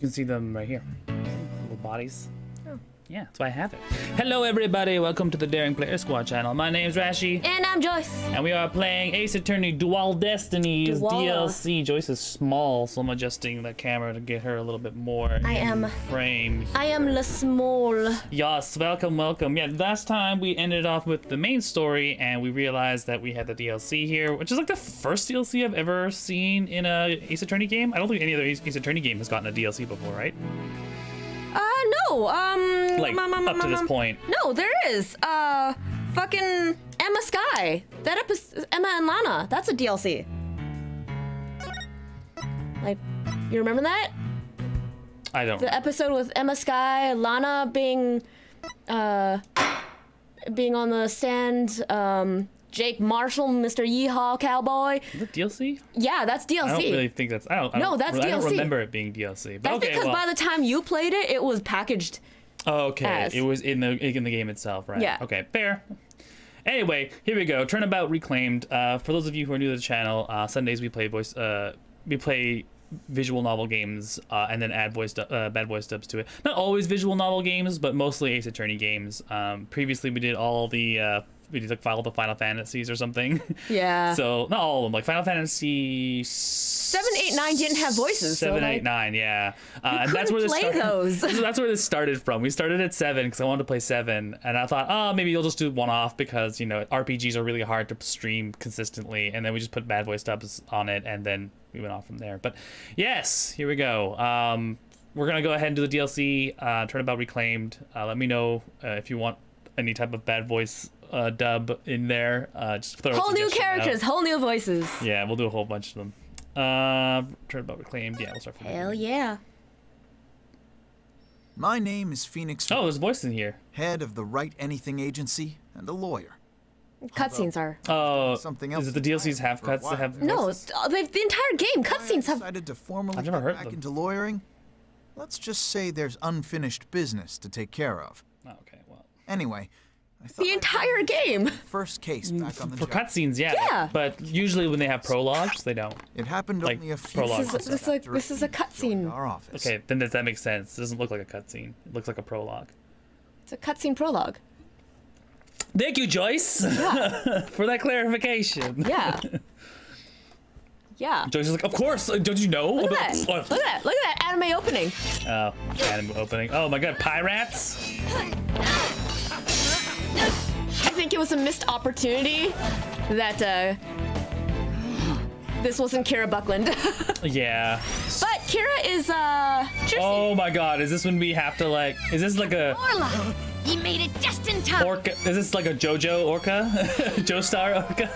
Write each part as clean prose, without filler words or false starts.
can see them right here. Little bodies. Yeah, that's why I have it. Hello, everybody. Welcome to the Daring Player Squad channel. My name's Rashi. And I'm Joyce. And we are playing Ace Attorney Dual Destinies DLC. Joyce is small, so I'm adjusting the camera to get her a little bit more in frame. I am the small. Yes, welcome, welcome. Yeah, last time we ended off with the main story, and we realized that we had the DLC here, which is like the first DLC I've ever seen in a Ace Attorney game. I don't think any other Ace Attorney game has gotten a DLC before, right? No, like, up to this point. No, there is. Fucking Emma Sky. That episode, Emma and Lana. That's a DLC. Like, you remember that? I don't. The episode with Emma Sky, Lana being on the stand, Jake Marshall, Mr. Yeehaw Cowboy. Is it DLC? Yeah, that's DLC. I don't really think that's. That's DLC. I don't remember it being DLC. But that's okay, because by the time you played it, it was packaged. Oh, okay. As. It was in the game itself, right? Yeah. Okay, fair. Anyway, here we go. Turnabout Reclaimed. For those of you who are new to the channel, Sundays we play visual novel games and then add bad voice dubs to it. Not always visual novel games, but mostly Ace Attorney games. Previously, we did all the. We did like all the Final Fantasies or something. Yeah. So not all of them. Like Final Fantasy 7, 8, 9 didn't have voices. 7, so 8, like, 9, yeah. and that's where this play those. That's where this started from. We started at 7 because I wanted to play 7, and I thought, oh, maybe you'll just do one off because you know RPGs are really hard to stream consistently, and then we just put bad voice dubs on it, and then we went off from there. But yes, here we go. We're gonna go ahead and do the DLC. Turnabout Reclaimed. Let me know if you want any type of bad voice dub in there. Just throw whole new characters, whole new voices. Yeah, we'll do a whole bunch of them. Turnabout Reclaimed. Yeah, we'll start from Hell yeah. My name is Phoenix. Oh, there's a voice in here. Head of the Write Anything Agency and a lawyer. Cutscenes are. Oh, something else. Is it the DLCs have cuts that have No, voices? the entire game cutscenes have. Decided to formally I've never get heard back them. into lawyering. Let's just say there's unfinished business to take care of. Oh, okay, well. Anyway, I thought The entire game. First case back on the For job. cutscenes, yeah. Yeah. But usually when they have prologues, they don't. It happened like, only a few prologue. months This is a after he joined cutscene. our office. Okay, then that makes sense. It doesn't look like a cutscene. It looks like a prologue. It's a cutscene prologue. Thank you, Joyce, Yeah. for that clarification. Yeah. Yeah. Joyce is like, of course. Don't you know? Look at that. Look at that. Look at that anime opening. Oh, anime opening. Oh my God, pirates. I think it was a missed opportunity that this wasn't Kira Buckland. Yeah. But Kira is Jersey. Oh my God, is this when we have to like? Is this like a Orla, he made it just in time. orca? Is this like a JoJo orca? Joestar orca?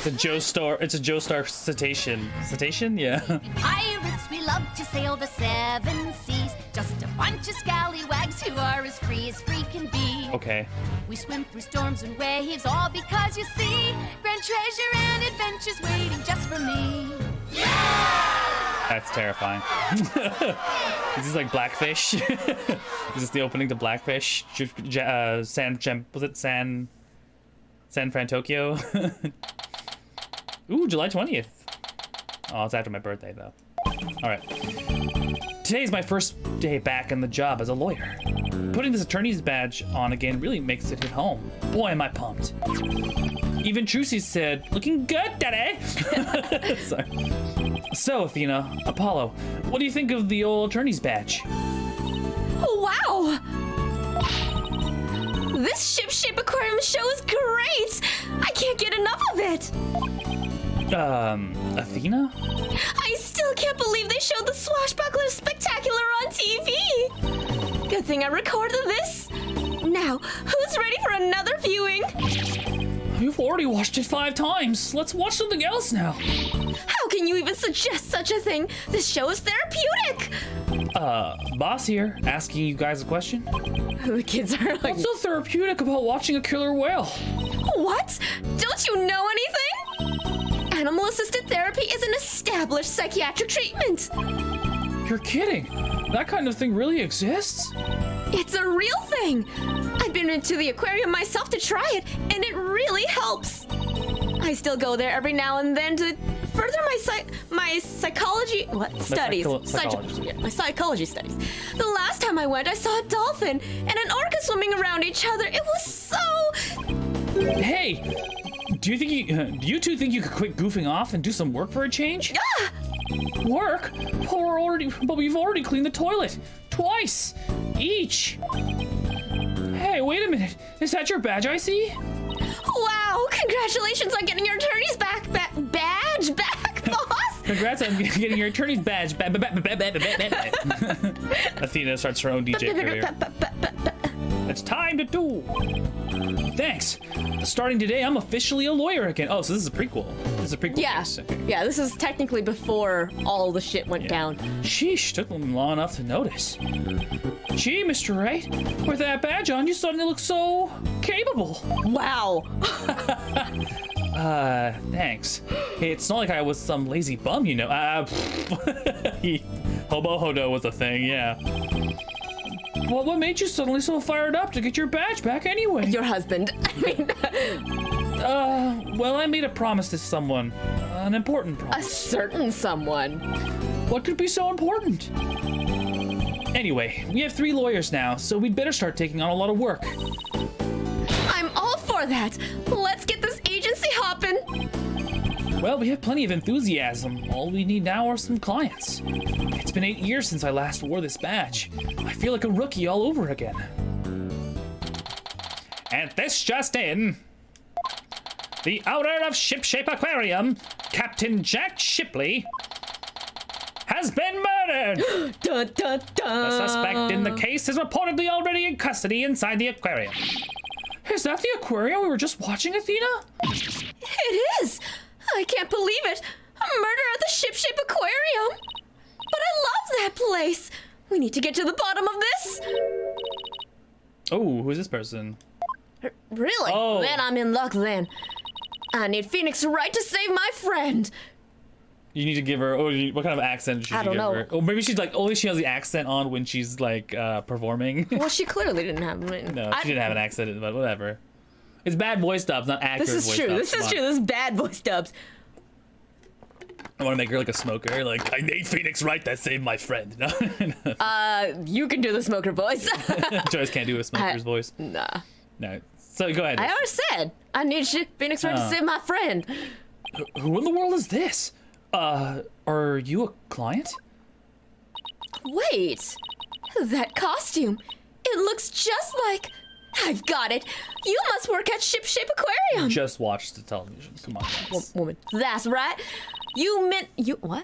It's a Joestar cetacean. Cetacean? Yeah. Pirates, we love to sail the seven seas. Just a bunch of scallywags who are as free can be. Okay. We swim through storms and waves, all because you see grand treasure and adventures waiting just for me. That's terrifying. Is this like Blackfish? Is this the opening to Blackfish? San Fran, Tokyo? Ooh, July 20th. Oh, it's after my birthday, though. All right. Today's my first day back in the job as a lawyer. Putting this attorney's badge on again really makes it hit home. Boy, am I pumped. Even Trucy said, looking good, daddy. Sorry. So, Athena, Apollo, what do you think of the old attorney's badge? Oh, wow! This ship-shape aquarium show is great! I can't get enough of it! Athena? I still can't believe they showed the Swashbuckler Spectacular on TV! Good thing I recorded this! Now, who's ready for another viewing? You've already watched it 5 times. Let's watch something else now. How can you even suggest such a thing? This show is therapeutic! Boss here, asking you guys a question. The kids are like, What's so therapeutic about watching a killer whale? what? Don't you know anything? Animal-assisted therapy is an established psychiatric treatment. You're kidding. That kind of thing really exists? It's a real thing. I've been into the aquarium myself to try it, and it really helps. I still go there every now and then to further my psychology studies. psychology. Yeah, my psychology studies. The last time I went, I saw a dolphin and an orca swimming around each other. It was so. Hey, do you two think you could quit goofing off and do some work for a change? Ah! Work? But we've already cleaned the toilet twice each. Hey, wait a minute. Is that your badge I see? Wow! Congratulations on getting your attorney's badge back, boss. Congrats on getting your attorney's badge. Athena starts her own DJ career. It's time to do. Thanks. Starting today, I'm officially a lawyer again. Oh, so this is a prequel. This is a prequel. Yeah. Case. Okay. Yeah, this is technically before all the shit went down. Sheesh, took them long enough to notice. Gee, Mr. Wright, with that badge on, you suddenly look so capable. Wow. Thanks. Hey, it's not like I was some lazy bum, you know. Hobo Hodo was a thing, yeah. Well, what made you suddenly so fired up to get your badge back anyway? Your husband. I mean, well, I made a promise to someone. An important a promise. certain someone. What could be so important? Anyway, we have 3 lawyers now, so we'd better start taking on a lot of work. I'm all for that. Let's get this agency hopping. Well, we have plenty of enthusiasm. All we need now are some clients. It's been 8 years since I last wore this badge. I feel like a rookie all over again. And this just in. The owner of Shipshape Aquarium, Captain Jack Shipley, has been murdered. Dun, dun, dun. The suspect in the case is reportedly already in custody inside the aquarium. Is that the aquarium we were just watching, Athena? It is. I can't believe it. A murder at the Shipshape Aquarium. But I love that place. We need to get to the bottom of this. Oh, who's this person? Really? Oh. Then I'm in luck then. I need Phoenix Wright to save my friend. You need to give her. Oh, what kind of accent should you I don't give know. her? Oh, maybe she's like only she has the accent on when she's like performing. Well, she clearly didn't have one. No, she didn't have an accent, but whatever. It's bad voice dubs, not accurate This is voice true. dubs. This is Come true. on. This is bad voice dubs. I want to make her like a smoker. Like, I need Phoenix Wright that saved my friend. No, You can do the smoker voice. Joyce can't do a smoker's voice. Nah. No. So go ahead. I already said I need Phoenix Wright to save my friend. Who in the world is this? Are you a client? Wait, that costume. It looks just like. I've got it. You must work at Shipshape Aquarium. Just watch the television. Come on, guys. Woman. That's right. You what?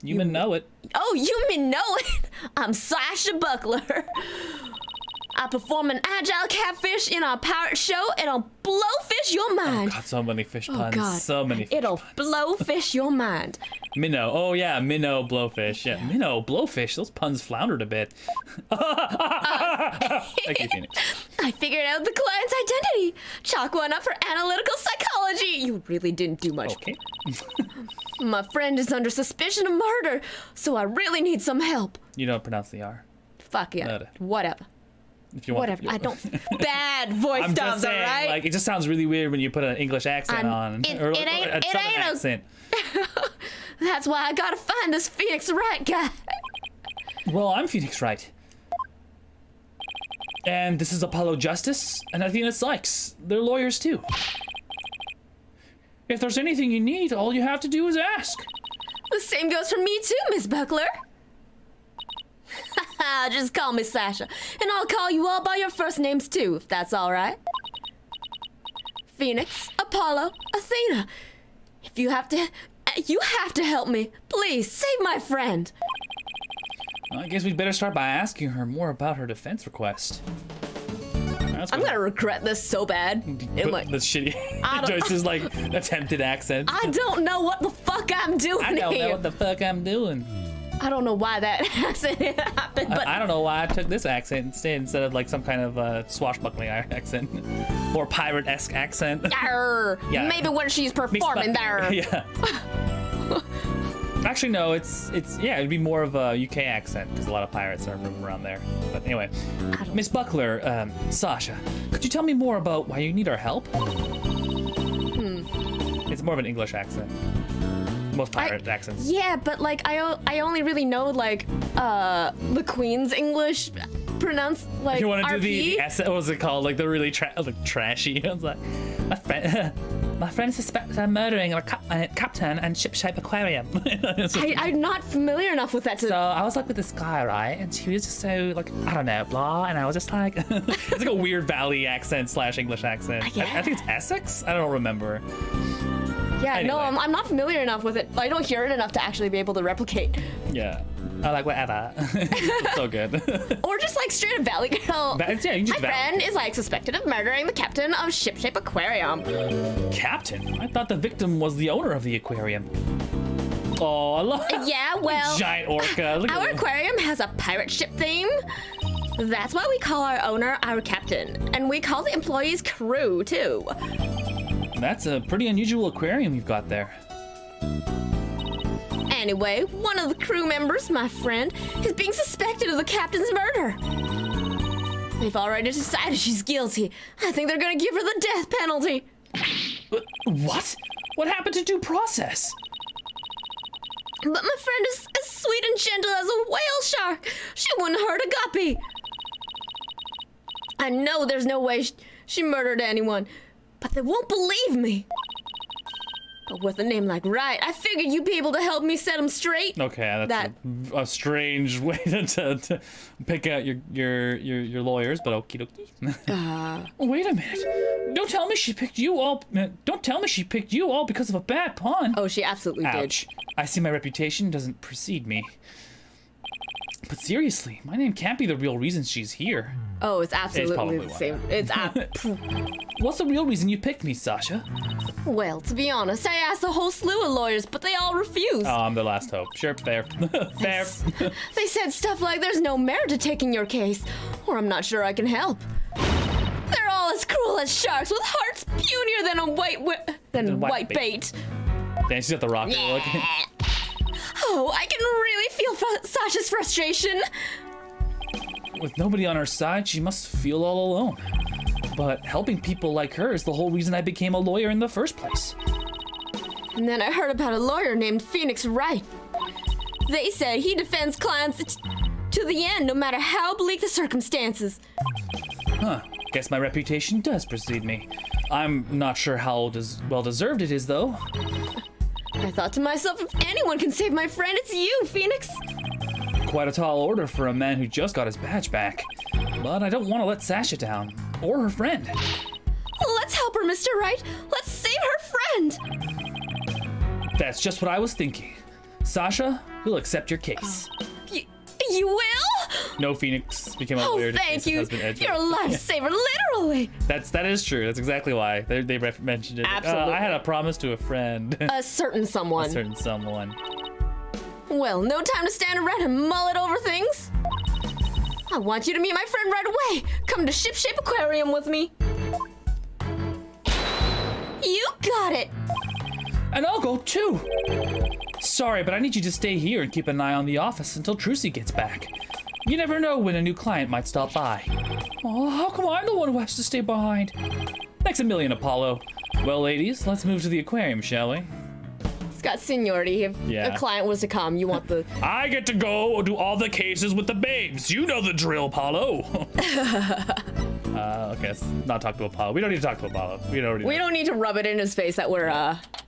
You men know it. Oh, you mean know it? I'm Sasha Buckler. I perform an agile catfish in our pirate show. It'll blowfish your mind. God, so many fish puns. Oh, God. So many fish It'll puns. blowfish your mind. Minnow. Oh, yeah. Minnow, blowfish. Yeah. Minnow, blowfish. Those puns floundered a bit. Thank you, Phoenix. I figured out the client's identity. Chalk one up for analytical psychology. You really didn't do much. Okay. My friend is under suspicion of murder, so I really need some help. You don't pronounce the R. Fuck yeah. Murder. Whatever. If you want. Whatever. I don't. Bad voice I'm just dubs, saying, alright? like, it just sounds really weird when you put an English accent on. It or ain't- a it southern ain't a- accent. That's why I gotta find this Phoenix Wright guy. Well, I'm Phoenix Wright. And this is Apollo Justice and Athena Sykes. They're lawyers too. If there's anything you need, all you have to do is ask. The same goes for me too, Miss Buckler. Just call me Sasha, and I'll call you all by your first names too, if that's all right. Phoenix, Apollo, Athena. If you have to help me. Please save my friend. Well, I guess we'd better start by asking her more about her defense request. I'm gonna regret this so bad. But Like, the shitty I don't- Joyce's like attempted accent. I don't know what the fuck I'm doing I don't here. know what the fuck I'm doing. I don't know why that accent happened, but I don't know why I took this accent instead of like some kind of swashbuckling accent or pirate-esque accent. Arr, Yeah. maybe when she's performing there. Yeah. Actually, no. It's yeah. It'd be more of a UK accent because a lot of pirates are from around there. But anyway, Miss Buckler, Sasha, could you tell me more about why you need our help? It's more of an English accent. Most pirate accents. Yeah, but like I only really know like the Queen's English pronounced like You want to RP. do the what was it called? Like the really trashy. I was like, my friend suspects I'm murdering a captain and ship-shape aquarium. I'm not familiar enough with that to. So I was like with this guy, right? And she was just so like, I don't know, blah. And I was just like, it's like a weird Valley accent / English accent. Yeah. I think it's Essex. I don't remember. Yeah, no, Anyway. I'm not familiar enough with it. I don't hear it enough to actually be able to replicate. Yeah. I like whatever. It's so good. Or just like straight up Valley Girl. Yeah, you can just My friend is like suspected of murdering the captain of Ship-Shape Aquarium. Captain? I thought the victim was the owner of the aquarium. Oh, I love Yeah, well, giant orca. Look our at aquarium has a pirate ship theme. That's why we call our owner our captain. And we call the employees crew, too. That's a pretty unusual aquarium you've got there. Anyway, one of the crew members, my friend, is being suspected of the captain's murder. They've already decided she's guilty. I think they're gonna give her the death penalty. What? What happened to due process? But my friend is as sweet and gentle as a whale shark. She wouldn't hurt a guppy. I know there's no way she murdered anyone, but they won't believe me. But with a name like Wright, I figured you'd be able to help me set them straight. Okay, that's a strange way to pick out your lawyers, but okie dokie. Wait a minute! Don't tell me she picked you all. Don't tell me she picked you all because of a bad pun. Oh, she absolutely did. Ouch! I see my reputation doesn't precede me. But seriously, my name can't be the real reason she's here. Oh, it's absolutely probably the why. same. It's What's the real reason you picked me, Sasha? well, to be honest, I asked a whole slew of lawyers, but they all refused. Oh, I'm the last hope. Sure, fair. Fair. They said stuff like there's no merit to taking your case, or I'm not sure I can help. They're all as cruel as sharks with hearts punier than a white bait. Dang, she's got the rocket look. Oh, I can really feel Sasha's frustration. With nobody on her side, she must feel all alone. But helping people like her is the whole reason I became a lawyer in the first place. And then I heard about a lawyer named Phoenix Wright. They said he defends clients to the end, no matter how bleak the circumstances. Huh. Guess my reputation does precede me. I'm not sure how well-deserved it is, though. I thought to myself, if anyone can save my friend, it's you, Phoenix. Quite a tall order for a man who just got his badge back. But I don't want to let Sasha down, or her friend. Let's help her, Mr. Wright. Let's save her friend. That's just what I was thinking. Sasha, we'll accept your case. You will? No, Phoenix became a Oh, lawyer to thank chase her you. husband, Edward. You're a lifesaver, literally. That is true. That's exactly why they mentioned it. Absolutely. I had a promise to a friend. A certain someone. A certain someone. Well, no time to stand around and mull it over things. I want you to meet my friend right away. Come to Ship-Shape Aquarium with me. You got it. And I'll go too. Sorry, but I need you to stay here and keep an eye on the office until Trucy gets back. You never know when a new client might stop by. Oh, how come I'm the one who has to stay behind? Thanks a million, Apollo. Well, ladies, let's move to the aquarium, shall we? It's got seniority. If Yeah. a client was to come, you want the... I get to go do all the cases with the babes. You know the drill, Apollo. Okay, let's not talk to Apollo. We don't need to talk to Apollo. We don't need to rub it in his face that we're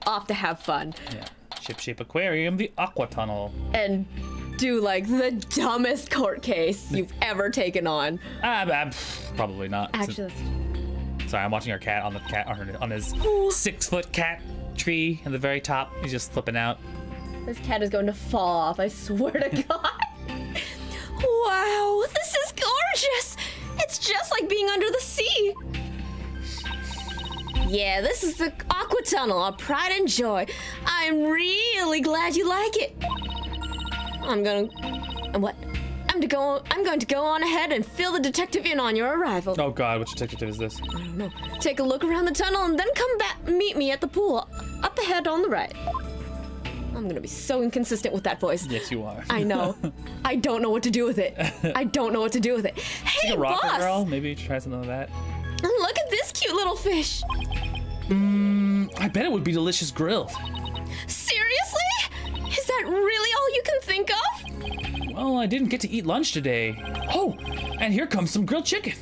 off to have fun. Yeah. Ship-Shape Aquarium, the Aqua Tunnel. And do like the dumbest court case you've ever taken on. Probably not. Actually, Sorry, I'm watching our cat on his 6-foot cat tree at the very top. He's just flipping out. this cat is going to fall off, I swear to God. Wow, this is gorgeous. It's just like being under the sea. Yeah, this is the Aqua Tunnel, our pride and joy. I'm really glad you like it. I'm going to go on ahead and fill the detective in on your arrival. Oh God, which detective is this? I don't know. Take a look around the tunnel and then come back, meet me at the pool, up ahead on the right. I'm gonna be so inconsistent with that voice. Yes, you are. I know. I don't know what to do with it. I don't know what to do with it. Hey, Like a rocker boss! girl? Maybe try something like that. Look at this cute little fish. I bet it would be delicious grilled. Seriously? Is that really all you can think of? Well, I didn't get to eat lunch today. Oh, and here comes some grilled chicken.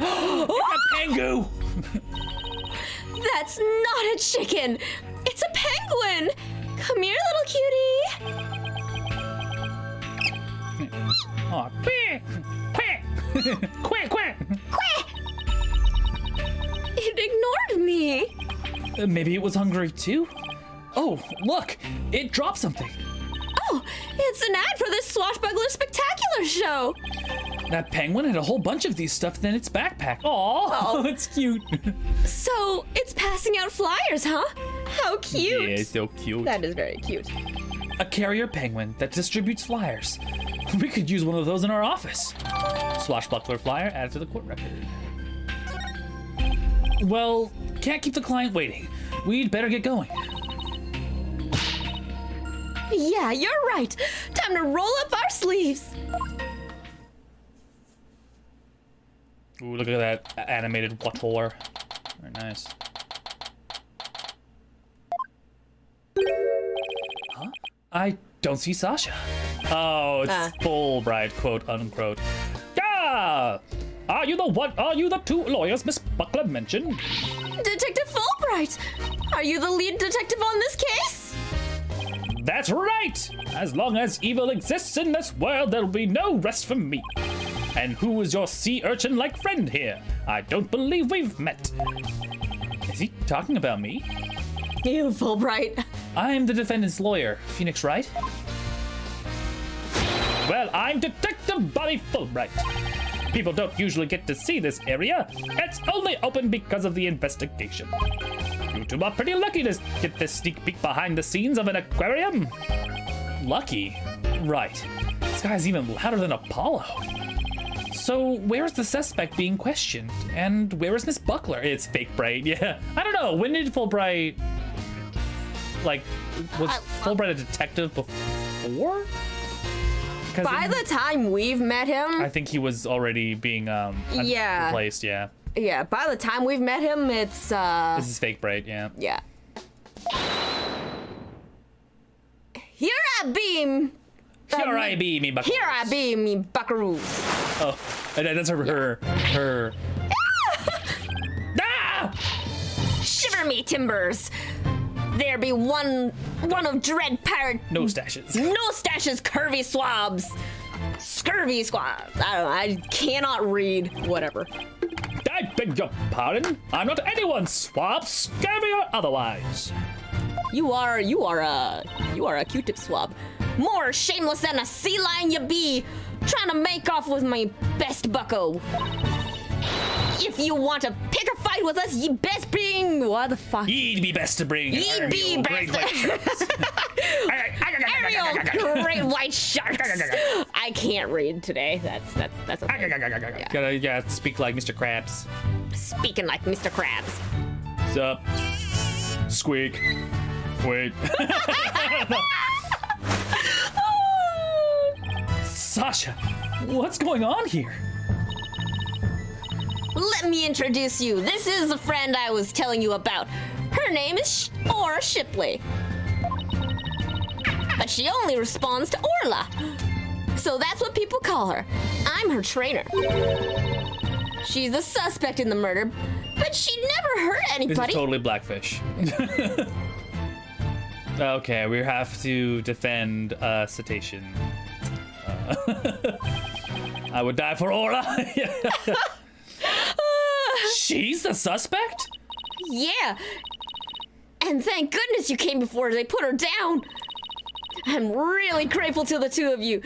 Oh, a pangu! That's not a chicken. It's a penguin. Come here, little cutie. Oh, quack, quack, quack, quack. Quack! It ignored me. Maybe it was hungry too? Oh, look, it dropped something. Oh, it's an ad for this swashbuckler spectacular show. That penguin had a whole bunch of these stuffed in its backpack. Aw, it's cute. So it's passing out flyers, huh? How cute. Yeah, so cute. That is very cute. A carrier penguin that distributes flyers. We could use one of those in our office. Swashbuckler flyer added to the court record. Well, can't keep the client waiting. We'd better get going. Yeah, you're right. Time to roll up our sleeves. Ooh, look at that animated water. Very nice. Huh? I don't see Sasha. Oh, it's Fulbright, quote unquote. Yeah! Are you the two lawyers Miss Buckler mentioned? Detective Fulbright, are you the lead detective on this case? That's right! As long as evil exists in this world, there'll be no rest for me. And who is your sea urchin-like friend here? I don't believe we've met. Is he talking about me? You, Fulbright. I'm the defendant's lawyer, Phoenix Wright. Well, I'm Detective Bobby Fulbright. People don't usually get to see this area. It's only open because of the investigation. You two are pretty lucky to get this sneak peek behind the scenes of an aquarium. Lucky? Right. This guy's even louder than Apollo. So, where is the suspect being questioned? And where is Miss Buckler? It's fake Bright, yeah. I don't know, when did Fulbright... Like, was Fulbright a detective before? By the time we've met him... I think he was already being replaced, yeah. Yeah, by the time we've met him, it's This is fake Bright, yeah. Yeah. Here I be. Here I be, me buckaroo. Here I be, me buckaroo. Oh, and that's her. Ah! Shiver me timbers. There be one of dread pirate. No stashes. No stashes, curvy swabs. Scurvy swabs. I don't know. I cannot read. Whatever. I beg your pardon. I'm not anyone's swab, scurvy or otherwise. You are a Q-tip swab. More shameless than a sea lion you be, trying to make off with my best bucko. If you want to pick a fight with us, ye best bring... What the fuck? Ye'd be best to bring. Ye'd be best Ariel, great white sharks. I can't read today. That's okay. Yeah. Gotta speak like Mr. Krabs. Speaking like Mr. Krabs. Sup? Squeak. Wait. Sasha, what's going on here? Let me introduce you. This is the friend I was telling you about. Her name is Aura Shipley. But she only responds to Orla. So that's what people call her. I'm her trainer. She's the suspect in the murder, but she never hurt anybody. This is totally Blackfish. Okay, we have to defend cetacean. I would die for Aura. She's the suspect? Yeah. And thank goodness you came before they put her down. I'm really grateful to the two of you.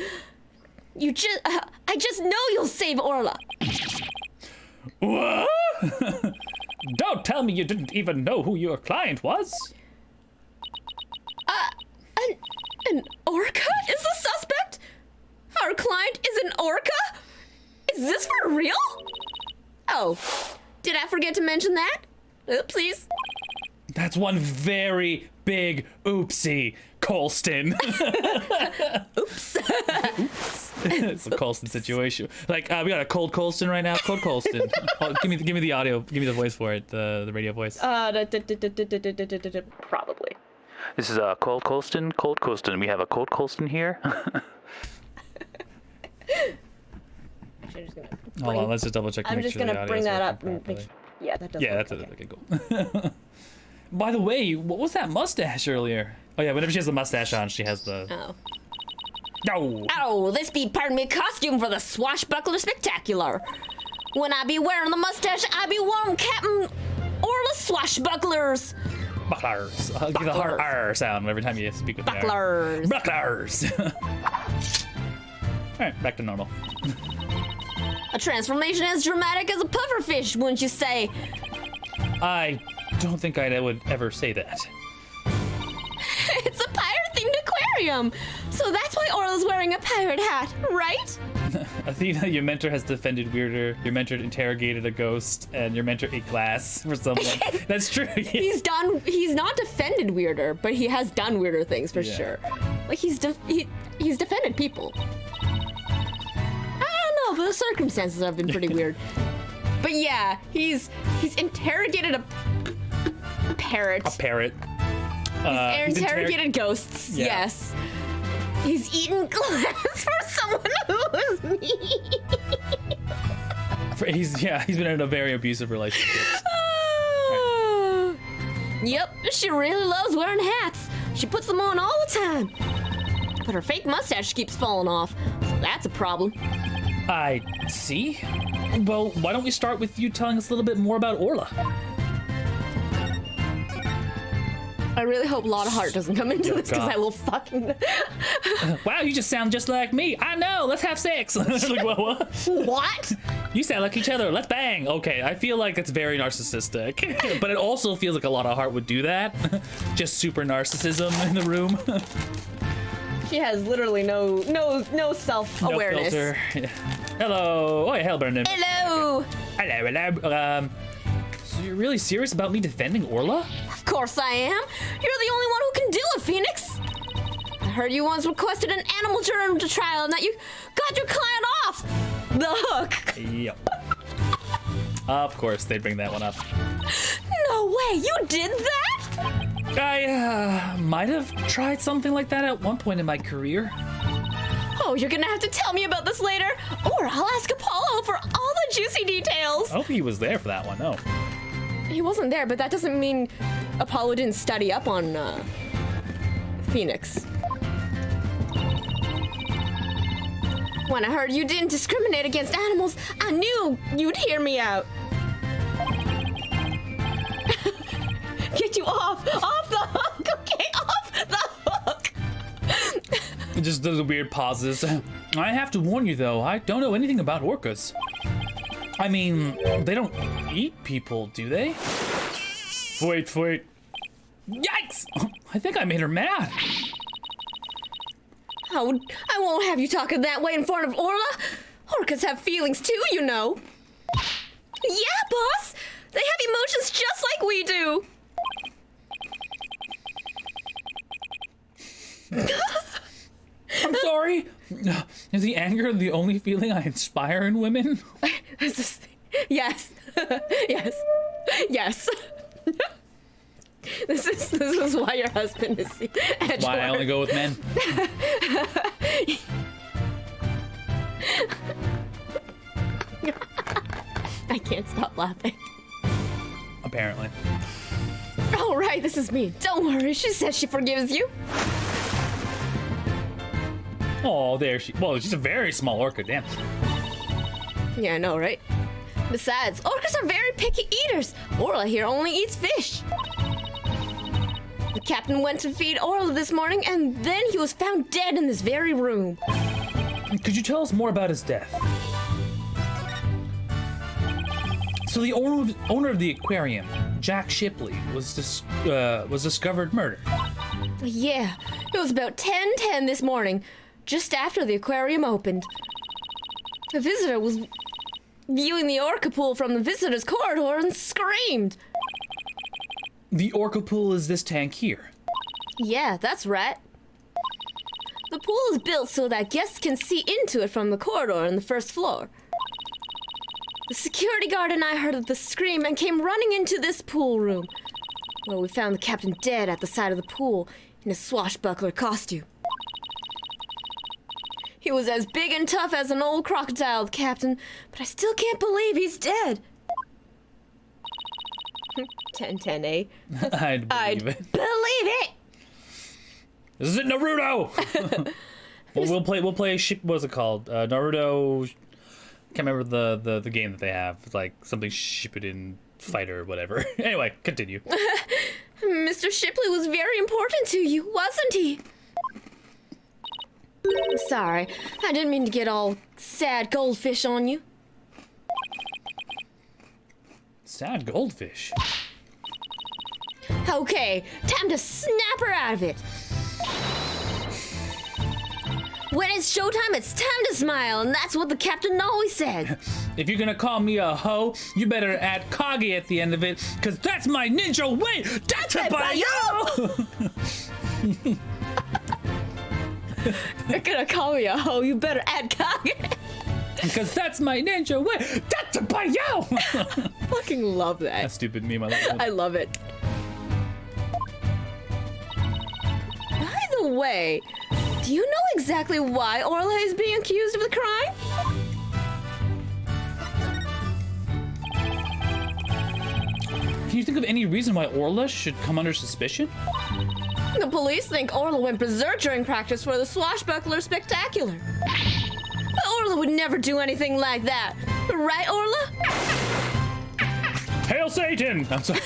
I just know you'll save Orla. What? Don't tell me you didn't even know who your client was. An orca is the suspect? Our client is an orca? Is this for real? Oh, did I forget to mention that? Oopsies. That's one very big oopsie. Colston. Oops. It's a Colston situation. Like, we got a cold Colston right now. Cold Colston. Oh, give me the audio. Give me the voice for it. The radio voice. Probably. This is a cold Colston. Cold Colston. We have a cold Colston here. Actually, I'm just gonna Hold on. Let's just double check. I'm just gonna bring that up and make. Yeah, that does. Yeah, work. that's it. Okay, cool. By the way, what was that mustache earlier? Oh yeah, whenever she has the mustache on, she has the. Oh. No. Oh, this be pardon me costume for the swashbuckler spectacular. When I be wearing the mustache, I be wearing Captain Orla swashbucklers. Bucklers. Give the hard R sound every time you speak with Bucklers. the R. Bucklers. All right, back to normal. A transformation as dramatic as a pufferfish, wouldn't you say? I don't think I would ever say that. It's a pirate-themed aquarium, so that's why Orla's wearing a pirate hat, right? Athena, your mentor has defended weirder. Your mentor interrogated a ghost, and your mentor ate glass for someone. That's true. He's not defended weirder, but he has done weirder things for sure. Like he's defended people. I don't know, but the circumstances have been pretty weird. But yeah, he's interrogated a parrot. A parrot. He's interrogated ghosts. Yeah. Yes. He's eaten glass for someone who was me. He's been in a very abusive relationship. Yep, she really loves wearing hats. She puts them on all the time. But her fake mustache keeps falling off, so that's a problem. I see. Well, why don't we start with you telling us a little bit more about Orla? I really hope Lotta doesn't come into this because I will fucking. Wow, you just sound just like me. I know. Let's have sex. Like, what? What? You sound like each other. Let's bang. Okay, I feel like it's very narcissistic, but it also feels like a lot of heart would do that. Just super narcissism in the room. She has literally no self-awareness. No filter. Hello. Oh yeah, hello, Brendan. Hello. Hello. So you're really serious about me defending Orla? Of course I am. You're the only one who can do it, Phoenix. I heard you once requested an animal journal to trial and that you got your client off the hook. Yep. Of course, they'd bring that one up. No way, you did that? I might have tried something like that at one point in my career. Oh, you're gonna have to tell me about this later, or I'll ask Apollo for all the juicy details. I hope he was there for that one, no. He wasn't there, but that doesn't mean Apollo didn't study up on Phoenix. When I heard you didn't discriminate against animals, I knew you'd hear me out. Get you off the hook, okay? Off the hook. It just does weird pauses. I have to warn you though, I don't know anything about orcas. I mean, they don't eat people, do they? Wait. Yikes! I think I made her mad. Oh, I won't have you talking that way in front of Orla. Orcas have feelings too, you know. Yeah, boss. They have emotions just like we do. I'm sorry. Is the anger the only feeling I inspire in women? Yes. Yes. This is why your husband is Edgelord. Why I only go with men. I can't stop laughing. Apparently. Oh, right, this is me. Don't worry, she says she forgives you. Oh, there she. Well, she's a very small orca. Damn. Yeah, I know, right? Besides, orcas are very picky eaters. Orla here only eats fish. The captain went to feed Orla this morning, and then he was found dead in this very room. Could you tell us more about his death? So the owner of the aquarium, Jack Shipley, was discovered murdered. Yeah, it was about 10:10 this morning, just after the aquarium opened. A visitor was viewing the orca pool from the visitor's corridor and screamed. The orca pool is this tank here. Yeah, that's right. pool is built so that guests can see into it from the corridor on the first floor. The security guard and I heard the scream and came running into this pool room, where we found the captain dead at the side of the pool in a swashbuckler costume. He was as big and tough as an old crocodile, the captain, but I still can't believe he's dead. 10-10, eh? I'd believe it. Believe it! This isn't Naruto! We'll play what's it called? Naruto. Can't remember the game that they have. It's like something Shippuden Fighter or whatever. Anyway, continue. Mr. Shipley was very important to you, wasn't he? Sorry, I didn't mean to get all sad goldfish on you. Sad goldfish. Okay, time to snap her out of it. When it's showtime, it's time to smile, and that's what the captain always said. If you're gonna call me a hoe, you better add Kage at the end of it, cause that's my ninja way! Dachabayo! You're gonna call me a hoe, you better add Kage. Because that's my ninja way! Dachabayo! Fucking love that. That stupid meme, I love it. I love it. By the way, do you know exactly why Orla is being accused of the crime? Can you think of any reason why Orla should come under suspicion? The police think Orla went berserk during practice for the Swashbuckler Spectacular. But Orla would never do anything like that. Right, Orla? Hail Satan! I'm sorry.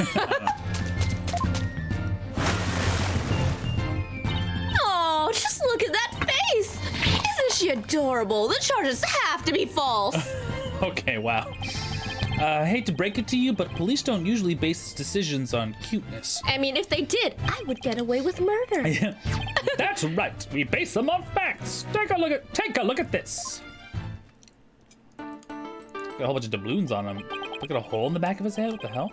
Oh, just look at that face! Isn't she adorable? The charges have to be false. Okay, wow. I hate to break it to you, but police don't usually base decisions on cuteness. I mean, if they did, I would get away with murder. That's right. We base them on facts. Take a look at this. Got a whole bunch of doubloons on him. Look at a hole in the back of his head. What the hell?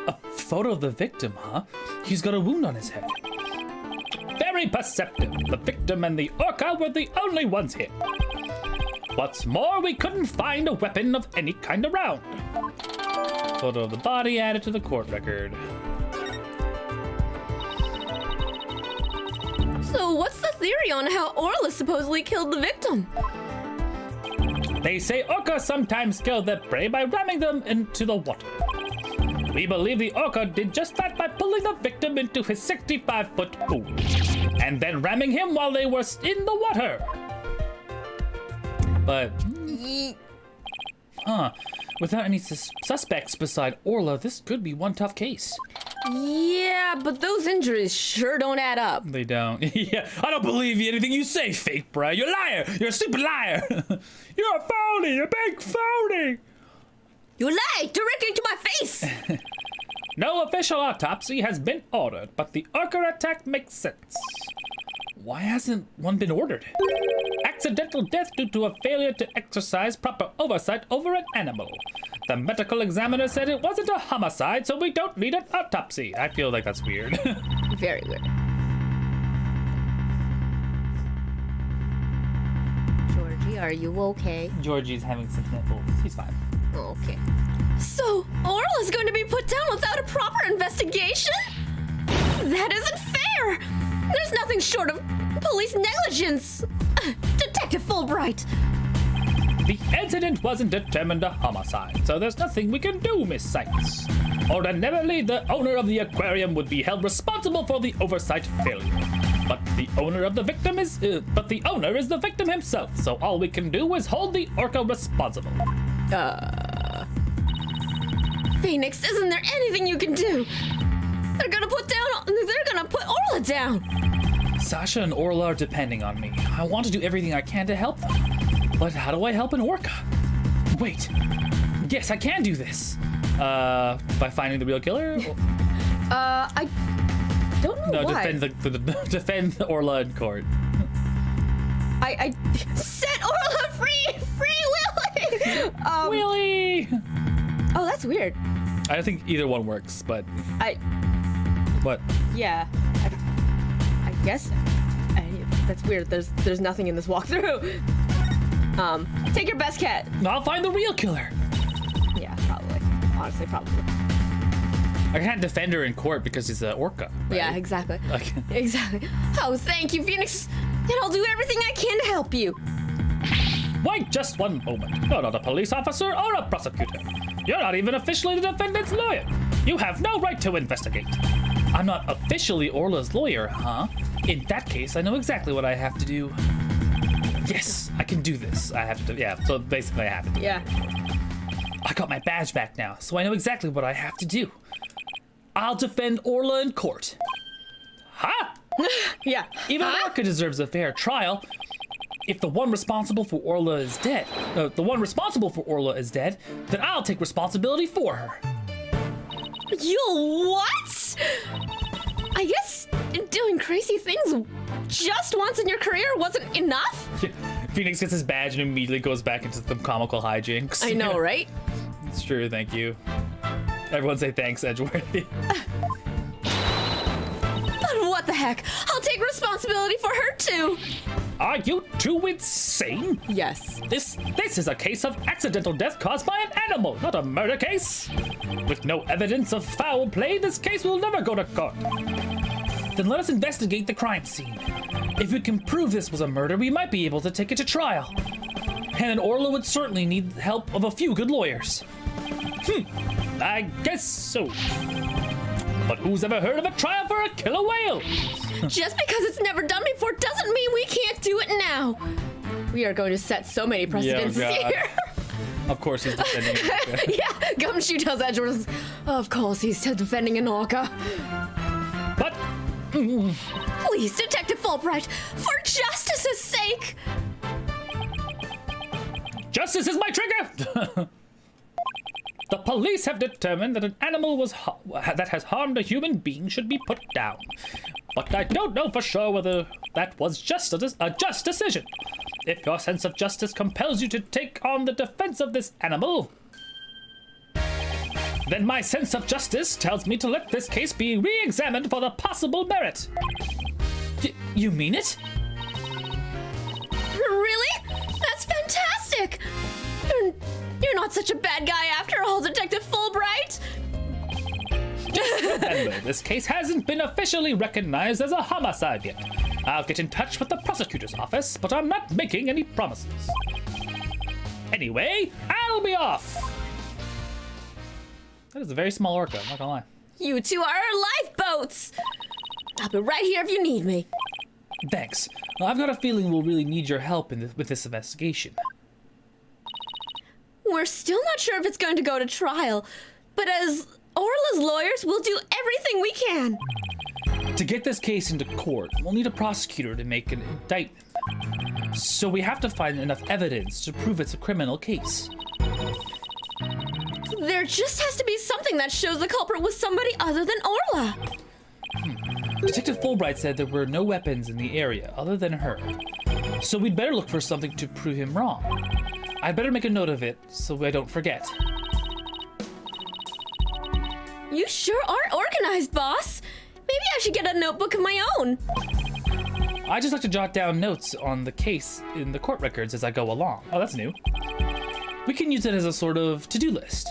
A photo of the victim, huh? He's got a wound on his head. Very perceptive. The victim and the orca were the only ones hit. What's more, we couldn't find a weapon of any kind around. Photo of the body added to the court record. So what's the theory on how Orla supposedly killed the victim? They say orcas sometimes kill their prey by ramming them into the water. We believe the orca did just that by pulling the victim into his 65-foot pool, and then ramming him while they were in the water. But, without any suspects beside Orla, this could be one tough case. Yeah, but those injuries sure don't add up. They don't. Yeah, I don't believe you anything you say, fake bro. You're a liar. You're a stupid liar. You're a phony. You're a big phony. You lied directly to my face. No official autopsy has been ordered, but the orca attack makes sense. Why hasn't one been ordered? Accidental death due to a failure to exercise proper oversight over an animal. The medical examiner said it wasn't a homicide, so we don't need an autopsy. I feel like that's weird. Very weird. Georgie, are you okay? Georgie's having some sniffles. He's fine. Okay. So, Orla's going to be put down without a proper investigation? That isn't fair! There's nothing short of police negligence. Detective Fulbright. The incident wasn't determined a homicide, so there's nothing we can do, Miss Sykes. Ordinarily, the owner of the aquarium would be held responsible for the oversight failure. But the owner of the victim is the victim himself, so all we can do is hold the orca responsible. Phoenix, isn't there anything you can do? They're gonna put Orla down. Sasha and Orla are depending on me. I want to do everything I can to help them. But how do I help an orca? Wait. Yes, I can do this. By finding the real killer? I don't know why. Defend Orla in court. I set Orla free! Free Willy! Willy! Oh, that's weird. I don't think either one works, but... What? Yeah. I guess... That's weird. There's nothing in this walkthrough. Take your best cat. I'll find the real killer. Yeah, probably. Honestly, probably. I can't defend her in court because he's an orca. Right? Yeah, exactly. Like, Exactly. Oh, thank you, Phoenix. And I'll do everything I can to help you. wait just one moment. You're not a police officer or a prosecutor. You're not even officially the defendant's lawyer. You have no right to investigate. I'm not officially Orla's lawyer, huh? In that case, I know exactly what I have to do. Yes, I can do this. I have to, yeah, so basically I have to do it. Yeah. I got my badge back now, so I know exactly what I have to do. I'll defend Orla in court. Ha! Yeah. Even Orca deserves a fair trial. If the one responsible for Orla is dead, then I'll take responsibility for her. You what? I guess doing crazy things just once in your career wasn't enough? Phoenix gets his badge and immediately goes back into some comical hijinks. I know, right? It's true, thank you. Everyone say thanks, Edgeworthy. But what the heck? I'll take responsibility for her too. Are you two insane? Yes. This is a case of accidental death caused by an animal, not a murder case. With no evidence of foul play, this case will never go to court. Then let us investigate the crime scene. If we can prove this was a murder, we might be able to take it to trial. And then Orla would certainly need the help of a few good lawyers. I guess so. But who's ever heard of a trial for a killer whale? Just because it's never done before doesn't mean we can't do it now. We are going to set so many precedents here. Of course he's defending it. Yeah, Gumshoe tells Edgeworth, of course he's defending an orca. But Please, Detective Fulbright, for justice's sake. justice is my trigger! The police have determined that an animal that has harmed a human being should be put down. But I don't know for sure whether that was just a just decision. If your sense of justice compels you to take on the defense of this animal, then my sense of justice tells me to let this case be re-examined for the possible merit. You mean it? Really? That's fantastic. You're not such a bad guy after all, Detective Fulbright. Remember, this case hasn't been officially recognized as a homicide yet. I'll get in touch with the prosecutor's office, but I'm not making any promises. Anyway, I'll be off. That is a very small orca, I'm not gonna lie. You two are our lifeboats. I'll be right here if you need me. Thanks. Well, I've got a feeling we'll really need your help with this investigation. We're still not sure if it's going to go to trial, but as Orla's lawyers, we'll do everything we can. To get this case into court, we'll need a prosecutor to make an indictment. So we have to find enough evidence to prove it's a criminal case. There just has to be something that shows the culprit was somebody other than Orla. Detective Fulbright said there were no weapons in the area other than her. So we'd better look for something to prove him wrong. I'd better make a note of it so I don't forget. You sure are organized, boss. Maybe I should get a notebook of my own. I just like to jot down notes on the case in the court records as I go along. Oh, that's new. We can use it as a sort of to-do list.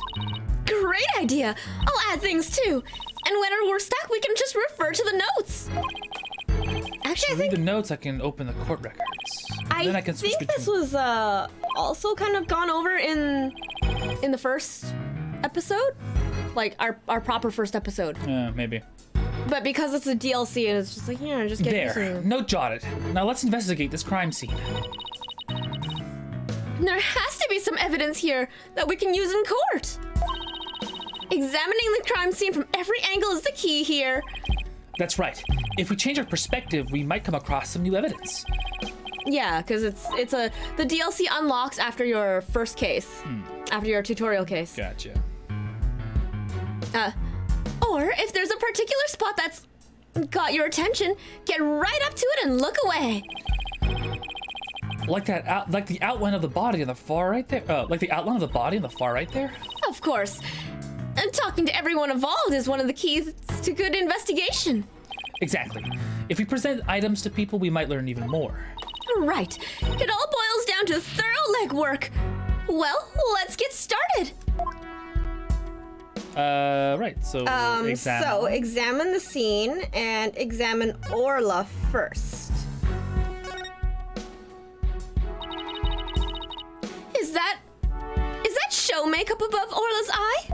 Great idea. I'll add things too. And whenever we're stuck, we can just refer to the notes. Actually, I Read the think notes, I can open the court records. Then I can switch think this between- was also kind of gone over in the first episode, like our proper first episode. Maybe. But because it's a DLC, and it's just like, yeah, just get There, used to note jotted. Now let's investigate this crime scene. There has to be some evidence here that we can use in court. Examining the crime scene from every angle is the key here. That's right. If we change our perspective, we might come across some new evidence. Yeah, because the DLC unlocks after your first case, after your tutorial case. Gotcha. Or if there's a particular spot that's got your attention, get right up to it and look away. Like the outline of the body on the far right there. Like the outline of the body on the far right there. Of course. And talking to everyone involved is one of the keys to good investigation. Exactly. If we present items to people, we might learn even more. Right. It all boils down to thorough legwork. Well, let's get started. Right, so examine. So examine the scene and examine Orla first. Is that show makeup above Orla's eye?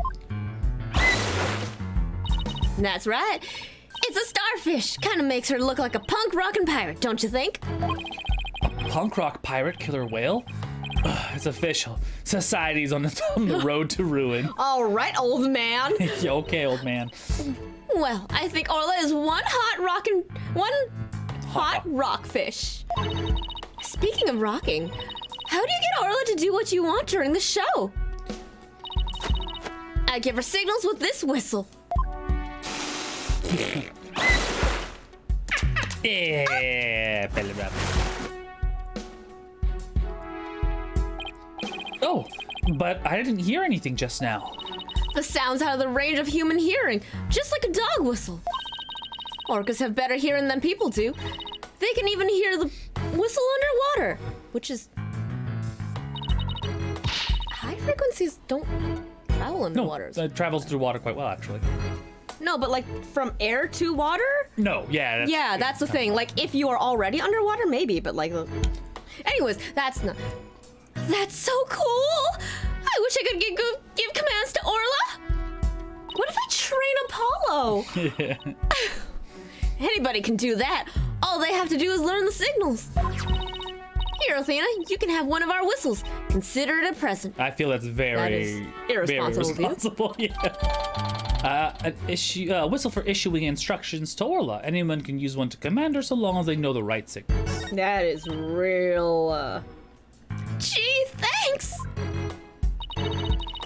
That's right. It's a starfish. Kind of makes her look like a punk rockin' pirate, don't you think? Punk rock pirate killer whale? Ugh, it's official. Society's on the road to ruin. All right, old man. Okay, old man. Well, I think Orla is one hot rockfish. Speaking of rocking, how do you get Orla to do what you want during the show? I give her signals with this whistle. Yeah, belly rub. Oh, but I didn't hear anything just now. The sound's out of the range of human hearing, just like a dog whistle. Orcas have better hearing than people do. They can even hear the whistle underwater, which is... High frequencies don't travel in the waters. It travels through water quite well, actually. No, but like from air to water? No, yeah. That's the thing. Like if you are already underwater, maybe, but like... Anyways, that's not... That's so cool! I wish I could give commands to Orla. What if I train Apollo? Anybody can do that. All they have to do is learn the signals. Here, Athena, you can have one of our whistles. Consider it a present. I feel that's very, That is irresponsible of you. very responsible. Yeah. A whistle for issuing instructions to Orla. Anyone can use one to command her so long as they know the right signals. That is real, Gee, thanks!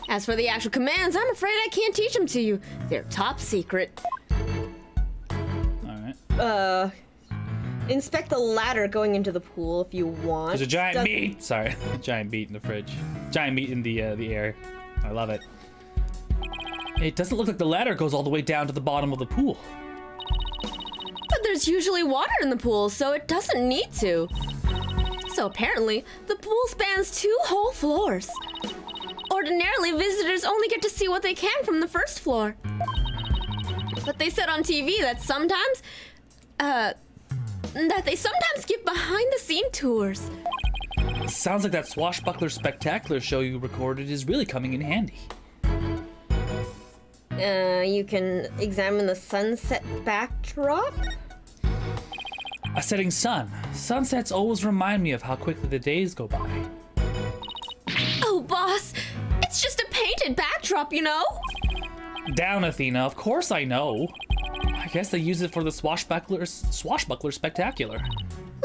As for the actual commands, I'm afraid I can't teach them to you. They're top secret. All right. Inspect the ladder going into the pool if you want. There's a giant meat. Sorry, giant meat in the fridge. Giant meat in the air. I love it. It doesn't look like the ladder goes all the way down to the bottom of the pool. But there's usually water in the pool, so it doesn't need to. So apparently, the pool spans 2 whole floors. Ordinarily, visitors only get to see what they can from the first floor. But they said on TV that sometimes give behind-the-scene tours. Sounds like that Swashbuckler Spectacular show you recorded is really coming in handy. You can examine the sunset backdrop. A setting sun. Sunsets always remind me of how quickly the days go by. Oh, boss, it's just a painted backdrop, you know? Down, Athena. Of course I know. I guess they use it for the Swashbuckler Spectacular.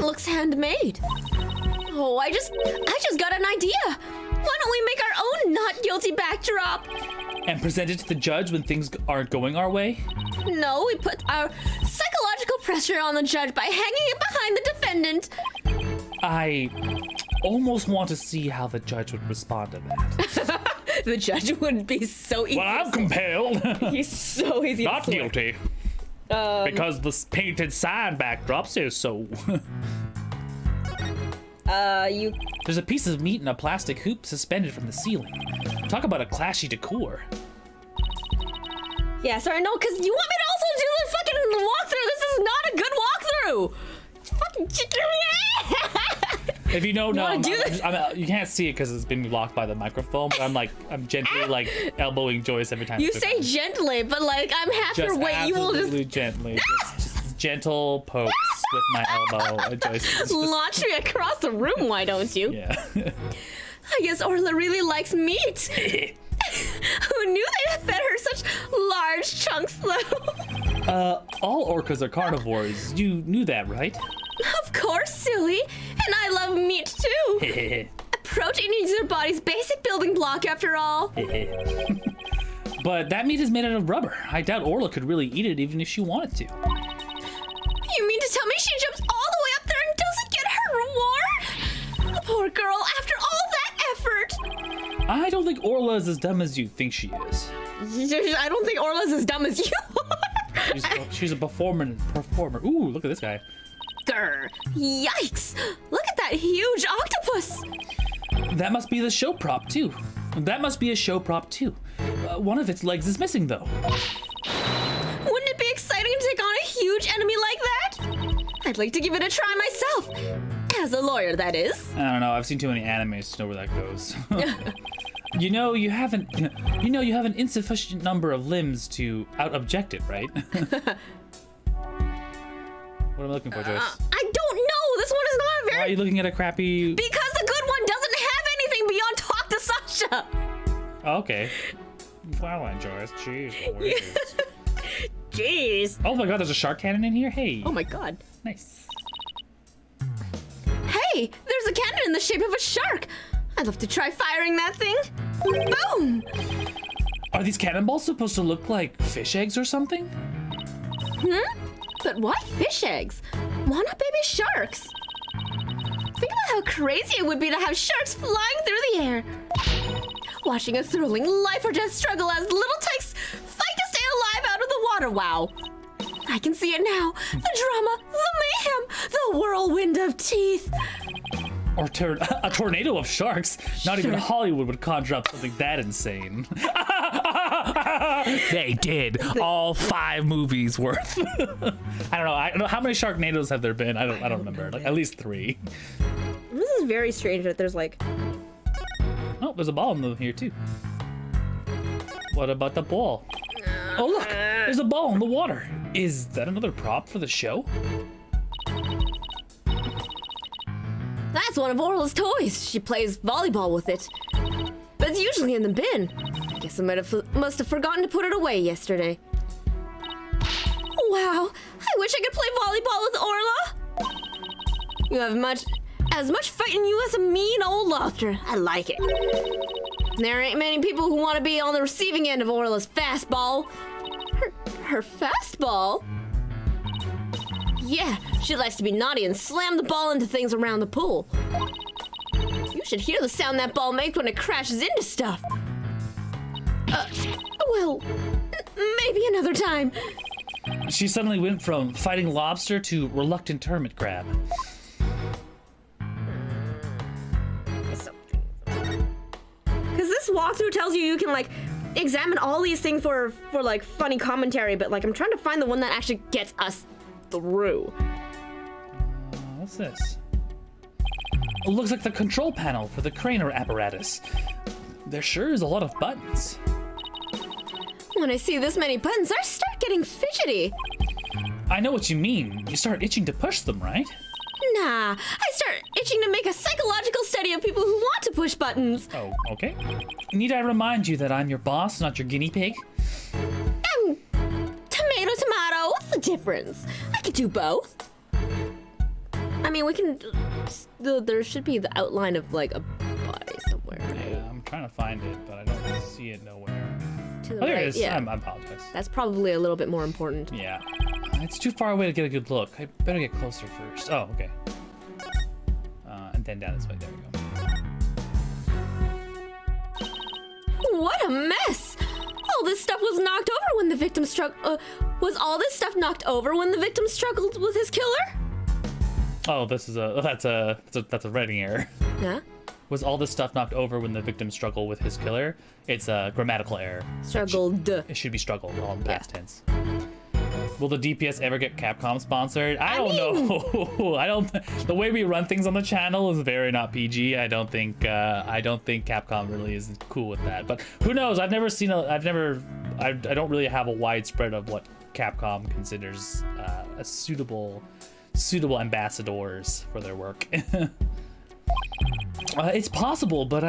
Looks handmade. Oh, I just got an idea. Why don't we make our own not guilty backdrop? And present it to the judge when things aren't going our way? No, we put our psychological pressure on the judge by hanging it behind the defendant. I almost want to see how the judge would respond to that. The judge would be so easy. Well, I'm compelled. He's so easy Not to sort. guilty. Because the painted sign backdrop says so. There's a piece of meat in a plastic hoop suspended from the ceiling. Talk about a clashy decor. Yeah, sorry, no, because you want me to also do the fucking walkthrough. This is not a good walkthrough. Fucking If you know, no, wanna do you can't see it because it's been blocked by the microphone. But I'm gently like elbowing Joyce every time. You say gently, but like I'm half your just weight. You will absolutely just gently, just gentle pokes with my elbow. And Joyce is just, launch me across the room. Why don't you? yeah. I guess Orla really likes meat. Who knew they'd fed her such large chunks, though? All orcas are carnivores. You knew that, right? Of course, silly. And I love meat, too. Protein is your body's basic building block, after all. But that meat is made out of rubber. I doubt Orla could really eat it even if she wanted to. You mean to tell me she jumps all the way up there and doesn't get her reward? The poor girl, after all that effort. I don't think Orla is as dumb as you think she is. I don't think Orla's as dumb as you are. She's a performer. Ooh, look at this guy. Grr. Yikes! Look at that huge octopus! That must be the show prop too. That must be a show prop too. One of its legs is missing though. Wouldn't it be exciting to take on a huge enemy like that? I'd like to give it a try myself. As a lawyer, that is. I don't know. I've seen too many animes to know where that goes. You have an insufficient number of limbs to out-object it, right? What am I looking for, Joyce? I don't know. This one is not Why are very. you looking at a crappy? Because the good one doesn't have anything beyond talk to Sasha. Oh, okay. Flowerline, Joyce. Jeez Louise. Jeez. Oh my God, there's a shark cannon in here. Hey. Oh my god. Nice. Hey, there's a cannon in the shape of a shark. I'd love to try firing that thing. Boom! Are these cannonballs supposed to look like fish eggs or something? But why fish eggs? Why not baby sharks? Think about how crazy it would be to have sharks flying through the air. Watching a thrilling life or death struggle as little tykes fight to stay alive out of the water. Wow. I can see it now. The drama, the mayhem, the whirlwind of teeth. Or a tornado of sharks? Not even Hollywood would conjure up something that insane. They did all 5 movies worth. I don't know how many Sharknadoes have there been. I don't remember. Like at least 3. This is very strange that there's like. Oh, there's a ball in here too. What about the ball? Oh look, there's a ball in the water. Is that another prop for the show? That's one of Orla's toys. She plays volleyball with it. But it's usually in the bin. I guess I must have forgotten to put it away yesterday. Wow, I wish I could play volleyball with Orla. You have as much fight in you as a mean old lobster. I like it. There ain't many people who want to be on the receiving end of Orla's fastball. Her fastball? Yeah, she likes to be naughty and slam the ball into things around the pool. You should hear the sound that ball makes when it crashes into stuff. Well, maybe another time. She suddenly went from fighting lobster to reluctant hermit crab. Because this walkthrough tells you can like examine all these things for like funny commentary, but like I'm trying to find the one that actually gets us through. What's this? It looks like the control panel for the craner apparatus. There sure is a lot of buttons. When I see this many buttons, I start getting fidgety. I know what you mean. You start itching to push them, right? Nah, I start itching to make a psychological study of people who want to push buttons. Oh, okay. Need I remind you that I'm your boss, not your guinea pig? Tomato, tomato, what's the difference? I could do both. I mean, we can. There should be the outline of like a body somewhere, right? Yeah, I'm trying to find it, but I don't see it nowhere. To the Oh, there right, it is. yeah. I apologize. That's probably a little bit more important. Yeah. It's too far away to get a good look. I better get closer first. Oh, okay. And then down this way. There we go. What a mess! All this stuff was knocked over when the victim was all this stuff knocked over when the victim struggled with his killer? Oh, that's a writing error. Yeah. Was all this stuff knocked over when the victim struggled with his killer? It's a grammatical error. Struggled. It should be struggled, all in past tense. Will the DPS ever get Capcom sponsored? I don't know. I don't. The way we run things on the channel is very not PG. I don't think Capcom really is cool with that. But who knows? I don't really have a widespread of what Capcom considers a suitable ambassadors for their work. It's possible, but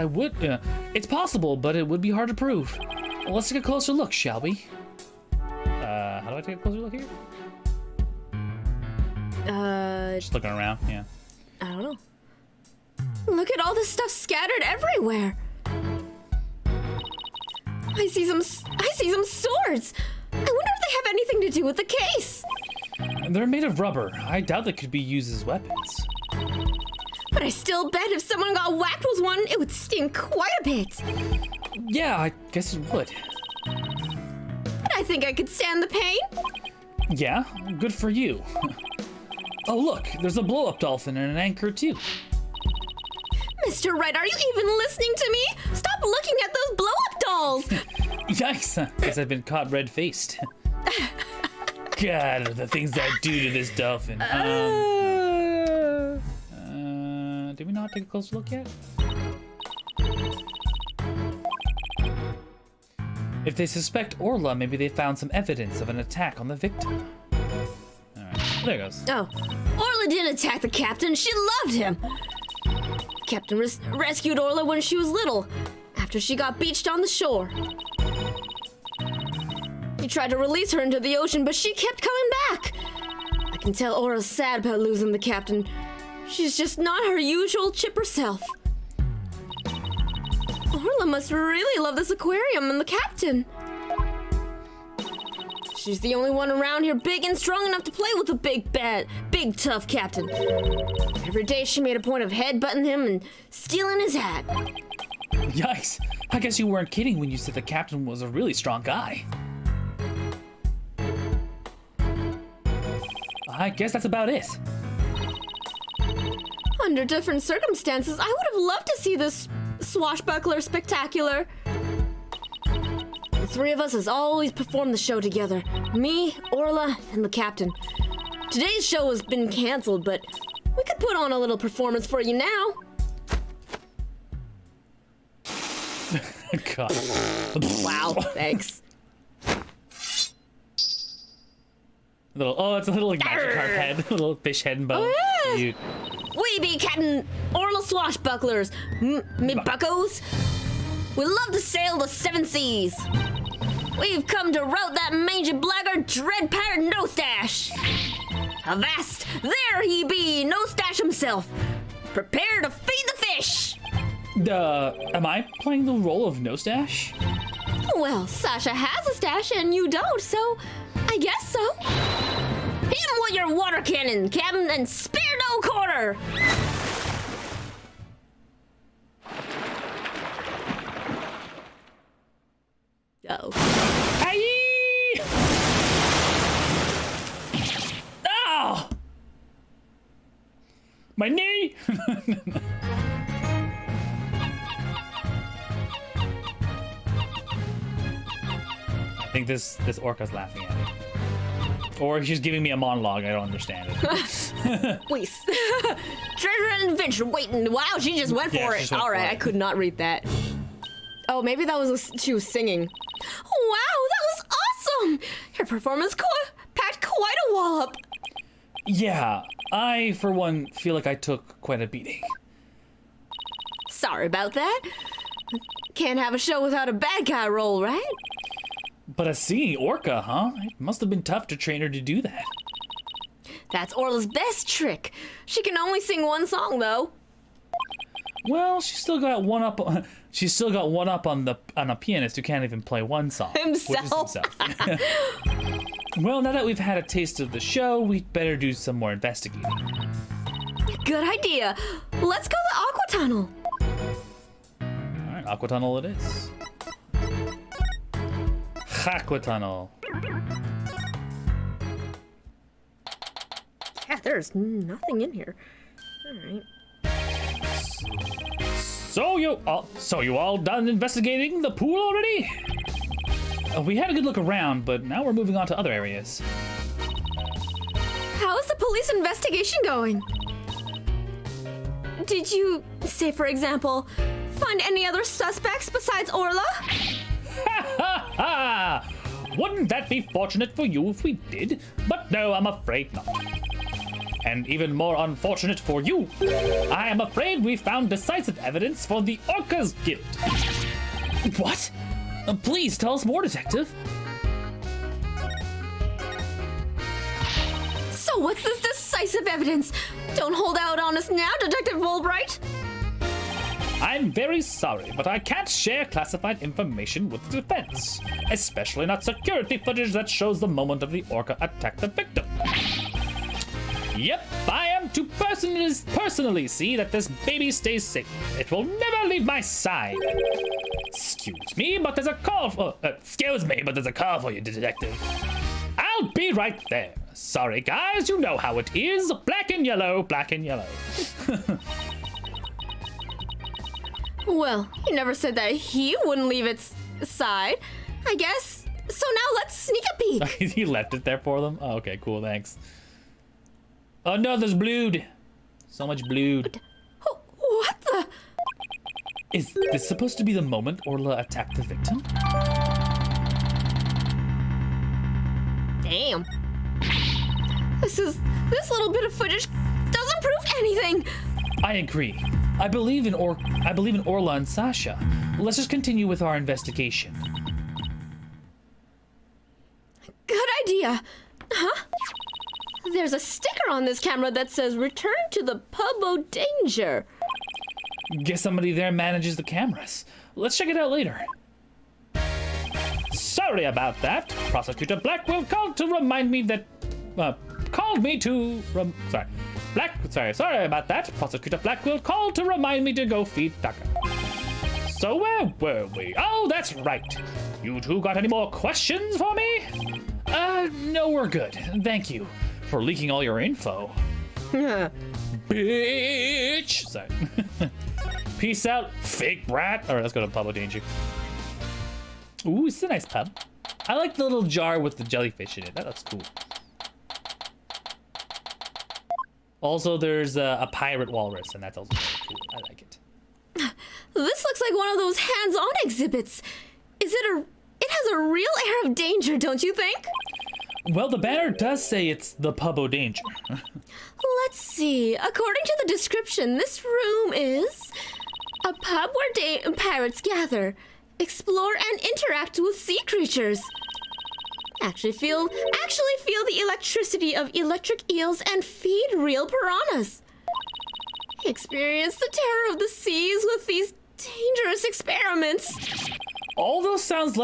it's possible, but it would be hard to prove. Well, let's take a closer look, shall we? How do I take a closer look here? Just looking around, yeah. I don't know. Look at all this stuff scattered everywhere. I see some swords. I wonder if they have anything to do with the case. They're made of rubber. I doubt they could be used as weapons. But I still bet if someone got whacked with one, it would sting quite a bit. Yeah, I guess it would. But I think I could stand the pain. Yeah, good for you. Oh, look, there's a blow-up dolphin and an anchor, too. Mr. Wright, are you even listening to me? Stop looking at those blow-up dolls! Yikes, guess I've been caught red-faced. God, the things I do to this dolphin. Did we not take a closer look yet? If they suspect Orla, maybe they found some evidence of an attack on the victim. Alright, there it goes. Oh, Orla didn't attack the captain. She loved him. Captain rescued Orla when she was little, after she got beached on the shore. He tried to release her into the ocean, but she kept coming back. I can tell Orla's sad about losing the captain. She's just not her usual chipper self. Orla must really love this aquarium and the captain. She's the only one around here big and strong enough to play with the big tough captain. Every day she made a point of headbutting him and stealing his hat. Yikes, I guess you weren't kidding when you said the captain was a really strong guy. I guess that's about it. Under different circumstances, I would have loved to see this swashbuckler spectacular. The three of us has always performed the show together. Me, Orla, and the captain. Today's show has been canceled, but we could put on a little performance for you now. God. Wow, thanks. It's a little like magic carp head, a little fish head and bone. Oh, yeah. Cute. We be Captain Orla Swashbucklers, me buckos. We love to sail the seven seas. We've come to rout that mangy blackguard, Dread Pirate No Stash. Avast, there he be, No Stash himself. Prepare to feed the fish. Am I playing the role of No Stash? Well, Sasha has a stash and you don't, so I guess so. Hit him with your water cannon, Captain, and spare no quarter. Uh-oh. Aye! Ah! My knee! I think this orca's laughing at me. Or she's giving me a monologue, I don't understand it. Please. Treasure and adventure waiting. Wow, she just went for it. All right, I could not read that. Oh, maybe that was she was singing. Wow, that was awesome. Your performance packed quite a wallop. Yeah, I, for one, feel like I took quite a beating. Sorry about that. Can't have a show without a bad guy role, right? But a singing orca, huh? It must have been tough to train her to do that. That's Orla's best trick. She can only sing one song, though. Well, she's still got one up on a pianist who can't even play one song. Himself. Which is himself. Well, now that we've had a taste of the show, we'd better do some more investigating. Good idea. Let's go to the Aqua Tunnel. All right, Aqua Tunnel it is. Aqua Tunnel. Yeah, there's nothing in here. All right. So you all done investigating the pool already? We had a good look around, but now we're moving on to other areas. How is the police investigation going? Did you, say for example, find any other suspects besides Orla? Ha ha ha! Wouldn't that be fortunate for you if we did? But no, I'm afraid not. And even more unfortunate for you, I am afraid we found decisive evidence for the orca's guilt. What? Please tell us more, Detective. So what's this decisive evidence? Don't hold out on us now, Detective Fulbright. I'm very sorry, but I can't share classified information with the defense, especially not security footage that shows the moment of the orca attack the victim. Yep, I am to personally see that this baby stays safe. It will never leave my side. Excuse me, but there's a call for you, Detective. I'll I'll be right there. Sorry, guys, you know how it is. Black and yellow, black and yellow. Well, he never said that he wouldn't leave its side, I guess. So now let's sneak a peek. He left it there for them? Oh, okay, cool, thanks. Oh no, there's blood. So much blood. What the? Is this supposed to be the moment Orla attacked the victim? Damn. This little bit of footage doesn't prove anything. I agree. I believe in Orla and Sasha. Let's just continue with our investigation. Good idea. Huh? There's a sticker on this camera that says return to the pub danger. Guess somebody there manages the cameras. Let's check it out later. Sorry about that. Prosecutor Blackwell called to remind me that... Sorry about that. Prosecutor Blackwell called to remind me to go feed Tucker. So where were we? Oh, that's right. You two got any more questions for me? No, we're good. Thank you for leaking all your info. Bitch! Sorry. Peace out, fake brat. All right, let's go to Pub Danger. Ooh, it's a nice pub. I like the little jar with the jellyfish in it. That looks cool. Also, there's a pirate walrus, and that's also really cool. I like it. This looks like one of those hands-on exhibits. It has a real air of danger, don't you think? Well, the banner does say it's the Pub Danger. Let's see. According to the description, this room is a pub where pirates gather, explore, and interact with sea creatures. Actually feel the electricity of electric eels and feed real piranhas. Experience the terror of the seas with these dangerous experiments. All of those sounds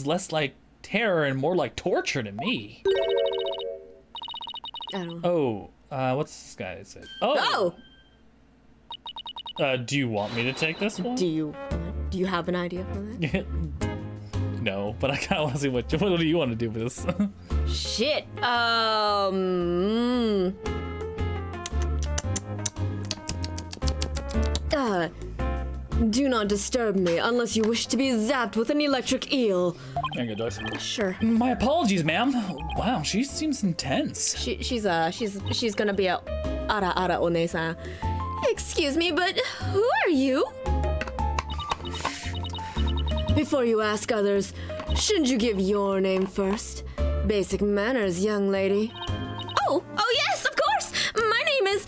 less like terror and more like torture to me. I don't know. Oh, what's this guy say? Oh. Do you want me to take this one? Do you have an idea for that? No, but I kind of want to see what do you want to do with this? Shit. Do not disturb me unless you wish to be zapped with an electric eel. There you go, Joyce. Sure. My apologies, ma'am. Wow, she seems intense. She's gonna be a ara one-san. Excuse me, but who are you? Before you ask others, shouldn't you give your name first? Basic manners, young lady. Oh yes, of course. My name is...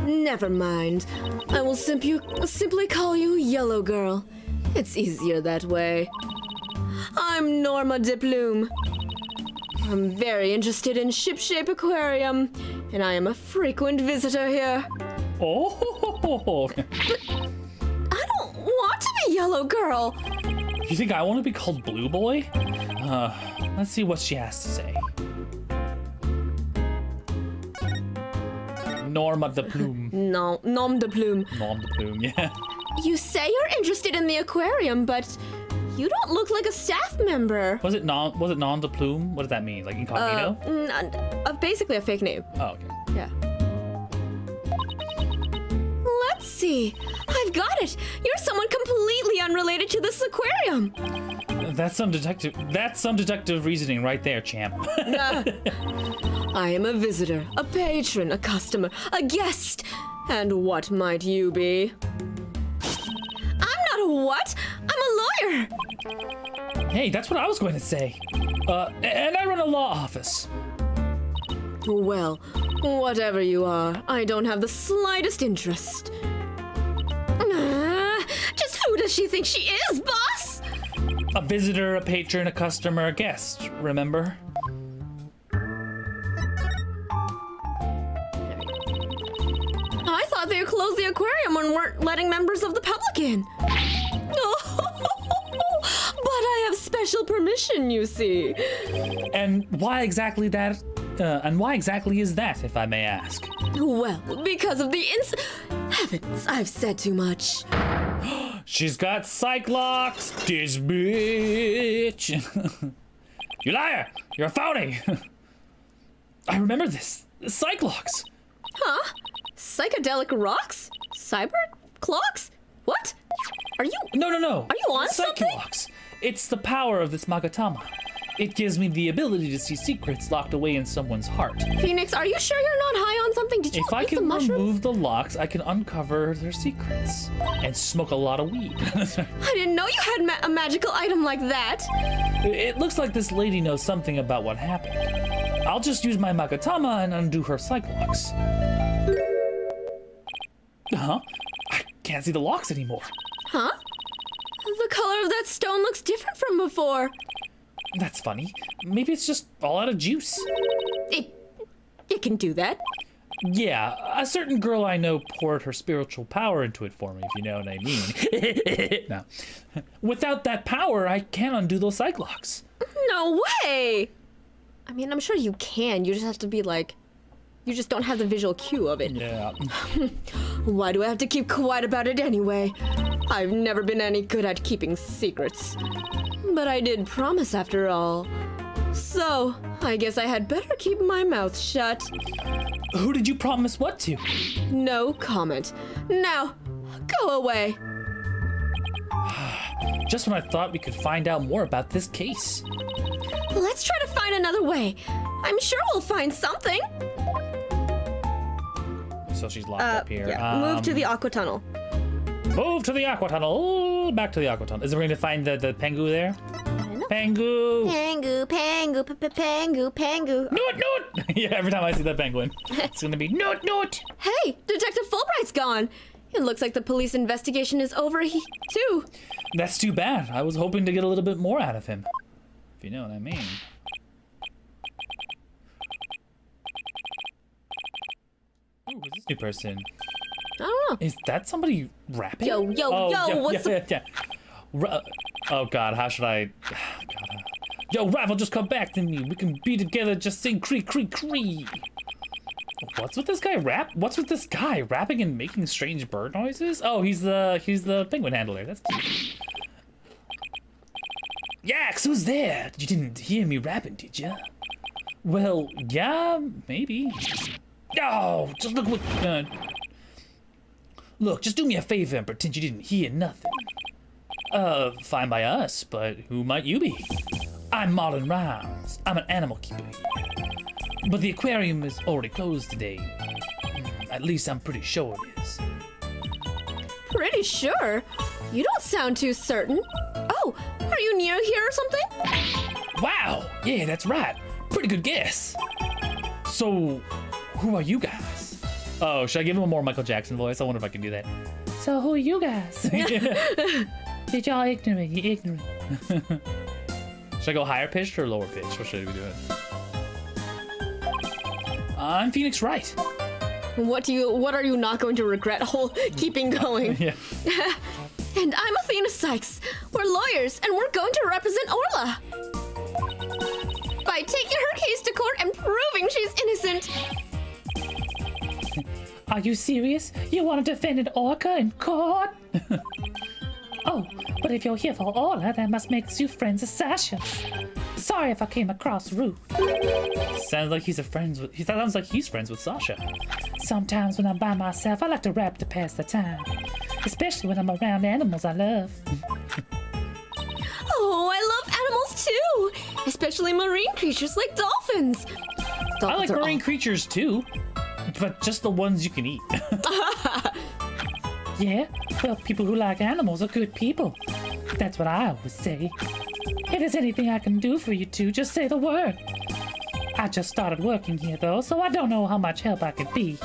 Never mind. I will simply call you Yellow Girl. It's easier that way. I'm Norma de Plume. I'm very interested in Shipshape Aquarium, and I am a frequent visitor here. Oh! I don't want to be Yellow Girl. You think I want to be called Blue Boy? Let's see what she has to say. Norma de Plume. No, Nom de Plume. Nom de Plume, yeah. You say you're interested in the aquarium, but you don't look like a staff member. Was it non de Plume? What does that mean? Like incognito? Basically a fake name. Oh, okay. Yeah. Let's see. I've got it. You're someone completely unrelated to this aquarium. That's some deductive reasoning right there, champ. I am a visitor, a patron, a customer, a guest. And what might you be? I'm not a what? I'm a lawyer. Hey, that's what I was going to say. And I run a law office. Well, whatever you are, I don't have the slightest interest. Just who does she think she is, boss? A visitor, a patron, a customer, a guest, remember? I thought they closed the aquarium and weren't letting members of the public in. But I have special permission, you see. And why exactly that? And why exactly is that, if I may ask? Well, because of the Heavens, I've said too much. She's got Cyclops, this bitch. You liar! You're a phony! I remember this. Cyclops. Huh? Psychedelic rocks? Cyber clocks? What? Are you? No. Are you on something? Cyclops. It's the power of this Magatama. It gives me the ability to see secrets locked away in someone's heart. Phoenix, are you sure you're not high on something? Did you If I eat the can mushrooms? remove the locks, I can uncover their secrets and smoke a lot of weed. I didn't know you had a magical item like that. It looks like this lady knows something about what happened. I'll just use my Magatama and undo her Cyclops. Huh? I can't see the locks anymore. Huh? The color of that stone looks different from before. That's funny. Maybe it's just all out of juice. It can do that. Yeah, a certain girl I know poured her spiritual power into it for me, if you know what I mean. No. Without that power, I can't undo those Cyclops. No way! I mean, I'm sure you can. You just have to be like... You just don't have the visual cue of it. Yeah. Why do I have to keep quiet about it anyway? I've never been any good at keeping secrets. But I did promise after all. So, I guess I had better keep my mouth shut. Who did you promise what to? No comment. Now, go away. Just when I thought we could find out more about this case. Let's try to find another way. I'm sure we'll find something. So she's locked up here. Yeah. Move to the aqua tunnel. Move to the aqua tunnel. Back to the aqua tunnel. Is it going to find the Pengu there? Pengu. Pangu. Noot. Yeah, every time I see that penguin, it's going to be noot. Hey, Detective Fulbright's gone. It looks like the police investigation is over too. That's too bad. I was hoping to get a little bit more out of him. If you know what I mean. Ooh, who's this new person? I don't know. Is that somebody rapping? Yo, what's Oh god, how should I... Yo, Rival, just come back to me. We can be together, just sing cree. What's with this guy What's with this guy rapping and making strange bird noises? Oh, he's the penguin handler. That's cute. Yax, who's there? You didn't hear me rapping, did you? Well, yeah, maybe. Oh, just look what... Look, just do me a favor and pretend you didn't hear nothing. Fine by us, but who might you be? I'm Marlon Rhymes. I'm an animal keeper here. But the aquarium is already closed today. At least I'm pretty sure it is. Pretty sure? You don't sound too certain. Oh, are you near here or something? Wow, yeah, that's right. Pretty good guess. So, who are you guys? Oh, should I give him a more Michael Jackson voice? I wonder if I can do that. So, who are you guys? Did y'all ignorant? You ignorant. Should I go higher pitched or lower pitched? What should we do? I'm Phoenix Wright. What are you not going to regret? Keeping going. Yeah. And I'm Athena Sykes. We're lawyers, and we're going to represent Orla. By taking her case to court and proving she's innocent. Are you serious? You want to defend an orca in court? Oh, but if you're here for Orla, that must make you friends with Sasha. Sorry if I came across rude. Sounds like he's friends with Sasha. Sometimes when I'm by myself, I like to rap to pass the time. Especially when I'm around animals I love. Oh, I love animals too! Especially marine creatures like dolphins. I like marine creatures too, but just the ones you can eat. Yeah, well, people who like animals are good people. That's what I always say. If there's anything I can do for you two, just say the word. I just started working here though, so I don't know how much help I could be.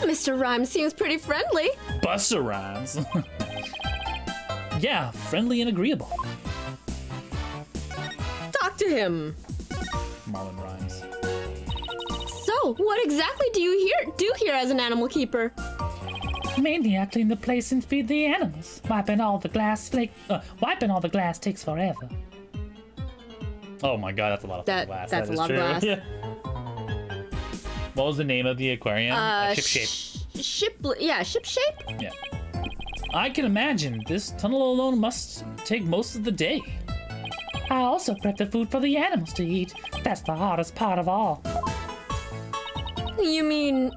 Mr. Rhymes seems pretty friendly. Busta Rhymes. Yeah, friendly and agreeable. Talk to him. Marlon Rhymes. So, what exactly do you do here as an animal keeper? Mainly, I clean the place and feed the animals. Wiping all the glass takes forever. Oh my god, that's a lot of glass. That's a lot of glass. Yeah. What was the name of the aquarium? Ship Shape. Ship shape? Yeah. I can imagine. This tunnel alone must take most of the day. I also prep the food for the animals to eat. That's the hardest part of all. You mean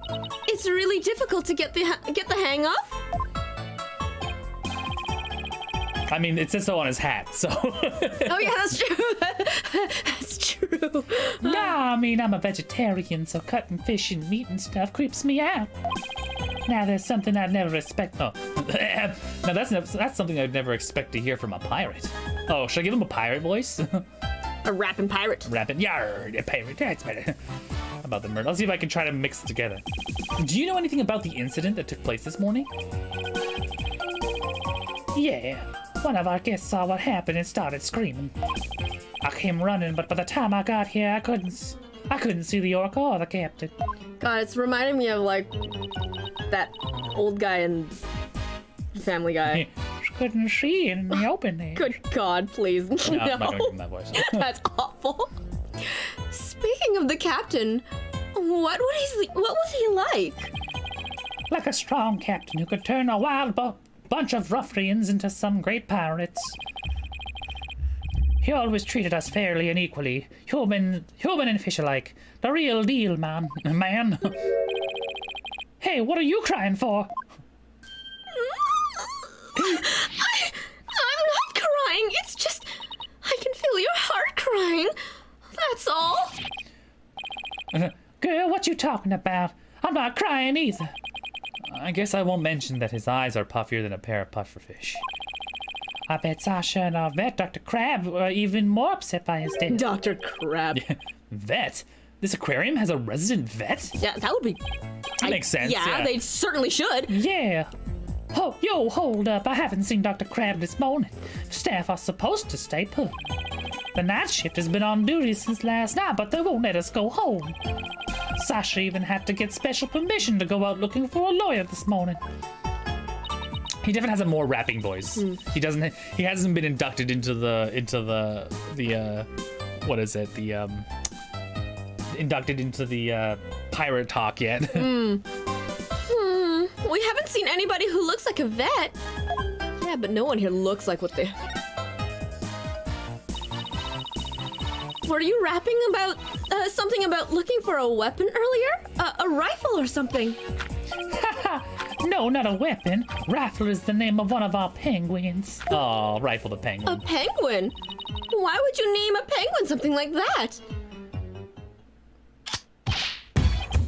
it's really difficult to get the hang of? I mean, it says so on his hat, so. Oh yeah, that's true. That's true. Nah, I mean, I'm a vegetarian, so cutting fish and meat and stuff creeps me out. Now, there's something I'd never expect. Oh. Now that's something I'd never expect to hear from a pirate. Oh, should I give him a pirate voice? A rapping pirate. Rapping, yar, a pirate, that's better. How about the murder? Let's see if I can try to mix it together. Do you know anything about the incident that took place this morning? Yeah, one of our guests saw what happened and started screaming. I came running, but by the time I got here, I couldn't see the orc or the captain. God, it's reminding me of like that old guy in Family Guy. Couldn't see in the open there. Good God, please. No, I'm not gonna give him that voice. That's awful. Speaking of the captain, what was he like? Like a strong captain who could turn a wild bunch of ruffians into some great pirates. He always treated us fairly and equally, human and fish alike. The real deal, man. Hey, what are you crying for? I'm not crying. It's just I can feel your heart crying. That's all. Girl, what you talking about? I'm not crying either. I guess I won't mention that his eyes are puffier than a pair of pufferfish. I bet Sasha and our vet, Dr. Crab, were even more upset by his death. Dr. Crab. Vet? This aquarium has a resident vet? Yeah, that would be. That makes sense. Yeah, they certainly should. Yeah. Oh, yo, hold up. I haven't seen Dr. Crab this morning. Staff are supposed to stay put. The night shift has been on duty since last night, but they won't let us go home. Sasha even had to get special permission to go out looking for a lawyer this morning. He definitely has a more rapping voice. He doesn't. He hasn't been inducted into the what is it? Inducted into the pirate talk yet. We haven't seen anybody who looks like a vet. Yeah, but no one here looks like what they. Were you rapping about something about looking for a weapon earlier? A rifle or something? No, not a weapon. Rifle is the name of one of our penguins. Oh, Rifle the A penguin. penguin? Why would you name a penguin something like that?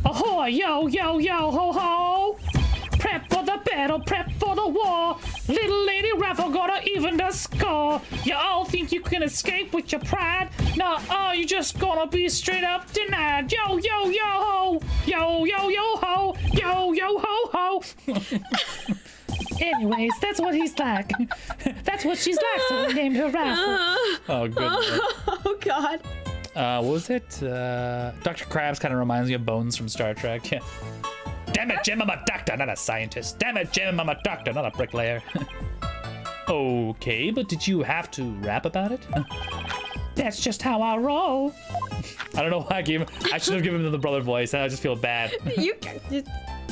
Ahoy, yo, yo, yo, ho, ho! Prep for the battle, prep for the war. Little lady Rifle gonna even the score. You all think you can escape with your pride? Nah, you just gonna be straight up denied. Yo, yo, yo, ho! Yo, yo, yo, ho! Yo, yo, ho, ho! Anyways, that's what he's like. That's what she's like, so we named her Rifle. Oh, good. Oh God. What was it? Dr. Krabs kind of reminds me of Bones from Star Trek. Yeah. Damn it, Jim, I'm a doctor, not a scientist. Damn it, Jim, I'm a doctor, not a bricklayer. Okay, but did you have to rap about it? That's just how I roll. I don't know why I should have given him the brother voice. I just feel bad.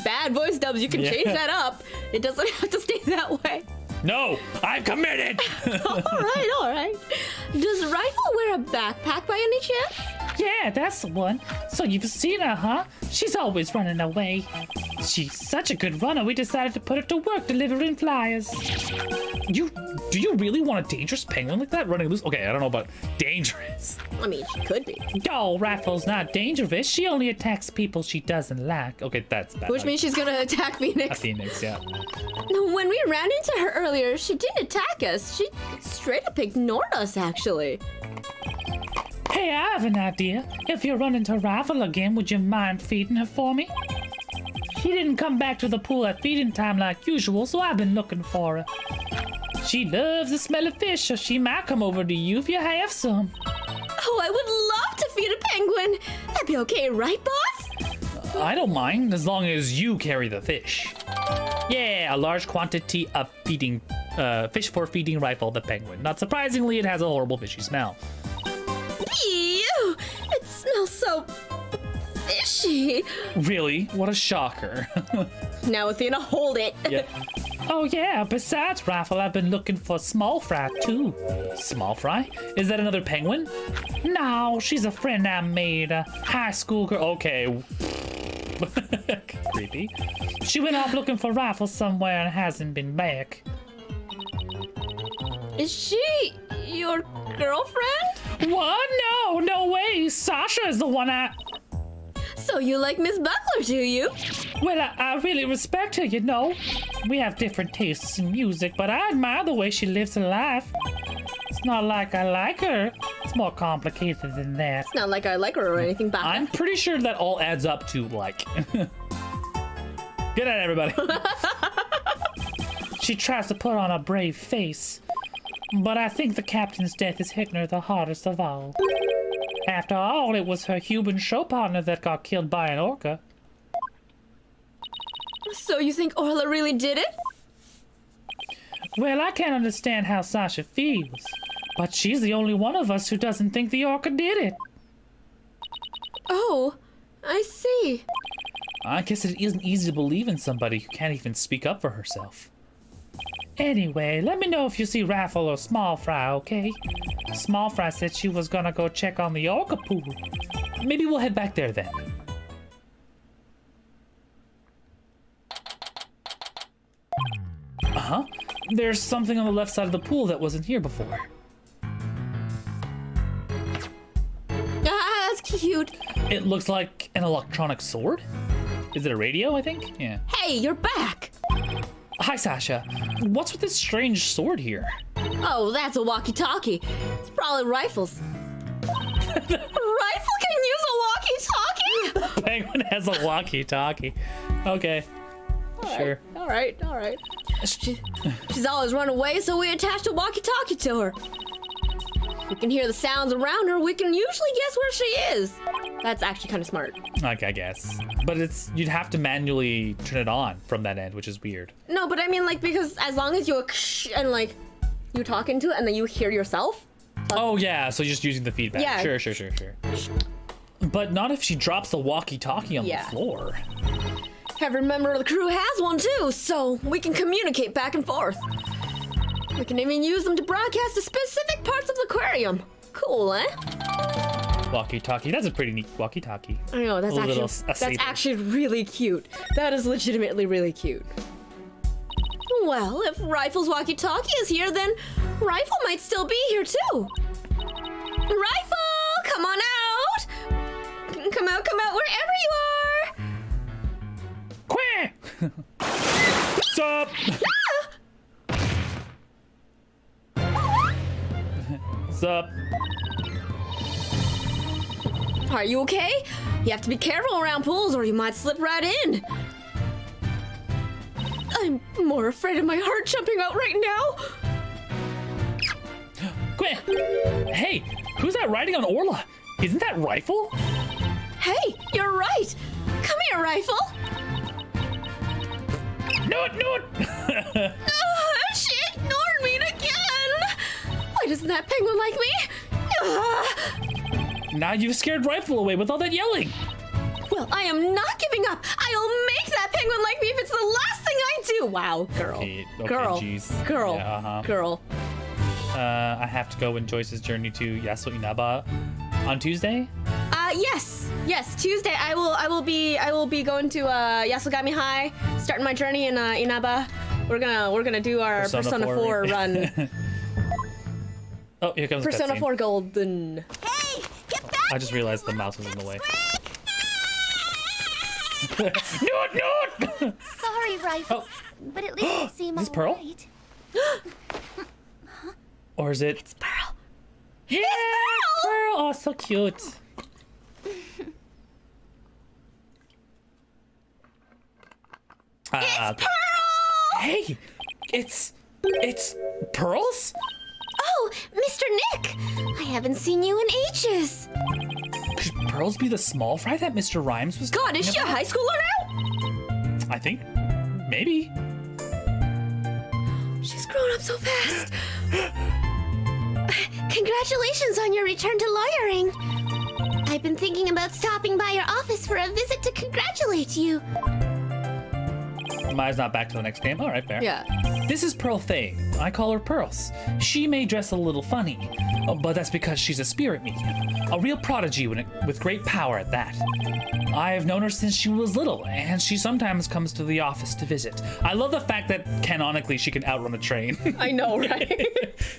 Bad voice dubs. You can change that up. It doesn't have to stay that way. No, I'm committed. All right. Does Rifle wear a backpack by any chance? Yeah, that's the one. So you've seen her, huh? She's always running away. She's such a good runner, we decided to put her to work delivering flyers. Do you really want a dangerous penguin like that running loose? Okay, I don't know about dangerous. I mean, she could be. Oh, Rifle's not dangerous. She only attacks people she doesn't like. Okay, that's bad. Which means she's gonna attack Phoenix. A Phoenix, yeah. No, when we ran into her earlier, she didn't attack us. She straight up ignored us, actually. Hey, I have an idea. If you run into Rifle again, would you mind feeding her for me? She didn't come back to the pool at feeding time like usual, so I've been looking for her. She loves the smell of fish, so she might come over to you if you have some. Oh, I would love to feed a penguin. That'd be okay, right, boss? I don't mind as long as you carry the fish. Yeah, a large quantity of feeding fish for feeding Rifle the penguin. Not surprisingly, it has a horrible fishy smell. Ew! It smells so fishy. Really? What a shocker. Now, Athena, hold it. Yeah. Oh yeah, besides Raffle, I've been looking for Small Fry too. Small Fry? Is that another penguin? No, she's a friend I made, a high school girl. Okay. Creepy. She went off looking for Raffle somewhere and hasn't been back. Is she your girlfriend? What? No, no way. Sasha is the one I... So you like Miss Buckler, do you? Well, I really respect her, you know. We have different tastes in music, but I admire the way she lives her life. It's not like I like her. It's more complicated than that. It's not like I like her or anything back. I'm pretty sure that all adds up to like. Good night, everybody. She tries to put on a brave face, but I think the captain's death is hitting her the hardest of all. After all, it was her human show partner that got killed by an orca. So you think Orla really did it? Well, I can't understand how Sasha feels, but she's the only one of us who doesn't think the orca did it. Oh, I see. I guess it isn't easy to believe in somebody who can't even speak up for herself. Anyway, let me know if you see Raffle or Small Fry, okay? Small Fry said she was gonna go check on the orca pool. Maybe we'll head back there then. Uh-huh. There's something on the left side of the pool that wasn't here before. Ah, that's cute. It looks like an electronic sword. Is it a radio, I think? Yeah. Hey, you're back. Hi, Sasha. What's with this strange sword here? Oh, that's a walkie-talkie. It's probably Rifles. Rifle can use a walkie-talkie? Penguin has a walkie-talkie. Okay. Sure. All right. She's always run away, so we attached a walkie-talkie to her. We can hear the sounds around her. We can usually guess where she is. That's actually kind of smart. Like, I guess. But you'd have to manually turn it on from that end, which is weird. No, but I mean, like, because as long as you and like you talk into it and then you hear yourself. Oh yeah, so just using the feedback. Yeah. Sure. But not if she drops the walkie-talkie on the floor. Every member of the crew has one too, so we can communicate back and forth. We can even use them to broadcast to specific parts of the aquarium. Cool, eh? Walkie-talkie. That's a pretty neat walkie-talkie. I know, that's actually really cute. That is legitimately really cute. Well, if Rifle's walkie-talkie is here, then Rifle might still be here too. Rifle, come on out! Come out, wherever you are! Quack! Sup? Sup? Are you okay? You have to be careful around pools or you might slip right in. I'm more afraid of my heart jumping out right now. Quinn! Hey, who's that riding on Orla? Isn't that Rifle? Hey, you're right. Come here, Rifle. No! She ignored me again. Why doesn't that penguin like me? Now you've scared Rifle away with all that yelling. Well, I am not giving up. I'll make that penguin like me if it's the last thing I do. Wow, girl. Okay, girl. Geez. Girl. Yeah, uh-huh. Girl. I have to go in Joyce's journey to Yasu Inaba on Tuesday. Yes. Tuesday, I will be going to Yasugami High, starting my journey in Inaba. We're gonna do our Persona 4 run. Oh, here comes the Persona cutscene. 4 Golden. Hey, get back! I just realized the mouse was in the way. No! Sorry, Rifle. Oh. But at least you seem Is this Pearl? alright. Or is it? It's Pearl. Yeah, Pearl! Oh, so cute. Pearl! Hey, it's Pearls? Oh, Mr. Nick! I haven't seen you in ages. Could Pearls be the small fry that Mr. Rhymes was? God, is she a high schooler now? I think maybe. She's grown up so fast. Congratulations on your return to lawyering. I've been thinking about stopping by your office for a visit to congratulate you. Maya's not back to the next game. All right, fair. Yeah. This is Pearl Faye. I call her Pearls. She may dress a little funny, but that's because she's a spirit medium. A real prodigy with great power at that. I have known her since she was little, and she sometimes comes to the office to visit. I love the fact that canonically she can outrun a train. I know, right?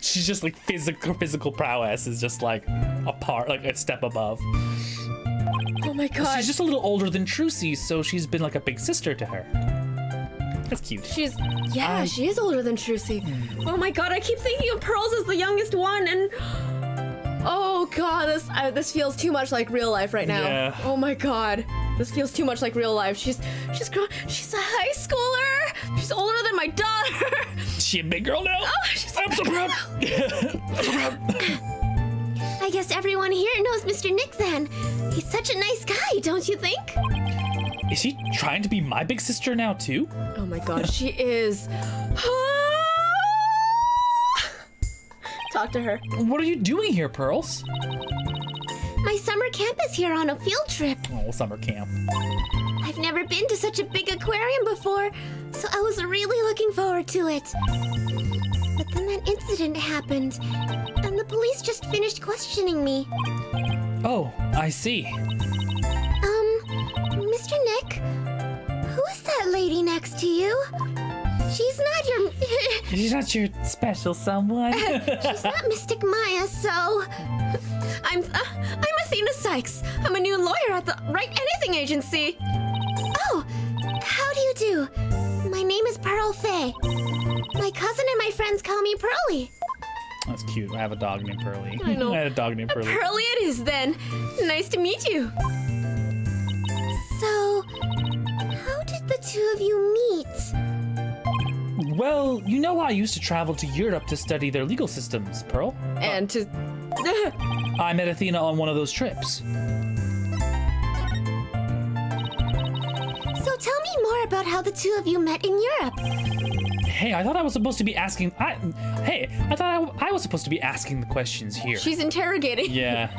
She's just like physical prowess is just like a step above. Oh my god. She's just a little older than Trucy, so she's been like a big sister to her. That's cute. She is older than Trucy. Oh my god, I keep thinking of Pearls as the youngest one, and oh god, this feels too much like real life right now. Yeah. Oh my god, this feels too much like real life. She's a high schooler. She's older than my daughter. Is she a big girl now? Oh, I'm so proud. I'm so proud. I guess everyone here knows Mr. Nick then. He's such a nice guy, don't you think? Is she trying to be my big sister now too? Oh my god, she is. Talk to her. What are you doing here, Pearls? My summer camp is here on a field trip. Oh, summer camp. I've never been to such a big aquarium before, so I was really looking forward to it. But then that incident happened, and the police just finished questioning me. Oh, I see. Mr. Nick, who is that lady next to you? She's not your... She's not your special someone. She's not Mystic Maya, so... I'm Athena Sykes. I'm a new lawyer at the Write Anything agency. Oh, how do you do? My name is Pearl Faye. My cousin and my friends call me Pearly. That's cute. I have a dog named Pearly. I know. I had a dog named Pearly. Pearly it is then. Nice to meet you. So, how did the two of you meet? Well, you know I used to travel to Europe to study their legal systems, Pearl. And to... I met Athena on one of those trips. So tell me more about how the two of you met in Europe. Hey, I thought I was supposed to be asking... I thought I was supposed to be asking the questions here. She's interrogating. Yeah.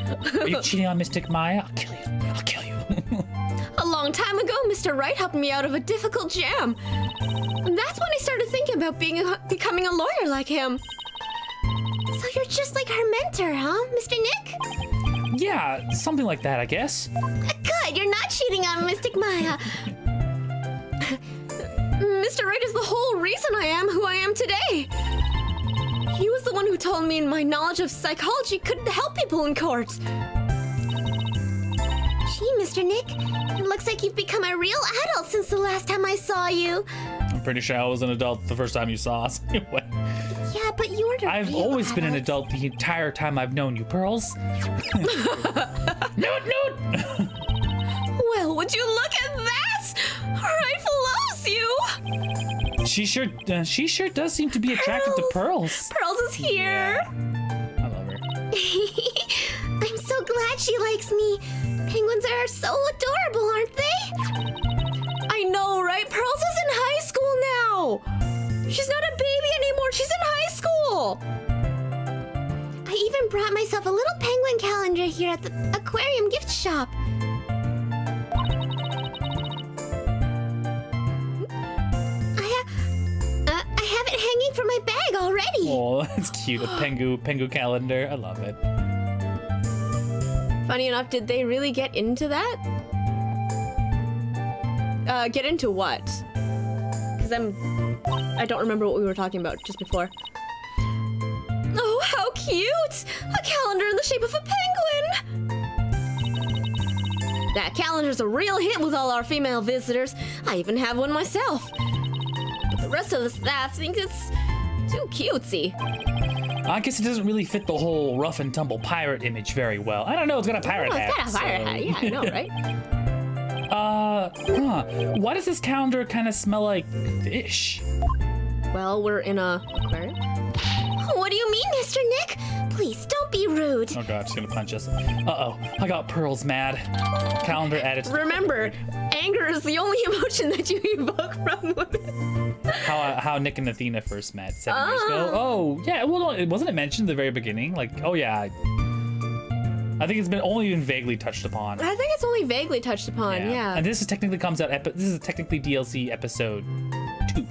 Are you cheating on Mystic Maya? I'll kill you. I'll kill you. A long time ago, Mr. Wright helped me out of a difficult jam. And that's when I started thinking about becoming a lawyer like him. So you're just like her mentor, huh, Mr. Nick? Yeah, something like that, I guess. Good, you're not cheating on Mystic Maya. Mr. Wright is the whole reason I am who I am today. He was the one who told me my knowledge of psychology could help people in court. Gee, Mr. Nick, it looks like you've become a real adult since the last time I saw you. I'm pretty sure I was an adult the first time you saw us. Anyway. Yeah, but you're the I've real always been an adult. adult the entire time I've known you, Pearls. Noot! Well, would you look at that? Right flows you. She sure does seem to be attracted to Pearls. Pearls is here. I love her. I'm so glad she likes me. Penguins are so adorable, aren't they? I know, right? Pearls is in high school now. She's not a baby anymore. She's in high school. I even brought myself a little penguin calendar here at the aquarium gift shop. I have it hanging from my bag already. Oh, that's cute. A Pengu calendar. I love it. Funny enough, did they really get into that? Get into what? Because I don't remember what we were talking about just before. Oh, how cute! A calendar in the shape of a penguin! That calendar's a real hit with all our female visitors. I even have one myself. But the rest of the staff think it's too cutesy. I guess it doesn't really fit the whole rough and tumble pirate image very well. I don't know, it's got a pirate hat. It's got a pirate hat, yeah, I know, right? Why does this calendar kind of smell like fish? Well, we're in a aquarium. What do you mean, Mr. Nick? Please, don't be rude. Oh god, she's gonna punch us. Uh-oh, I got Pearls mad. Calendar added. Remember, anger is the only emotion that you evoke from women. How Nick and Athena first met 7 years ago. Oh, yeah, well, wasn't it mentioned at the very beginning? Like, oh yeah. I think it's been only been vaguely touched upon. I think it's only vaguely touched upon, yeah. And this is technically DLC episode 2.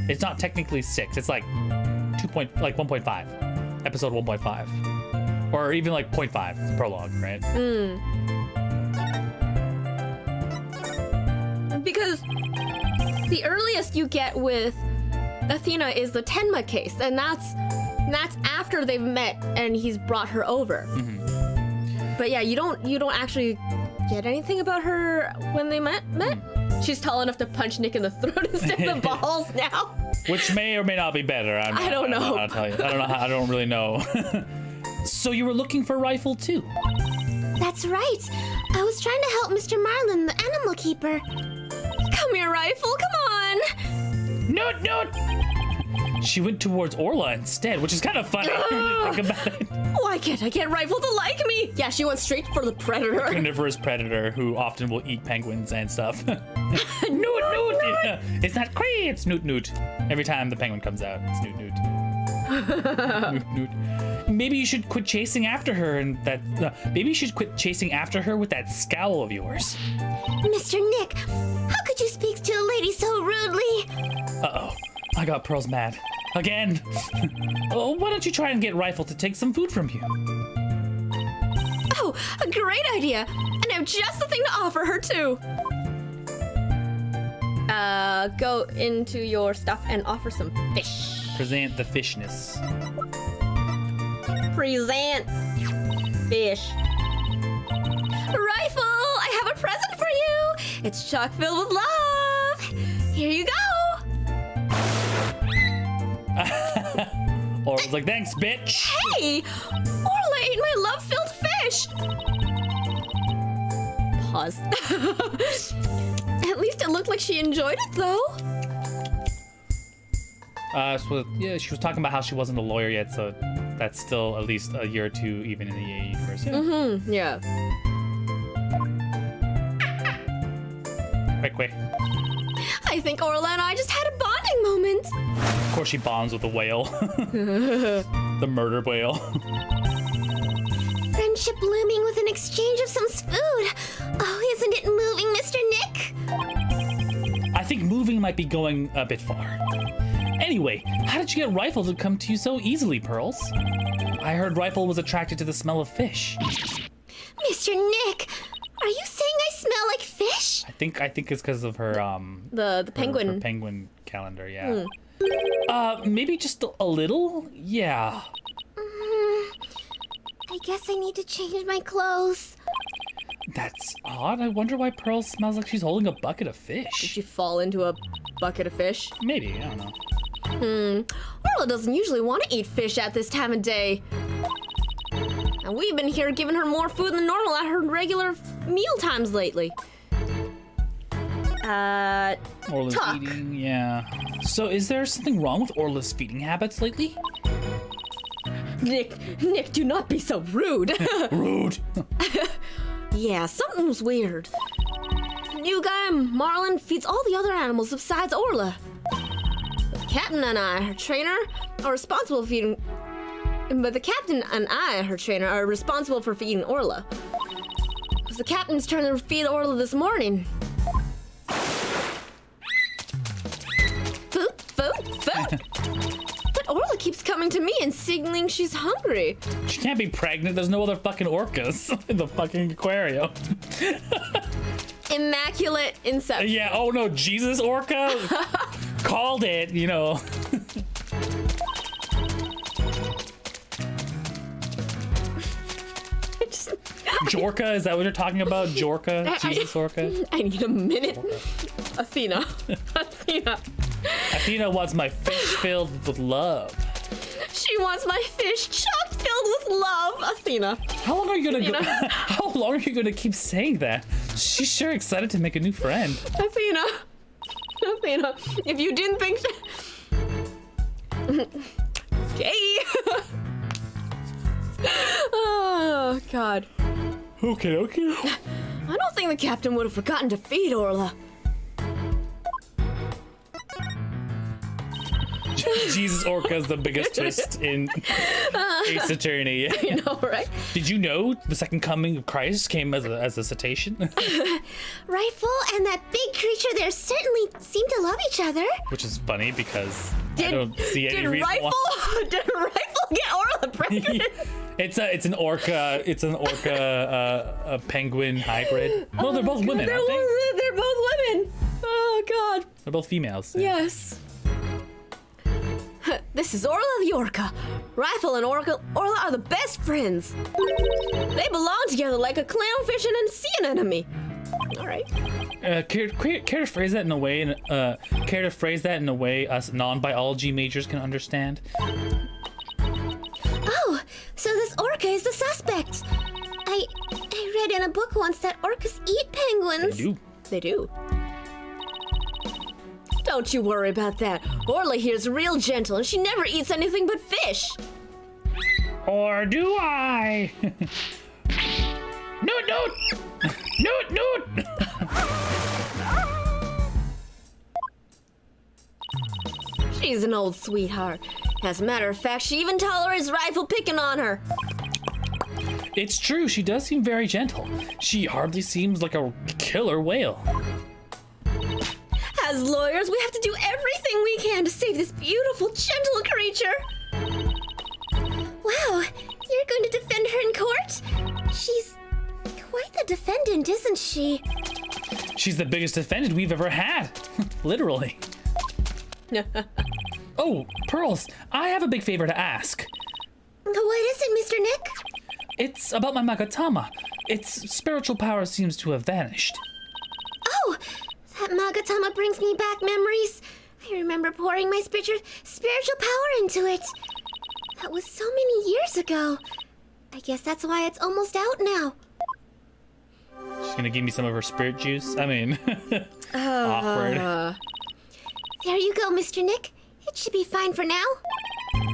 It's not technically 6. It's like 1.5. Episode 1.5. Or even like 0.5 prologue, right? Because the earliest you get with Athena is the Tenma case, and that's after they've met and he's brought her over. But yeah, you don't actually get anything about her when they met. She's tall enough to punch Nick in the throat instead of the balls now. Which may or may not be better. I don't know. I'll tell you. I don't really know. So you were looking for Rifle too? That's right. I was trying to help Mr. Marlin, the animal keeper. Come here, Rifle, come on. Noot. She went towards Orla instead, which is kind of funny when you think about it. Why can't I get Rifle to like me? Yeah, she went straight for the predator. Carnivorous predator who often will eat penguins and stuff. Noot. It's not Cree, it's Noot. Every time the penguin comes out, it's Noot. Noot. Maybe you should quit chasing after her with that scowl of yours. Mr. Nick, how could you speak to a lady so rudely? Uh-oh. I got Pearls mad. Again. Oh, why don't you try and get Rifle to take some food from you? Oh, a great idea. And I have just the thing to offer her, too. Go into your stuff and offer some fish. Present the fishness. Present fish. Rifle, I have a present for you. It's chock filled with love. Here you go. Orla's like, thanks, bitch. Hey, Orla ate my love-filled fish. Pause. At least it looked like she enjoyed it, though. So yeah, she was talking about how she wasn't a lawyer yet, so that's still at least a year or two even in the EA universe. Yeah. Quick. I think Orla and I just had a bonding moment. Of course she bonds with the whale. The murder whale. Friendship blooming with an exchange of some food. Oh, isn't it moving, Mr. Nick? I think moving might be going a bit far. Anyway, how did you get Rifle to come to you so easily, Pearls? I heard Rifle was attracted to the smell of fish. Mr. Nick, are you saying I smell like fish? I think it's because of her the penguin. her penguin calendar, yeah. Maybe just a little? Yeah. I guess I need to change my clothes. That's odd. I wonder why Pearl smells like she's holding a bucket of Did fish. she fall into a bucket of fish? Maybe, I don't know. Orla doesn't usually want to eat fish at this time of day. And we've been here giving her more food than normal at her regular meal times lately. Orla's talk. eating, yeah. So is there something wrong with Orla's feeding habits lately? Nick, do not be so rude. Rude. Yeah, something's weird. The new guy, Marlin, feeds all the other animals besides Orla. The captain and I, her trainer, are responsible for feeding... But the captain and I, her trainer, are responsible for feeding Orla. It was the captain's turn to feed Orla this morning. Food. But Orla keeps coming to me and signaling she's hungry. She can't be pregnant. There's no other fucking orcas in the fucking aquarium. Immaculate inception. Yeah, oh no, Jesus orca? Called it, you know. Jorka, is that what you're talking about? Jorka? Jesus orca? I need a minute. Athena. Athena wants my fish filled with love. She wants my fish chock filled with love, Athena. How long are you gonna How long are you gonna keep saying that? She's sure excited to make a new friend. Athena, if you didn't think okay. Oh God. Okay. I don't think the captain would have forgotten to feed Orla. Jesus, Orca's the biggest twist in Ace Attorney. You know, right? Did you know the second coming of Christ came as a cetacean? Rifle and that big creature there certainly seem to love each other. Which is funny because I don't see any reason why. Did Rifle get Orla pregnant? It's an orca. It's an orca, a penguin hybrid. No, they're both women, aren't they? They're both women. Oh God. They're both females. Yes. This is Orla the Orca. Rifle and Orla are the best friends. They belong together like a clownfish and a sea anemone. All right. Care to phrase that in a way? Care to phrase that in a way us non-biology majors can understand? Oh, so this orca is the suspect. I read in a book once that orcas eat penguins. They do. They do. Don't you worry about that. Orla here's real gentle and she never eats anything but fish. Or do I? Noot, noot! Noot, noot! She's an old sweetheart. As a matter of fact, she even tolerates Rifle picking on her. It's true. She does seem very gentle. She hardly seems like a killer whale. As lawyers, we have to do everything we can to save this beautiful, gentle creature. Wow, you're going to defend her in court? She's quite the defendant, isn't she? She's the biggest defendant we've ever had. Literally. Oh, Pearls, I have a big favor to ask. What is it, Mr. Nick? It's about my Magatama. Its spiritual power seems to have vanished. Oh, that Magatama brings me back memories. I remember pouring my spiritual power into it. That was so many years ago. I guess that's why it's almost out now. She's gonna give me some of her spirit juice. I mean, awkward. There you go, Mr. Nick. It should be fine for now.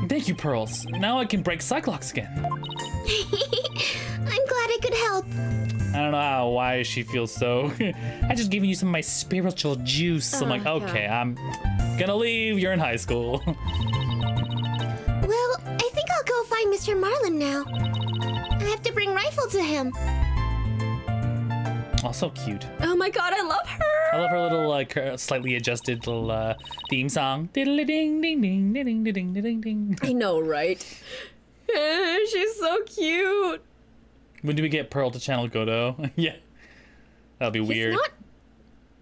Thank you, Pearls. Now I can break Cyclops again. I'm glad I could help. I don't know why she feels so. I just giving you some of my spiritual juice. I'm like, okay, I'm gonna leave. You're in high school. Well, I think I'll go find Mr. Marlin now. I have to bring Rifle to him. Oh, so cute. Oh my god, I love her. I love her little, like, slightly adjusted little theme song. Diddly ding ding ding ding ding ding ding. I know, right? She's so cute. When do we get Pearl to channel Godot? Yeah, that'll be weird. He's not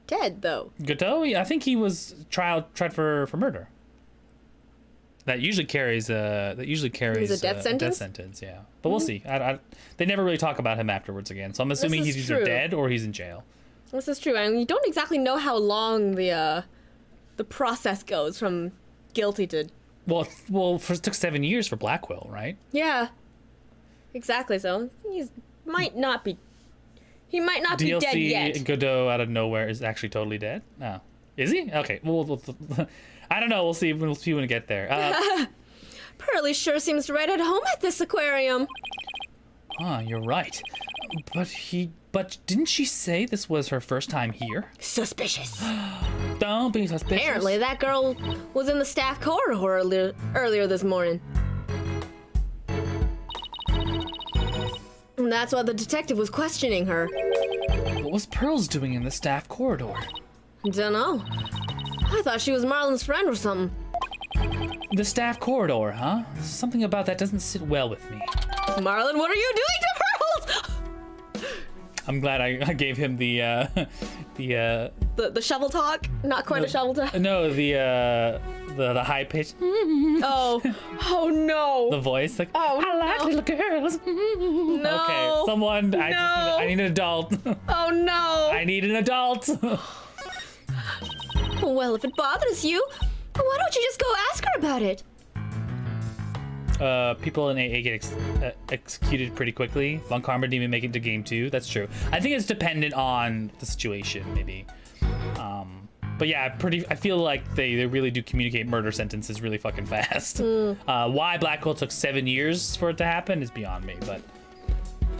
dead though. Godot? Yeah, I think he was tried for murder. That usually carries a death sentence. Yeah, but we'll see. They never really talk about him afterwards again, so I'm assuming he's either dead or he's in jail. This is true, and you don't exactly know how long the process goes from guilty to. Well, it took 7 years for Blackwell, right? Yeah, exactly. So he might not be dead yet. Godot out of nowhere is actually totally dead. No, is he? Okay. Well, I don't know. We'll see. We'll see when we get there. Pearly sure seems right at home at this aquarium. You're right. But didn't she say this was her first time here? Suspicious. Don't be suspicious. Apparently, that girl was in the staff corridor earlier this morning. And that's why the detective was questioning her. What was Pearls doing in the staff corridor? Dunno. I thought she was Marlin's friend or something. The staff corridor, huh? Something about that doesn't sit well with me. Marlin, what are you doing to Pearls? I'm glad I gave him the shovel talk? Not quite a shovel talk. No, the high pitch. Oh no. The voice, like, oh, I like little girls. No. Okay, someone, No. I need an adult. Oh no. I need an adult. Well, if it bothers you, why don't you just go ask her about it? People in AA get executed pretty quickly. Von Karma didn't even make it to game 2. That's true. I think it's dependent on the situation, maybe. But yeah, I feel like they really do communicate murder sentences really fucking fast. Why Blackwell took 7 years for it to happen is beyond me, but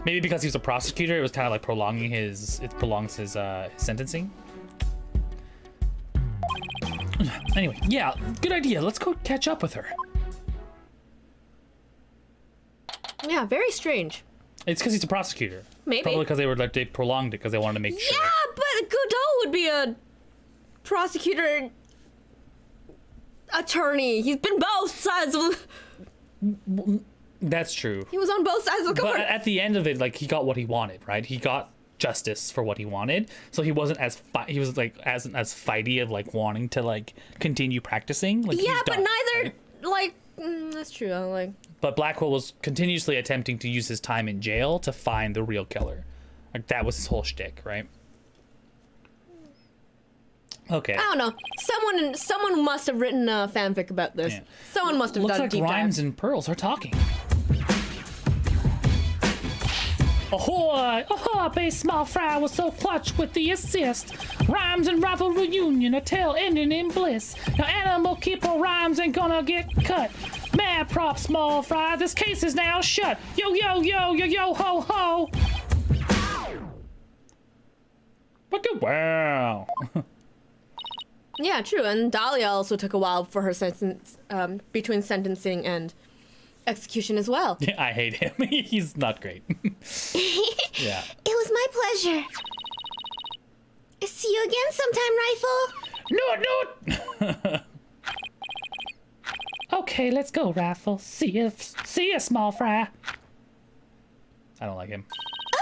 maybe because he was a prosecutor, it was kind of like prolongs his sentencing. Anyway, yeah, good idea. Let's go catch up with her. Yeah, very strange. It's because he's a prosecutor. Maybe. Probably because they prolonged it because they wanted to make sure. Yeah, but Godot would be a prosecutor, attorney. He's been both sides of. That's true. He was on both sides of the court. But at the end of it, like, he got what he wanted, right? He got justice for what he wanted, so he wasn't as he was like as fighty of like wanting to like continue practicing. Like, yeah, he's but done, neither right? like that's true. I'm like. But Blackwell was continuously attempting to use his time in jail to find the real killer. Like, that was his whole shtick, right? Okay. I don't know. Someone must have written a fanfic about this. Yeah. Someone must have Looks done a like deep Rhymes dive. and Pearls are talking. Ahoy! Ahoy, base small fry was so clutch with the assist. Rhymes and rival reunion, a tale ending in bliss. Now animal keeper Rhymes ain't gonna get cut. Mad prop small fry, this case is now shut. Yo, yo, yo, yo, yo, ho, ho. Look at wow. Yeah, true. And Dahlia also took a while for her sentence between sentencing and execution as well. Yeah, I hate him. He's not great. Yeah. It was my pleasure. See you again sometime, Rifle. No. Okay, let's go, Raffle. See ya, small fry. I don't like him.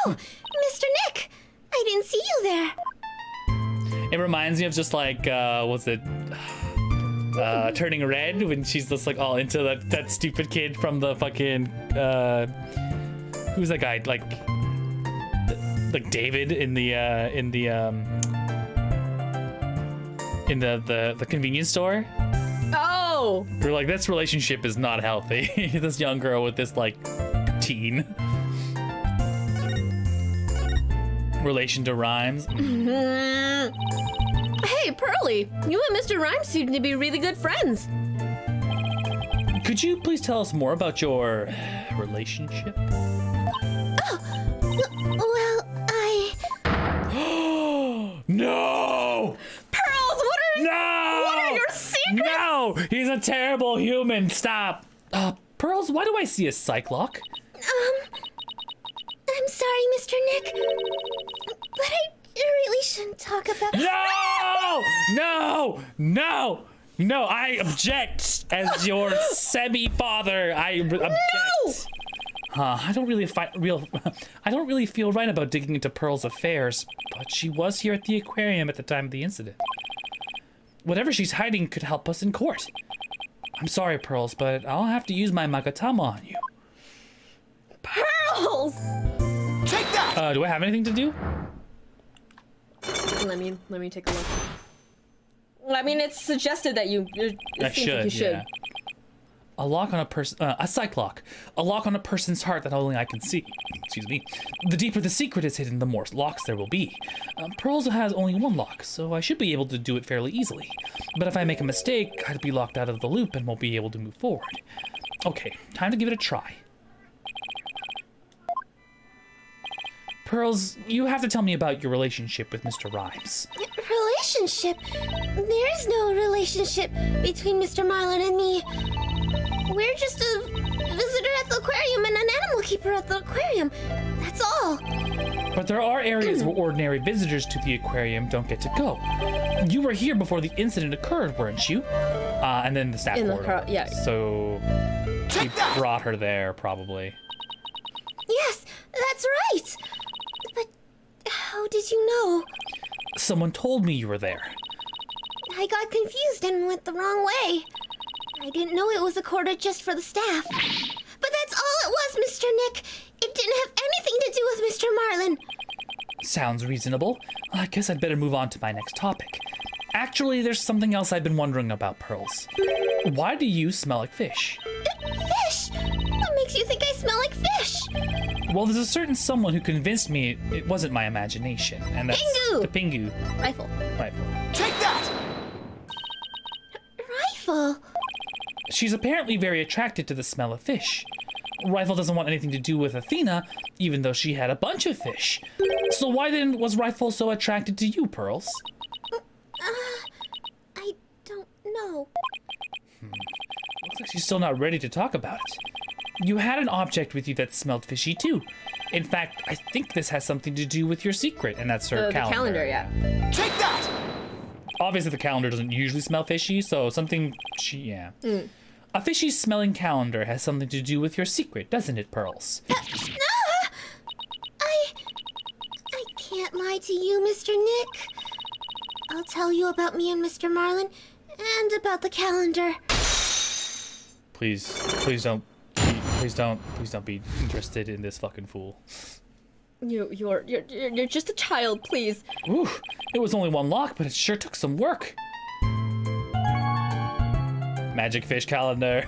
Oh, Mr. Nick. I didn't see you there. It reminds me of just like, what's it? Turning Red, when she's just like all into that stupid kid from the fucking, who's that guy? Like David in the convenience store. Oh! We're like, this relationship is not healthy. This young girl with this like teen. Relation to Rhymes. Hey, Pearly, you and Mr. Rhymes seem to be really good friends. Could you please tell us more about your relationship? Well, No! Pearls, what are No! your secrets? No! He's a terrible human. Stop. Pearls, why do I see a cyclock? I'm sorry, Mr. Nick, but I really shouldn't talk about. No! No! No! No, I object as your semi-father. I object. I don't really feel right about digging into Pearl's affairs, but she was here at the aquarium at the time of the incident. Whatever she's hiding could help us in court. I'm sorry, Pearls, but I'll have to use my Magatama on you. Pearls! Take that! Do I have anything to do? Let me take a look. I mean, it's suggested that you. It I seems like you should. yeah. A lock on a person, a cyclock. A lock on a person's heart that only I can see. Excuse me. The deeper the secret is hidden, the more locks there will be. Pearls has only one lock, so I should be able to do it fairly easily. But if I make a mistake, I'd be locked out of the loop and won't be able to move forward. Okay, time to give it a try. Pearls, you have to tell me about your relationship with Mr. Rhymes. Relationship? There's no relationship between Mr. Marlin and me. We're just a visitor at the aquarium and an animal keeper at the aquarium. That's all. But there are areas where ordinary visitors to the aquarium don't get to go. You were here before the incident occurred, weren't you? And then the staff In the portal. car, yeah. So he brought her there, probably. Yes, that's right. But how did you know? Someone told me you were there. I got confused and went the wrong way. I didn't know it was a quarter just for the staff. But that's all it was, Mr. Nick. It didn't have anything to do with Mr. Marlin. Sounds reasonable. I guess I'd better move on to my next topic. Actually, there's something else I've been wondering about, Pearls. Why do you smell like fish? Fish? What makes you think I smell like fish? Well, there's a certain someone who convinced me it wasn't my imagination, and that's Pingu! the Pingu. Rifle. Rifle. Take that! Rifle? She's apparently very attracted to the smell of fish. Rifle doesn't want anything to do with Athena, even though she had a bunch of fish. So why then was Rifle so attracted to you, Pearls? I don't you're still not ready to talk about it. You had an object with you that smelled fishy too. In fact, I think this has something to do with your secret, and that's her calendar. The calendar, yeah. Take that! Obviously, the calendar doesn't usually smell fishy, so something, A fishy smelling calendar has something to do with your secret, doesn't it, Pearls? I can't lie to you, Mr. Nick. I'll tell you about me and Mr. Marlin, and about the calendar. Please don't be interested in this fucking fool. You're just a child, please. Ooh, it was only one lock, but it sure took some work. Magic fish calendar.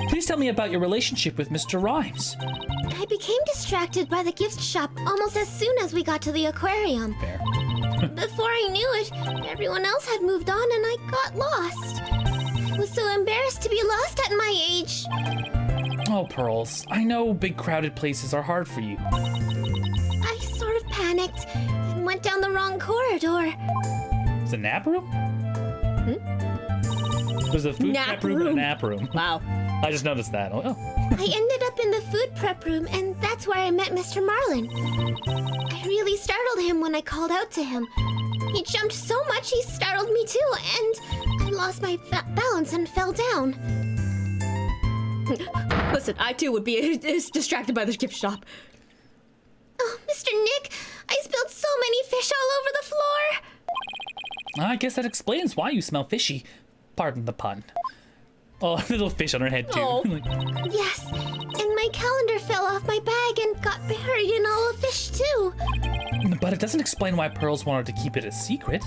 Please tell me about your relationship with Mr. Rhymes. I became distracted by the gift shop almost as soon as we got to the aquarium. Fair. Before I knew it, everyone else had moved on and I got lost. I was so embarrassed to be lost at my age. Oh, Pearls, I know big crowded places are hard for you. I sort of panicked and went down the wrong corridor. Is it a nap room? There's a food Nap prep room and a room. nap room. Wow. I just noticed that. Oh. I ended up in the food prep room, and that's where I met Mr. Marlin. I really startled him when I called out to him. He jumped so much he startled me too, and I lost my balance and fell down. Listen, I too would be distracted by the gift shop. Oh, Mr. Nick, I spilled so many fish all over the floor. I guess that explains why you smell fishy. Pardon the pun. Oh, a little fish on her head, too. Oh. Yes, and my calendar fell off my bag and got buried in all the fish too. But it doesn't explain why Pearls wanted to keep it a secret.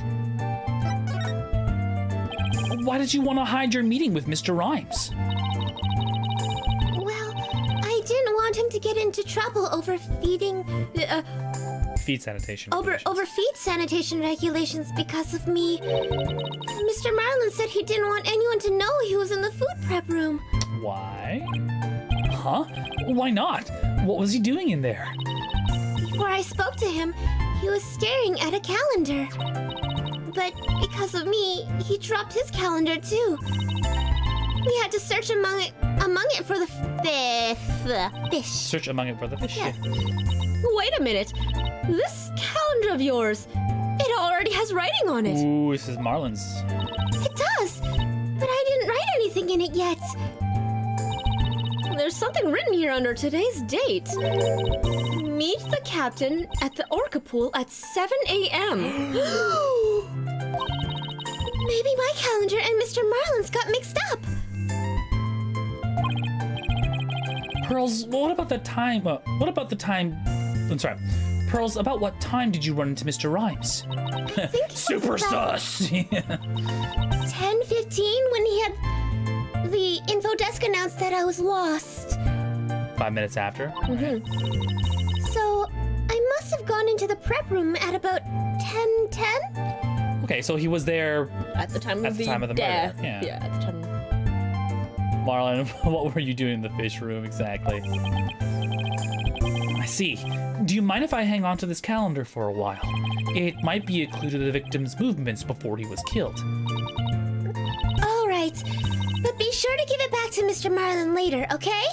Why did you want to hide your meeting with Mr. Rhymes? Well, I didn't want him to get into trouble over feeding, Feed sanitation. over regulations. feed sanitation regulations because of me. Mr. Marlin said he didn't want anyone to know he was in the food prep room. Why? Huh? Why not? What was he doing in there? Before I spoke to him, he was staring at a calendar. But because of me, he dropped his calendar too. We had to search among it for the fish. Search among it for the fish. Yeah. Wait a minute. This calendar of yours, it already has writing on it. Ooh, this is Marlin's. It does, but I didn't write anything in it yet. There's something written here under today's date. Meet the captain at the Orca pool at 7 a.m. Maybe my calendar and Mr. Marlin's got mixed up. Pearls, what about the time? I'm sorry. Pearls, about what time did you run into Mr. Rhymes? I think it was Super about sus! 10:15 when he had the info desk announced that I was lost. 5 minutes after. So I must have gone into the prep room at about 10:10. Okay, so he was there. At the time of the murder, death. yeah. At the time. Marlin, what were you doing in the fish room exactly? I see. Do you mind if I hang on to this calendar for a while? It might be a clue to the victim's movements before he was killed. All right, but be sure to give it back to Mr. Marlin later, okay?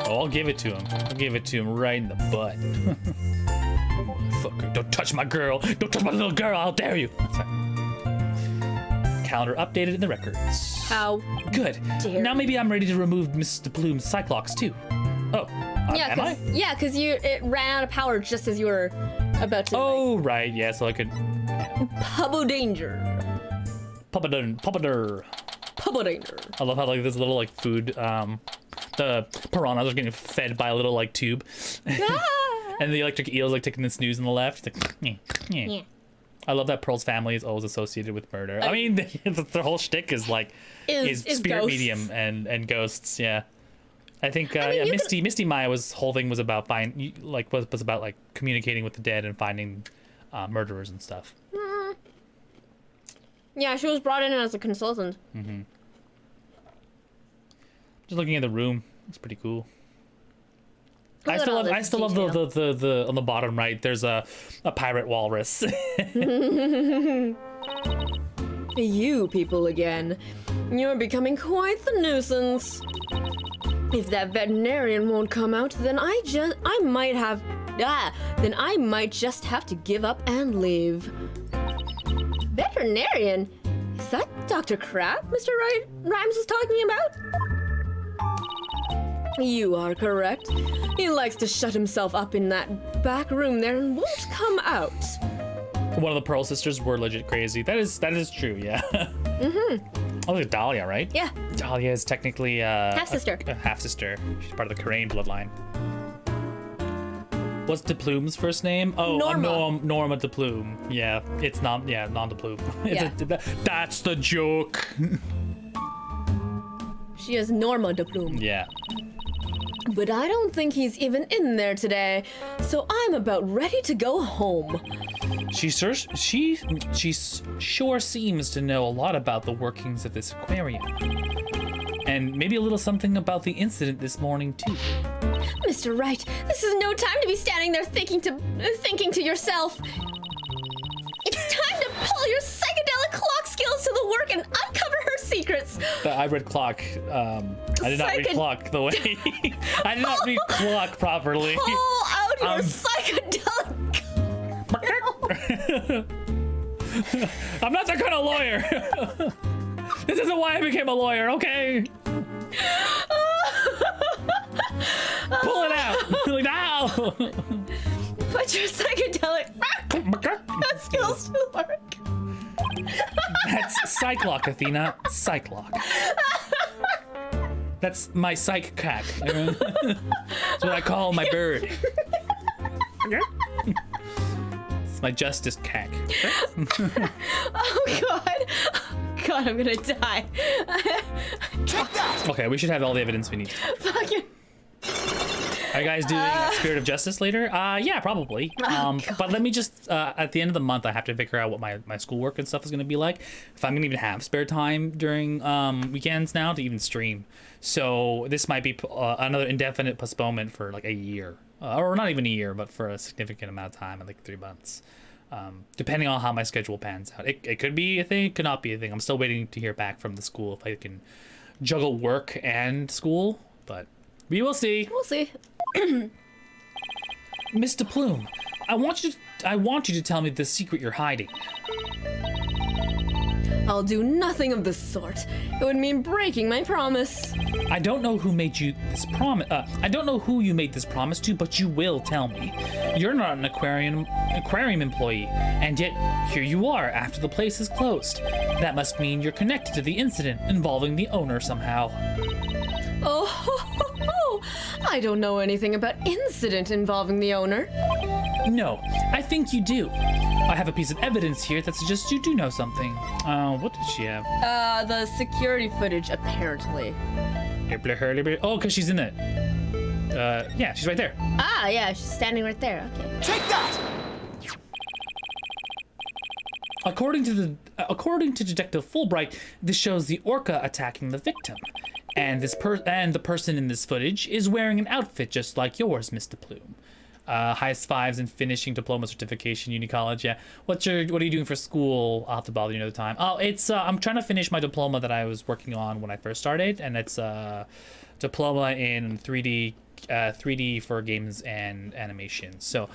Oh, I'll give it to him. I'll give it to him right in the butt. Fucker, don't touch my girl. Don't touch my little girl. How dare you? Sorry. Calendar updated in the records. How Good. dare Now maybe I'm ready to remove Mr. Plume's Cyclox too. Oh, am I? because it ran out of power just as you were about to. Oh, right. Yeah, so I could. Pubbo danger. Puppadur. Pubbo danger. I love how like this little like food. The piranhas are getting fed by a little like tube, and the electric eel's like taking the snooze on the left. It's like, yeah. I love that Pearl's family is always associated with murder. I mean, the whole shtick is like is spirit ghosts. medium and ghosts. Yeah, I think I mean, Misty Maya's whole thing was about was about like communicating with the dead and finding murderers and stuff. Yeah, she was brought in as a consultant. Just looking at the room, it's pretty cool. Look at all I this still love the on the bottom right. There's a pirate walrus. Yeah, You people again. You're becoming quite the nuisance. If that veterinarian won't come out, then I might just have to give up and leave. Veterinarian? Is that Dr. Crab Mr. Rhymes was talking about? You are correct. He likes to shut himself up in that back room there and won't come out. One of the Pearl sisters were legit crazy. That is true, yeah. Oh, look at Dahlia, right? Yeah. Dahlia is technically Half-sister. A half-sister. She's part of the Karain bloodline. What's DePlume's first name? Oh, Norma. Norma DePlume. Yeah, it's not. Yeah, non-DePlume. That's the joke. She is Norma de Plume. Yeah. But I don't think he's even in there today, so I'm about ready to go home. She sure seems to know a lot about the workings of this aquarium. And maybe a little something about the incident this morning, too. Mr. Wright, this is no time to be standing there thinking to yourself. It's time to pull your psychedelic clock skills to the work and uncover her secrets. I read clock. I did not read clock the way. I did not read clock properly. Pull out your psychedelic. I'm not that kind of lawyer. This isn't why I became a lawyer, okay? Pull it out. Like, now. Put your psychedelic skills to work. That's Psychlock, Athena. Psychlock. That's my psych cack. That's what I call my bird. It's my justice cack. Oh God, I'm gonna die. Okay, we should have all the evidence we need. Fucking. Are you guys doing Spirit of Justice later? Yeah, probably. But let me just, at the end of the month, I have to figure out what my schoolwork and stuff is going to be like. If I'm going to even have spare time during weekends now to even stream. So this might be another indefinite postponement for like a year. Or not even a year, but for a significant amount of time, like 3 months. Depending on how my schedule pans out. It could be a thing, it could not be a thing. I'm still waiting to hear back from the school if I can juggle work and school, but we will see. We'll see. Mr. Plume, I want you to tell me the secret you're hiding. I'll do nothing of the sort. It would mean breaking my promise. I don't know who made you this promise. I don't know who you made this promise to, but you will tell me. You're not an aquarium employee, and yet here you are after the place is closed. That must mean you're connected to the incident involving the owner somehow. Oh, I don't know anything about incident involving the owner. No, I think you do. I have a piece of evidence here that suggests you do know something. What did she have? The security footage, apparently. Oh, because she's in it. Yeah, she's right there. Ah, yeah, she's standing right there. Okay. Take that! According to Detective Fulbright, this shows the orca attacking the victim, and the person in this footage is wearing an outfit just like yours, Mr. Plume. Highest fives in finishing diploma certification, uni college. Yeah. What are you doing for school? I'll have to bother you another time. Oh, it's I'm trying to finish my diploma that I was working on when I first started, and it's a diploma in 3D for games and animation. So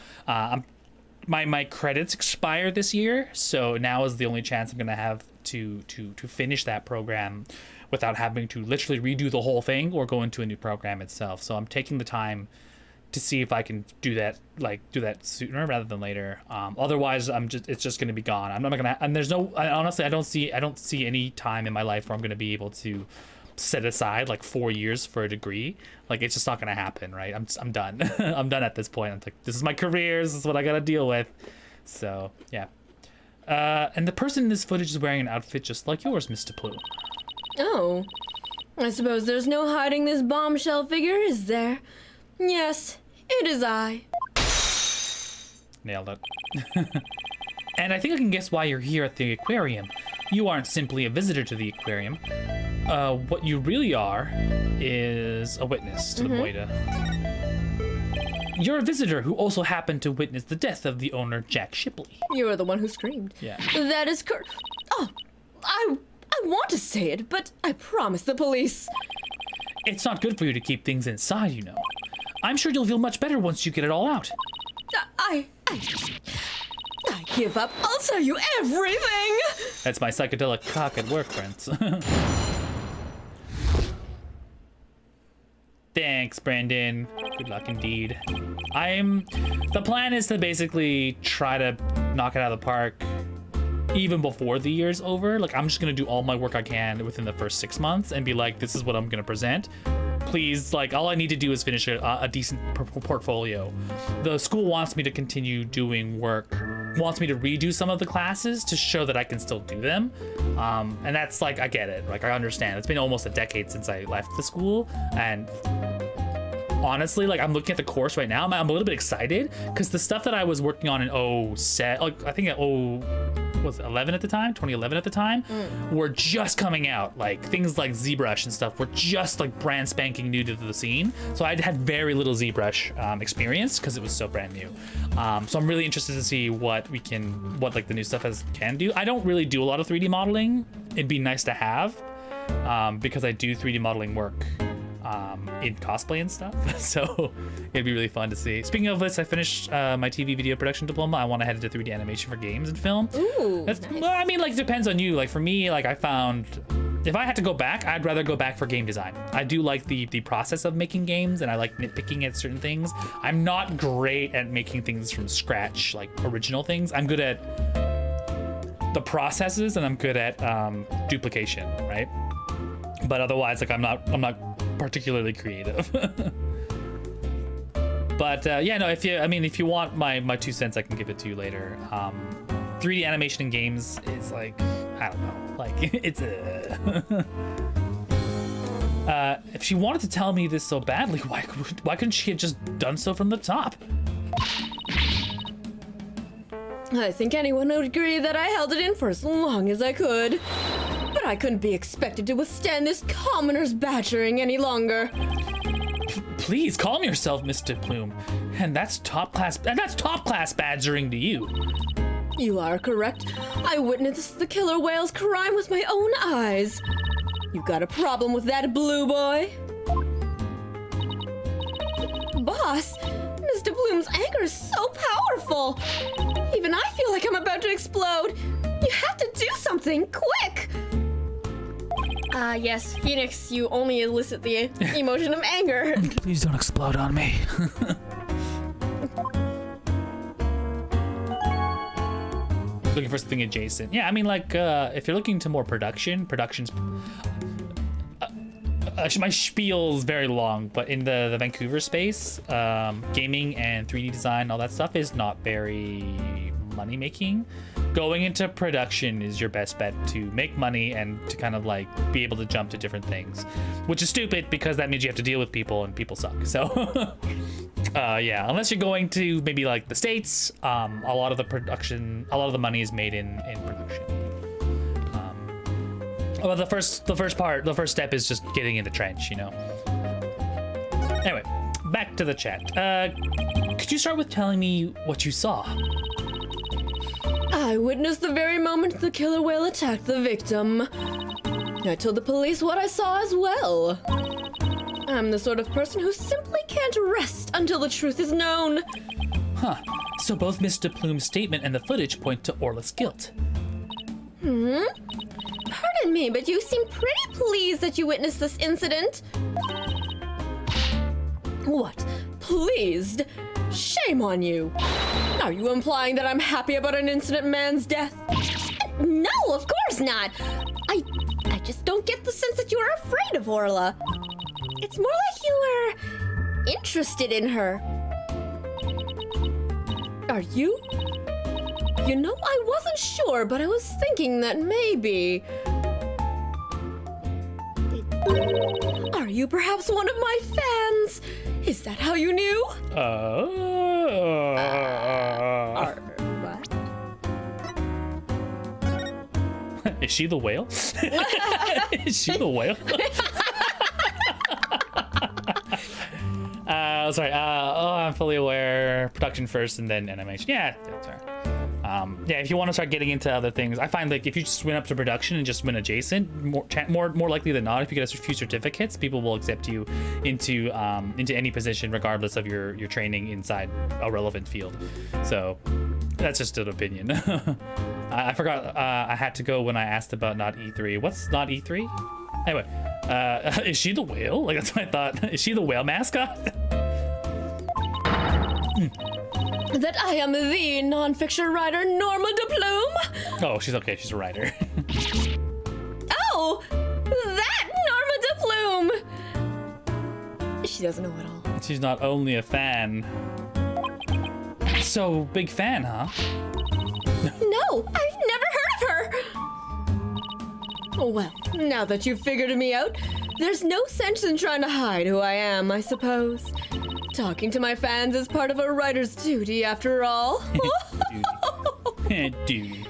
my credits expire this year, so now is the only chance I'm gonna have to finish that program without having to literally redo the whole thing or go into a new program itself. So I'm taking the time to see if I can do that sooner rather than later. Otherwise, it's just gonna be gone. I'm not gonna. And honestly, I don't see any time in my life where I'm gonna be able to set aside like 4 years for a degree. Like, it's just not gonna happen, right? I'm done. I'm done at this point. I'm like, this is my career. This is what I gotta deal with. So yeah. And the person in this footage is wearing an outfit just like yours, Mr. Plume. Oh, I suppose there's no hiding this bombshell figure, is there? Yes, it is I. Nailed it. And I think I can guess why you're here at the aquarium. You aren't simply a visitor to the aquarium. What you really are is a witness to the Moida. You're a visitor who also happened to witness the death of the owner, Jack Shipley. You are the one who screamed. Yeah. That is I want to say it, but I promise the police. It's not good for you to keep things inside, you know. I'm sure you'll feel much better once you get it all out. I give up. I'll tell you everything. That's my psychedelic cock at work, friends. Thanks, Brandon. Good luck indeed. The plan is to basically try to knock it out of the park even before the year's over. Like, I'm just gonna do all my work I can within the first 6 months and be like, this is what I'm gonna present. Please, like, all I need to do is finish a decent portfolio. The school wants me to continue doing work, wants me to redo some of the classes to show that I can still do them. And that's like, I get it, like, I understand. It's been almost a decade since I left the school, and honestly, like, I'm looking at the course right now, I'm a little bit excited because the stuff that I was working on in 07, like, I think at 2011 at the time, were just coming out. Like, things like ZBrush and stuff were just like brand spanking new to the scene. So I'd had very little ZBrush experience because it was so brand new. So I'm really interested to see what like the new stuff can do. I don't really do a lot of 3D modeling. It'd be nice to have because I do 3D modeling work in cosplay and stuff, so it'd be really fun to see. Speaking of this, I finished my TV video production diploma. I want to head into 3D animation for games and film. Ooh, nice. Well, I mean, like, it depends on you. Like, for me, like, I found if I had to go back, I'd rather go back for game design. I do like the process of making games, and I like nitpicking at certain things. I'm not great at making things from scratch, like original things. I'm good at the processes, and I'm good at duplication, right? But otherwise, like, I'm not particularly creative. But yeah, no, if you want my 2 cents, I can give it to you later. 3D animation in games is like, I don't know, like, it's if she wanted to tell me this so badly, why couldn't she have just done so from the top? I think anyone would agree that I held it in for as long as I could. But I couldn't be expected to withstand this commoner's badgering any longer. Please calm yourself, Mr. Plume. And that's top class badgering to you. You are correct. I witnessed the killer whale's crime with my own eyes. You got a problem with that, blue boy? Boss, Mr. Bloom's anger is so powerful. Even I feel like I'm about to explode. You have to do something, quick! Yes, Phoenix, you only elicit the emotion of anger. Please don't explode on me. Looking for something adjacent. Yeah, I mean, like, if you're looking to more production's... my spiel's very long, but in the Vancouver space, gaming and 3D design, all that stuff is not very money-making. Going into production is your best bet to make money and to kind of like be able to jump to different things, which is stupid because that means you have to deal with people and people suck. So yeah, unless you're going to maybe like the States, a lot of the money is made in production. Well, the first step is just getting in the trench, you know. Anyway, back to the chat. Could you start with telling me what you saw? I witnessed the very moment the killer whale attacked the victim. I told the police what I saw as well. I'm the sort of person who simply can't rest until the truth is known. Huh. So both Mr. Plume's statement and the footage point to Orla's guilt. Pardon me, but you seem pretty pleased that you witnessed this incident. What? Pleased? Shame on you. Are you implying that I'm happy about an innocent man's death? No, of course not. I just don't get the sense that you are afraid of Orla. It's more like you are interested in her. Are you? You know, I wasn't sure, but I was thinking that maybe... Are you perhaps one of my fans? Is that how you knew? What? Is she the whale? Is she the whale? Sorry. I'm fully aware. Production first and then animation. Yeah, that's right. Yeah, if you want to start getting into other things, I find like if you just win up to production and just win adjacent, more likely than not, if you get a few certificates, people will accept you into any position regardless of your training inside a relevant field. So that's just an opinion. I forgot I had to go when I asked about not E3. What's not E3? Anyway, is she the whale? Like that's what I thought. Is she the whale mascot? That I am the non-fiction writer Norma de Plume. Oh, she's okay. She's a writer. Oh, that Norma de Plume. She doesn't know at all. She's not only a fan. So, big fan, huh? No, I've never heard of her. Oh, well, now that you've figured me out, there's no sense in trying to hide who I am, I suppose. Talking to my fans is part of a writer's duty, after all. Duty.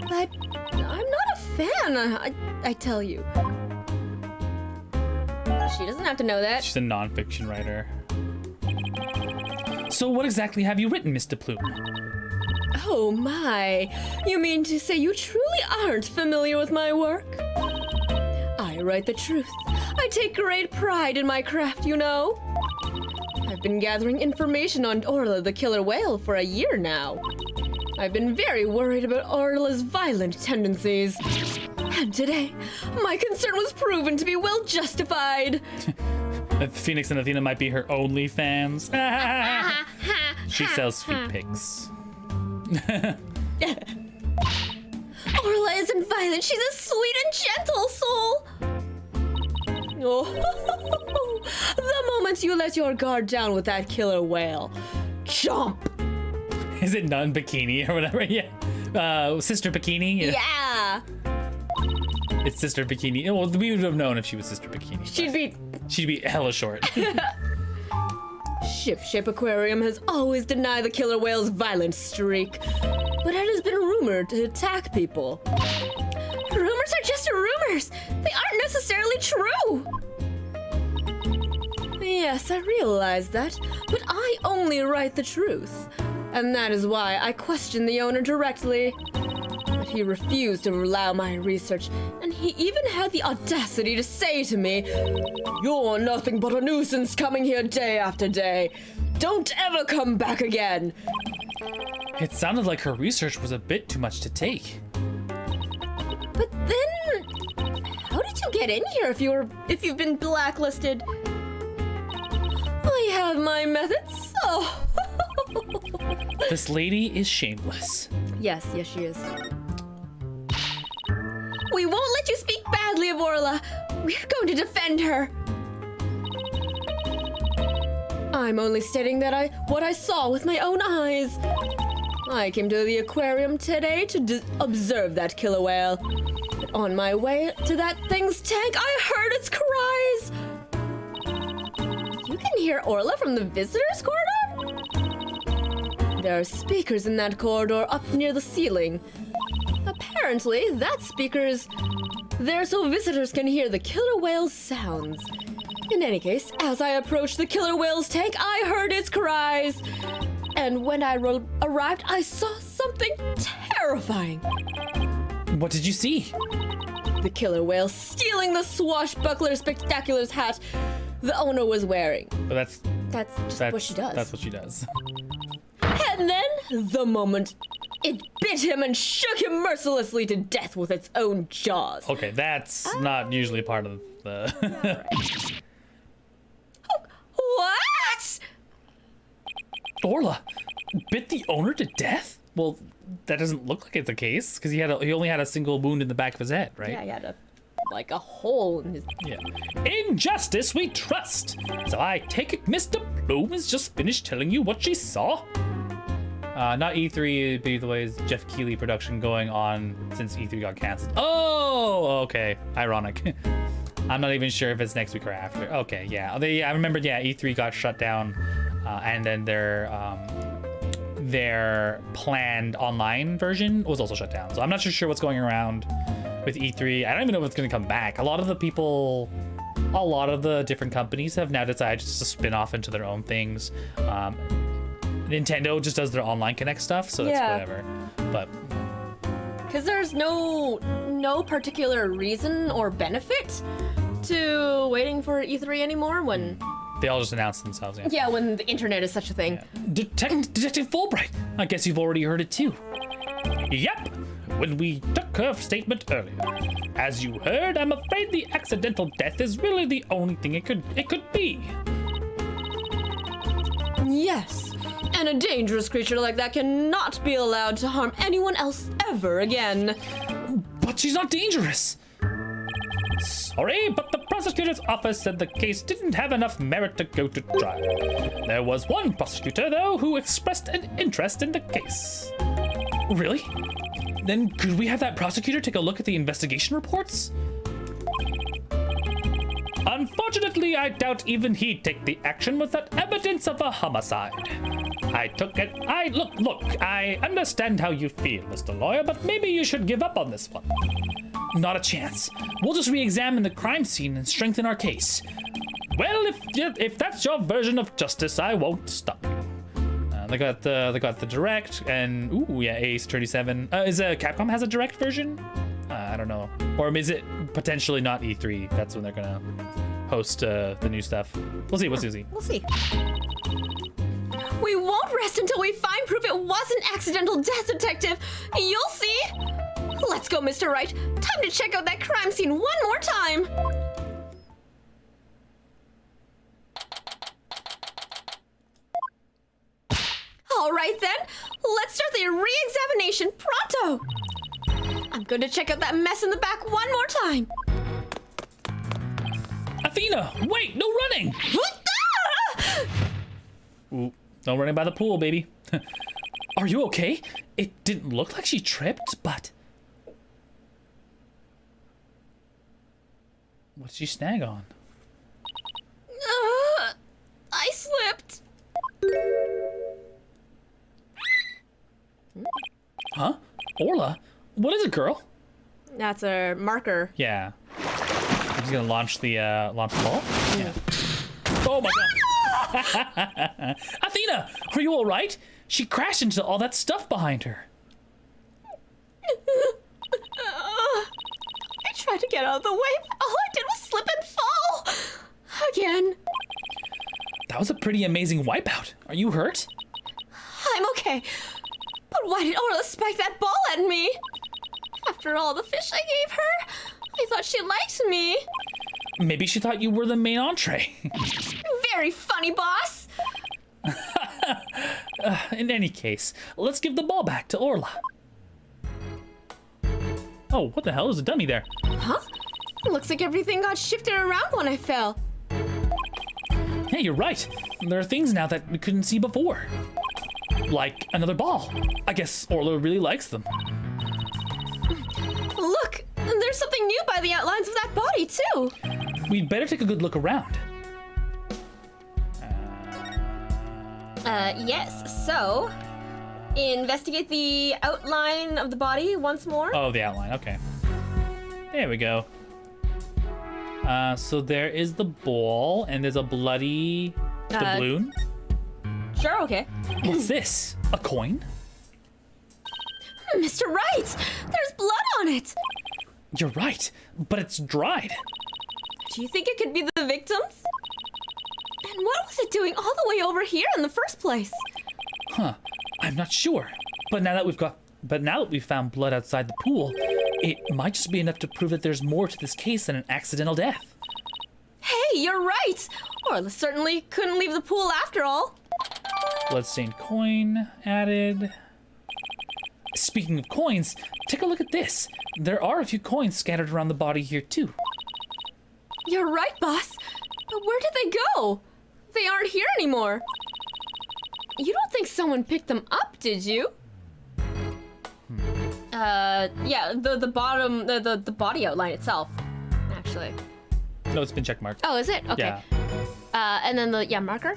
But I'm not a fan, I tell you. She doesn't have to know that. She's a non-fiction writer. So what exactly have you written, Mr. Plume? Oh my, you mean to say you truly aren't familiar with my work? I write the truth. I take great pride in my craft, you know. I've been gathering information on Orla the killer whale for a year now. I've been very worried about Orla's violent tendencies. And today, my concern was proven to be well justified. Phoenix and Athena might be her only fans. She sells feet pics. Orla isn't violent. She's a sweet and gentle soul. Oh, the moment you let your guard down with that killer whale, jump. Is it Nun Bikini or whatever? Yeah. Sister Bikini? Yeah. It's Sister Bikini. Well, we would have known if she was Sister Bikini. She'd be hella short. Ship Aquarium has always denied the killer whale's violent streak, but it has been rumored to attack people. Rumors are just rumors. They aren't necessarily true. Yes, I realize that, but I only write the truth. And that is why I questioned the owner directly. But he refused to allow my research, and he even had the audacity to say to me, "You're nothing but a nuisance coming here day after day. Don't ever come back again." It sounded like her research was a bit too much to take. But then, how did you get in here if you've been blacklisted? I have my methods. Oh. This lady is shameless. Yes, she is. We won't let you speak badly of Orla. We're going to defend her. I'm only stating that what I saw with my own eyes. I came to the aquarium today to observe that killer whale. But on my way to that thing's tank, I heard its cries. You can hear Orla from the visitors' corridor? There are speakers in that corridor up near the ceiling. Apparently, that speaker's there so visitors can hear the killer whale's sounds. In any case, as I approached the killer whale's tank, I heard its cries. And when I arrived, I saw something terrifying. What did you see? The killer whale stealing the swashbuckler spectacular's hat the owner was wearing. But that's what she does. That's what she does. And then, the moment it bit him and shook him mercilessly to death with its own jaws. Okay, that's not usually part of the... What? Orla bit the owner to death? Well, that doesn't look like it's the case, because he only had a single wound in the back of his head, right? Yeah, he had a hole in his... Yeah. In justice we trust. So I take it Mr. Bloom has just finished telling you what she saw? Not E3, by the way, is Jeff Keighley production going on since E3 got canceled. Oh, okay. Ironic. I'm not even sure if it's next week or after. Okay, yeah. I remember, yeah, E3 got shut down, and then their planned online version was also shut down. So I'm not sure what's going around with E3. I don't even know if it's going to come back. A lot of the different companies have now decided just to spin off into their own things. Nintendo just does their online Connect stuff, so that's whatever. But Because there's no particular reason or benefit to waiting for E3 anymore when... they all just announced themselves. Yeah. Yeah, when the internet is such a thing. Detective Fulbright, I guess you've already heard it too. Yep. When we took her statement earlier. As you heard, I'm afraid the accidental death is really the only thing it could be. Yes, and a dangerous creature like that cannot be allowed to harm anyone else ever again. But she's not dangerous. Sorry, but the prosecutor's office said the case didn't have enough merit to go to trial. There was one prosecutor, though, who expressed an interest in the case. Really? Then could we have that prosecutor take a look at the investigation reports? Unfortunately, I doubt even he'd take the action without evidence of a homicide. Look, I understand how you feel, Mr. Lawyer, but maybe you should give up on this one. Not a chance. We'll just re-examine the crime scene and strengthen our case. Well, if that's your version of justice, I won't stop you. They got the direct, and ooh yeah, Ace 37. Is Capcom has a direct version? I don't know, or is it potentially not E3? That's when they're gonna host the new stuff. We'll see. We'll see. We won't rest until we find proof it was an accidental death, Detective. You'll see. Let's go, Mr. Wright. Time to check out that crime scene one more time. All right then, let's start the re-examination pronto. I'm going to check out that mess in the back one more time. Athena, wait, no running! Ooh, no running by the pool, baby. Are you okay? It didn't look like she tripped, but... What did she snag on? I slipped. Huh? Orla? What is it, girl? That's a marker. Yeah. He's gonna launch the ball. Yeah. Oh my god. Athena, are you all right? She crashed into all that stuff behind her. I tried to get out of the way, but all I did was slip and fall. Again. That was a pretty amazing wipeout. Are you hurt? I'm okay. But why did Orla spike that ball at me? After all the fish I gave her, I thought she liked me. Maybe she thought you were the main entree. Very funny, boss. In any case, let's give the ball back to Orla. Oh, what the hell? There's a dummy there. Huh? Looks like everything got shifted around when I fell. Hey, you're right. There are things now that we couldn't see before. Like another ball. I guess Orla really likes them. Look, there's something new by the outlines of that body, too. We'd better take a good look around. Yes, so... investigate the outline of the body once more. Oh, the outline. Okay. There we go. So there is the ball, and there's a bloody doubloon. Sure, okay. What's this? A coin? Mr. Wright! There's blood on it! You're right, but it's dried. Do you think it could be the victims? And what was it doing all the way over here in the first place? Huh. I'm not sure. But now that we've found blood outside the pool, it might just be enough to prove that there's more to this case than an accidental death. Hey, you're right! Orla certainly couldn't leave the pool after all. Bloodstained coin added. Speaking of coins, take a look at this. There are a few coins scattered around the body here too. You're right, boss. But where did they go? They aren't here anymore. You don't think someone picked them up, did you? Yeah, the bottom, the body outline itself, actually. No, it's been checkmarked. Oh, is it? Okay. Yeah. And then the marker.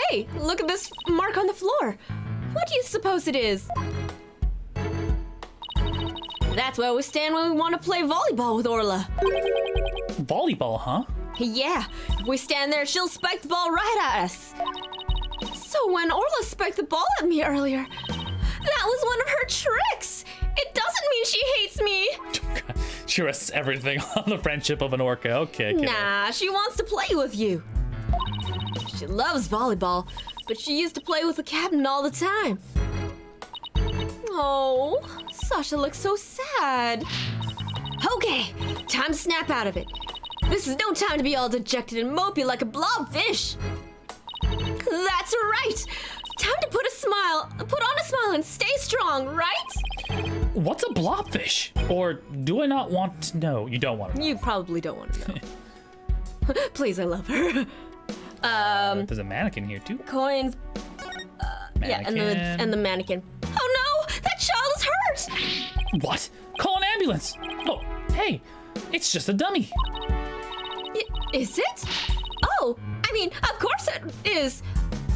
Hey, look at this mark on the floor. What do you suppose it is? That's where we stand when we want to play volleyball with Orla. Volleyball, huh? Yeah, if we stand there, she'll spike the ball right at us. So when Orla spiked the ball at me earlier, That was one of her tricks. It doesn't mean she hates me. She rests everything on the friendship of an orca. Okay, kiddo. Nah, she wants to play with you. She loves volleyball, but she used to play with the captain all the time. Oh, Sasha looks so sad. Okay, time to snap out of it. This is no time to be all dejected and mopey like a blobfish. That's right. Time to put on a smile and stay strong, right? What's a blobfish? Or do I not want to know? You don't want to know. You probably don't want to know. Please, I love her. There's a mannequin here too. Coins. Yeah, and the mannequin. Oh no, that child is hurt. What? Call an ambulance. Oh, hey, it's just a dummy. Is it? Oh, I mean, of course it is.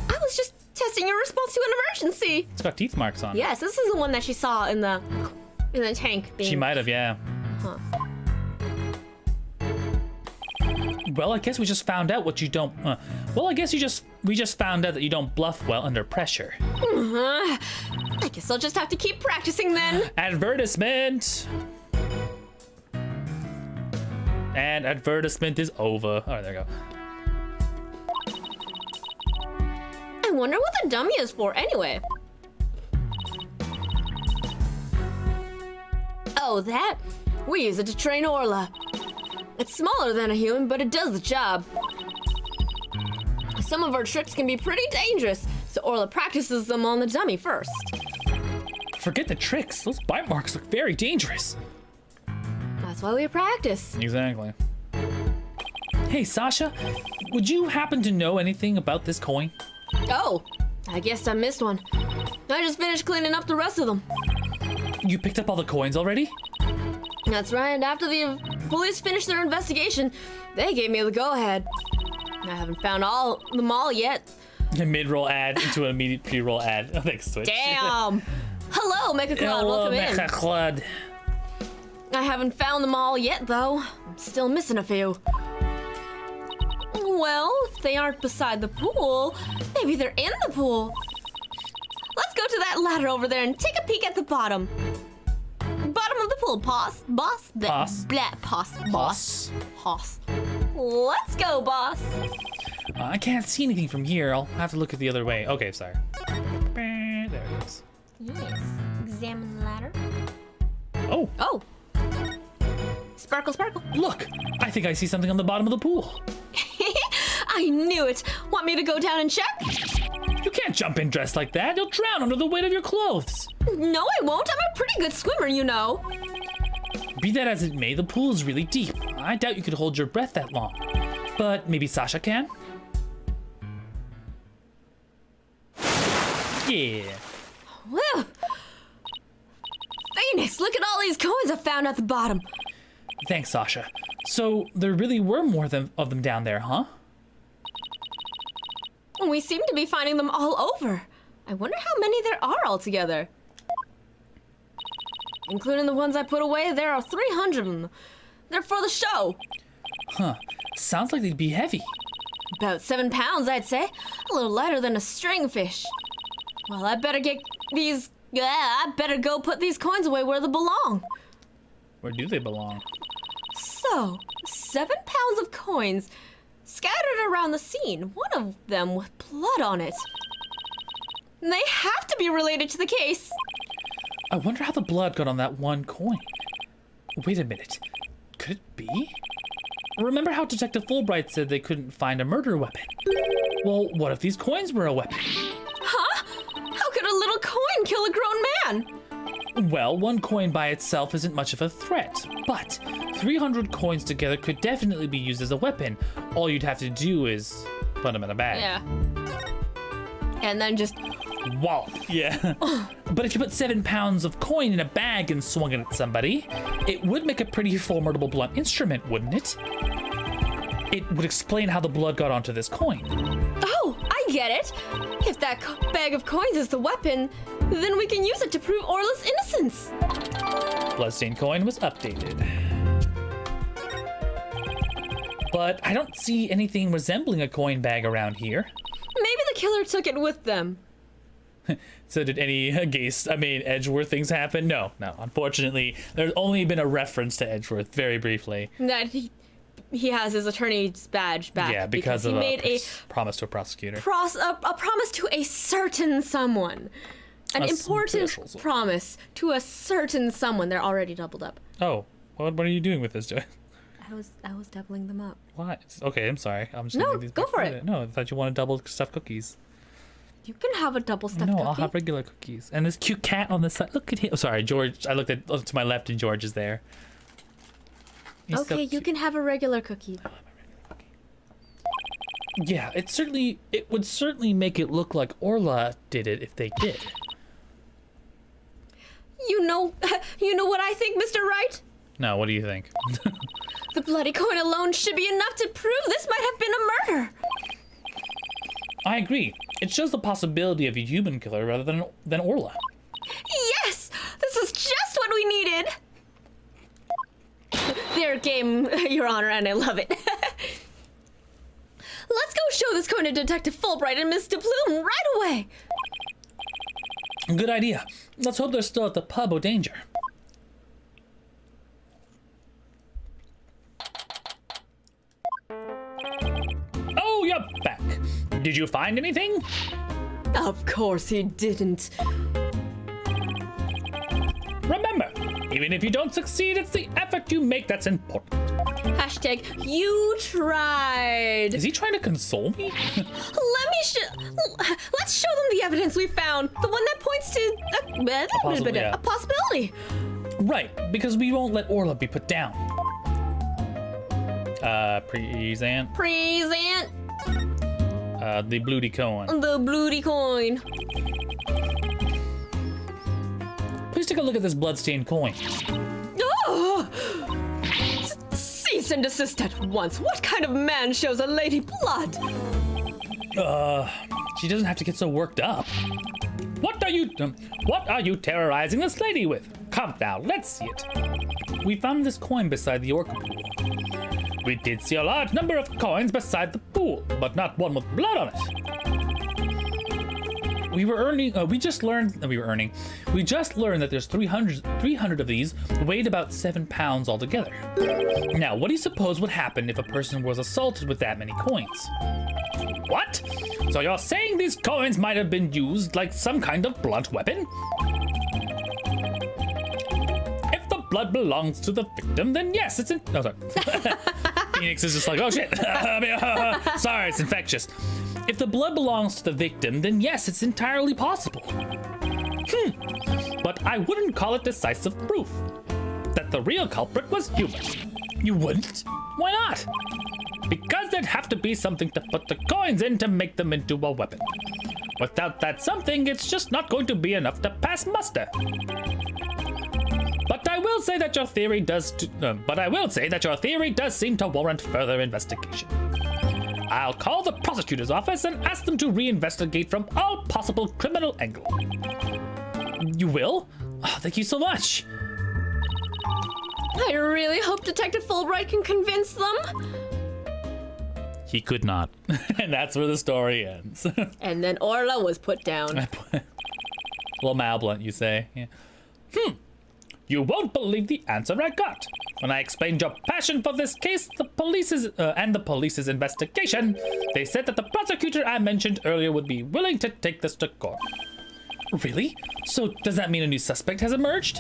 I was just testing your response to an emergency. It's got teeth marks on it. Yes, this is the one that she saw in the tank. She might have, yeah. Huh. Well, I guess we just found out what you don't. Well, I guess we just found out that you don't bluff well under pressure. I guess I'll just have to keep practicing then. Advertisement. And advertisement is over. Oh, there you go. I wonder what the dummy is for anyway. Oh, that? We use it to train Orla. It's smaller than a human, but it does the job. Some of our tricks can be pretty dangerous, so Orla practices them on the dummy first. Forget the tricks. Those bite marks look very dangerous. That's why we practice. Exactly. Hey, Sasha, would you happen to know anything about this coin? Oh, I guess I missed one. I just finished cleaning up the rest of them. You picked up all the coins already? That's right, after the police finished their investigation, they gave me the go-ahead. I haven't found them all yet. A mid-roll ad into an immediate pre-roll ad. Oh, thanks, Switch. Damn! Hello, Mecha Cloud, Hello, welcome in. Mecha Cloud. I haven't found them all yet, though. I'm still missing a few. Well, if they aren't beside the pool, maybe they're in the pool. Let's go to that ladder over there and take a peek at the bottom. Bottom of the pool, boss. Boss? Boss. Blah, boss. Boss. Let's go, boss. I can't see anything from here. I'll have to look at the other way. Okay, sorry. There it is. Yes. Examine the ladder. Oh, Oh. Sparkle, sparkle. look. I think I see something on the bottom of the pool. I knew it. Want me to go down and check? You can't jump in dressed like that. You'll drown under the weight of your clothes. No, I won't. I'm a pretty good swimmer, you know. Be that as it may, the pool is really deep. I doubt you could hold your breath that long. But maybe Sasha can? Yeah. Whew. Phoenix, look at all these coins I found at the bottom. Thanks, Sasha. So there really were more of them down there, huh? We seem to be finding them all over. I wonder how many there are altogether. Including the ones I put away, there are 300 of them. They're for the show. Huh. Sounds like they'd be heavy. About 7 pounds, I'd say. A little lighter than a stringfish. Well, I better I better go put these coins away where they belong. Where do they belong? So, 7 pounds of coins scattered around the scene, one of them with blood on it. They have to be related to the case. I wonder how the blood got on that one coin. Wait a minute. Could it be? Remember how Detective Fulbright said they couldn't find a murder weapon? Well, what if these coins were a weapon? Huh? How could a little coin kill a grown man? Well, one coin by itself isn't much of a threat, but 300 coins together could definitely be used as a weapon. All you'd have to do is put them in a bag. Yeah. And then just... Wow. Yeah. But if you put 7 pounds of coin in a bag and swung it at somebody, it would make a pretty formidable blunt instrument, wouldn't it? It would explain how the blood got onto this coin. Oh, I get it. If that bag of coins is the weapon, then we can use it to prove Orla's innocence. Bloodstained coin was updated. But I don't see anything resembling a coin bag around here. Maybe the killer took it with them. So did any Edgeworth things happen? No. Unfortunately, there's only been a reference to Edgeworth very briefly. That he has his attorney's badge back. Yeah, because he of made a promise to a prosecutor. a promise to a certain someone. An important promise to a certain someone. They're already doubled up. Oh, what are you doing with this, Joy? I was doubling them up. What? Okay, I'm sorry. I'm just No, gonna leave these go back for later. it. No, I thought you wanted double stuffed cookies. You can have a double stuffed No, cookie. I'll have regular cookies. And this cute cat on the side. Look at him. Oh, sorry, George. I looked to my left and George is there. He's so Okay, you cute. can have a regular cookie. Yeah, it would certainly make it look like Orla did it if they did. You know what I think, Mr. Wright? No, what do you think? The bloody coin alone should be enough to prove this might have been a murder. I agree. It shows the possibility of a human killer rather than Orla. Yes! This is just what we needed! Their game, Your Honor, and I love it. Let's go show this coin to Detective Fulbright and Mr. Bloom right away! Good idea. Let's hope they're still at the pub or danger. Oh, you're back. Did you find anything? Of course he didn't. Remember, even if you don't succeed, it's the effort you make that's important. Hashtag, you tried. Is he trying to console me? Let's show them the evidence we found. The one that points to a possibility. Right, because we won't let Orla be put down. Present. Present The bloody coin. the bloody coin. Please take a look at this bloodstained coin. Oh! Cease and desist at once. What kind of man shows a lady blood? She doesn't have to get so worked up. What are you terrorizing this lady with? Come now, let's see it. We found this coin beside the orca pool. We did see a large number of coins beside the pool, but not one with blood on it. We just learned that there's 300 of these, weighed about 7 pounds altogether. Now, what do you suppose would happen if a person was assaulted with that many coins? What? So you're saying these coins might have been used like some kind of blunt weapon? If the blood belongs to the victim, then yes, it's oh, sorry. Phoenix is just like, oh shit. Sorry, it's infectious. If the blood belongs to the victim, then yes, it's entirely possible. But I wouldn't call it decisive proof that the real culprit was human. You wouldn't? Why not? Because there'd have to be something to put the coins in to make them into a weapon. Without that something, it's just not going to be enough to pass muster. But I will say that your theory does seem to warrant further investigation. I'll call the prosecutor's office and ask them to reinvestigate from all possible criminal angles. You will? Oh, thank you so much. I really hope Detective Fulbright can convince them. He could not. And that's where the story ends. And then Orla was put down. A little malblunt, you say. Yeah. You won't believe the answer I got. When I explained your passion for this case, the police's investigation, they said that the prosecutor I mentioned earlier would be willing to take this to court. Really? So does that mean a new suspect has emerged?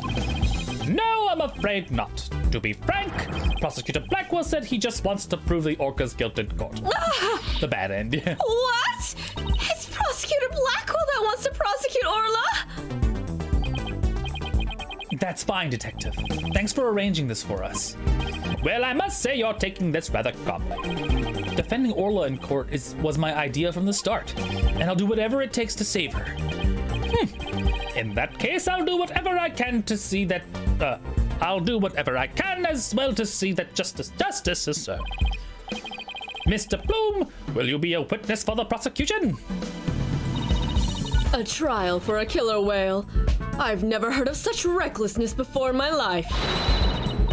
No, I'm afraid not. To be frank, Prosecutor Blackwell said he just wants to prove the orca's guilt in court. The bad end, yeah. What? It's Prosecutor Blackwell that wants to prosecute Orla? That's fine, Detective. Thanks for arranging this for us. Well, I must say you're taking this rather calmly. Defending Orla in court was my idea from the start, and I'll do whatever it takes to save her. In that case, I'll do whatever I can to see that... I'll do whatever I can as well to see that justice is served. Mr. Bloom, will you be a witness for the prosecution? A trial for a killer whale. I've never heard of such recklessness before in my life.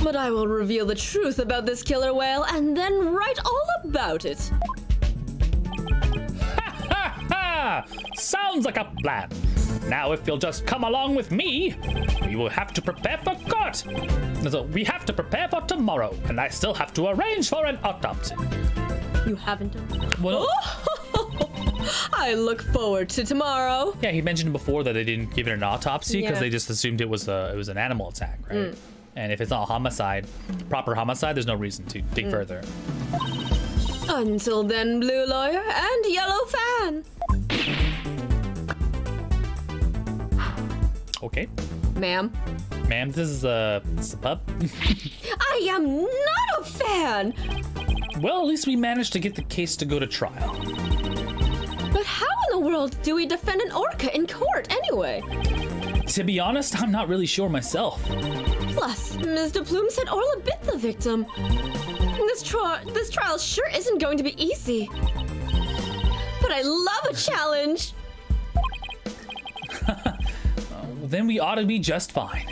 But I will reveal the truth about this killer whale and then write all about it. Ha! Sounds like a plan. Now, if you'll just come along with me, we will have to prepare for court. So we have to prepare for tomorrow, and I still have to arrange for an autopsy. You haven't done. Well, I look forward to tomorrow. yeah, he mentioned before that they didn't give it an autopsy because Yeah. they just assumed it was an animal attack, right? And if it's not homicide, proper homicide, there's no reason to dig further. Until then, blue lawyer and yellow fan. Okay, Ma'am, ma'am, this is a pub. I am not a fan. Well, at least we managed to get the case to go to trial. But how in the world do we defend an orca in court anyway? To be honest, I'm not really sure myself. Plus, Mr. Plume said Orla bit the victim. This trial sure isn't going to be easy. But I love a challenge. Then we ought to be just fine.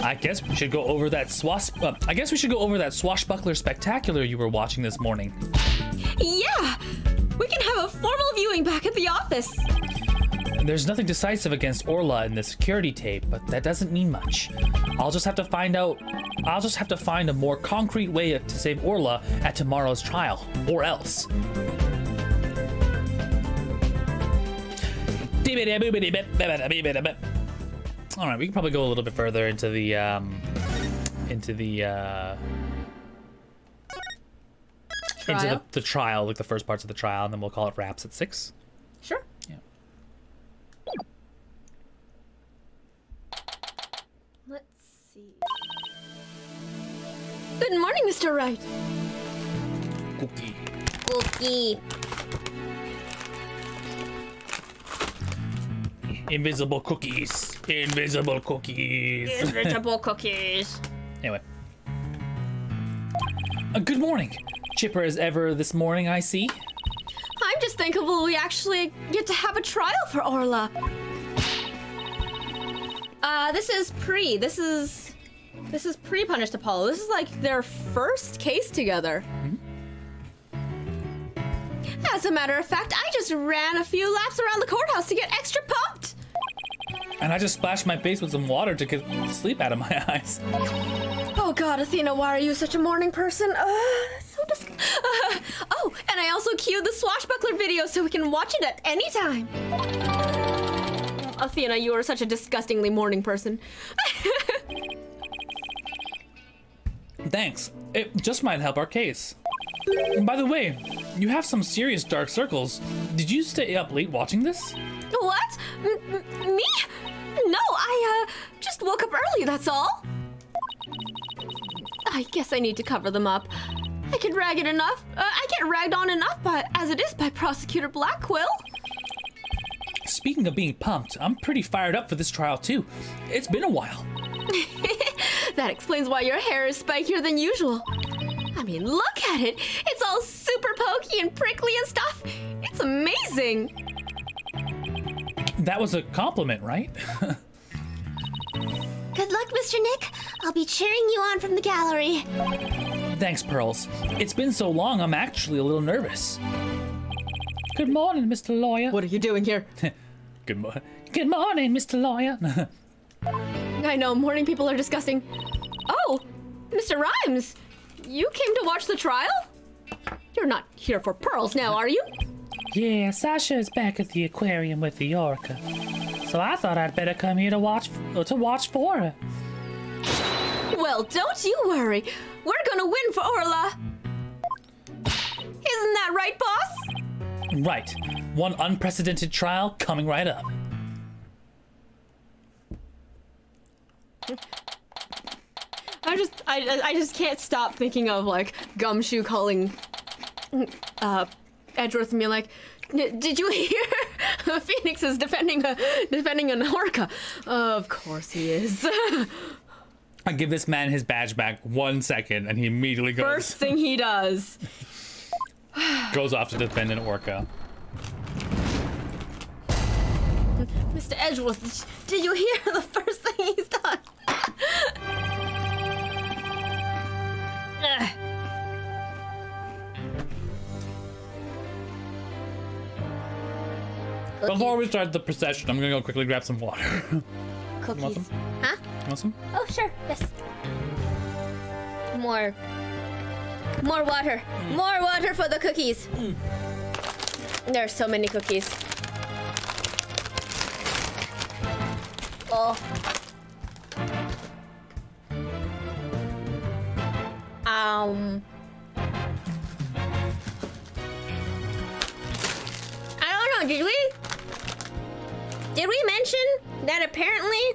I guess we should go over that swashbuckler spectacular you were watching this morning. Yeah, we can have a formal viewing back at the office. There's nothing decisive against Orla in the security tape, but that doesn't mean much. I'll just have to find a more concrete way to save Orla at tomorrow's trial, or else. All right, we can probably go a little bit further into the Trial? the trial, like the first parts of the trial, and then we'll call it wraps at 6. Sure. Yeah. Let's see. Good morning, Mr. Wright. Cookie. Cookie. Invisible cookies. Invisible cookies. Vegetable cookies. Anyway. Good morning. Chipper as ever this morning, I see. I'm just thankful we actually get to have a trial for Orla. This is pre-Punished Apollo. This is like their first case together. As a matter of fact, I just ran a few laps around the courthouse to get extra pumped. And I just splashed my face with some water to get sleep out of my eyes. Oh God, Athena, why are you such a morning person? Oh, and I also queued the swashbuckler video so we can watch it at any time. Athena, you are such a disgustingly morning person. Thanks. It just might help our case. And by the way, you have some serious dark circles. Did you stay up late watching this? What? Me? No, I just woke up early, that's all. I guess I need to cover them up. I get ragged on enough as it is by Prosecutor Blackquill. Speaking of being pumped, I'm pretty fired up for this trial too. It's been a while. That explains why your hair is spikier than usual. I mean, look at it. It's all super pokey and prickly and stuff. It's amazing. That was a compliment, right? Good luck, Mr. Nick. I'll be cheering you on from the gallery. Thanks, Pearls. It's been so long, I'm actually a little nervous. Good morning, Mr. Lawyer. What are you doing here? Good morning. Good morning, Mr. Lawyer. I know, morning people are disgusting. Oh, Mr. Rhymes, you came to watch the trial? You're not here for pearls now, are you? Yeah, Sasha is back at the aquarium with the orca. So I thought I'd better come here to watch for her. Well, don't you worry. We're gonna win for Orla. Isn't that right, boss? Right. One unprecedented trial coming right up. I just can't stop thinking of like Gumshoe calling Edgeworth and being like, did you hear? Phoenix is defending an orca. Of course he is. I give this man his badge back 1 second, and he immediately First thing he does. goes off to defend an orca. Mr. Edgeworth, did you hear the first thing he's done? Before we start the procession, I'm gonna go quickly grab some water. Cookies. Want some? Huh? Want some? Oh, sure. Yes. More water. More water for the cookies. There are so many cookies. Oh. I don't know, did we mention that apparently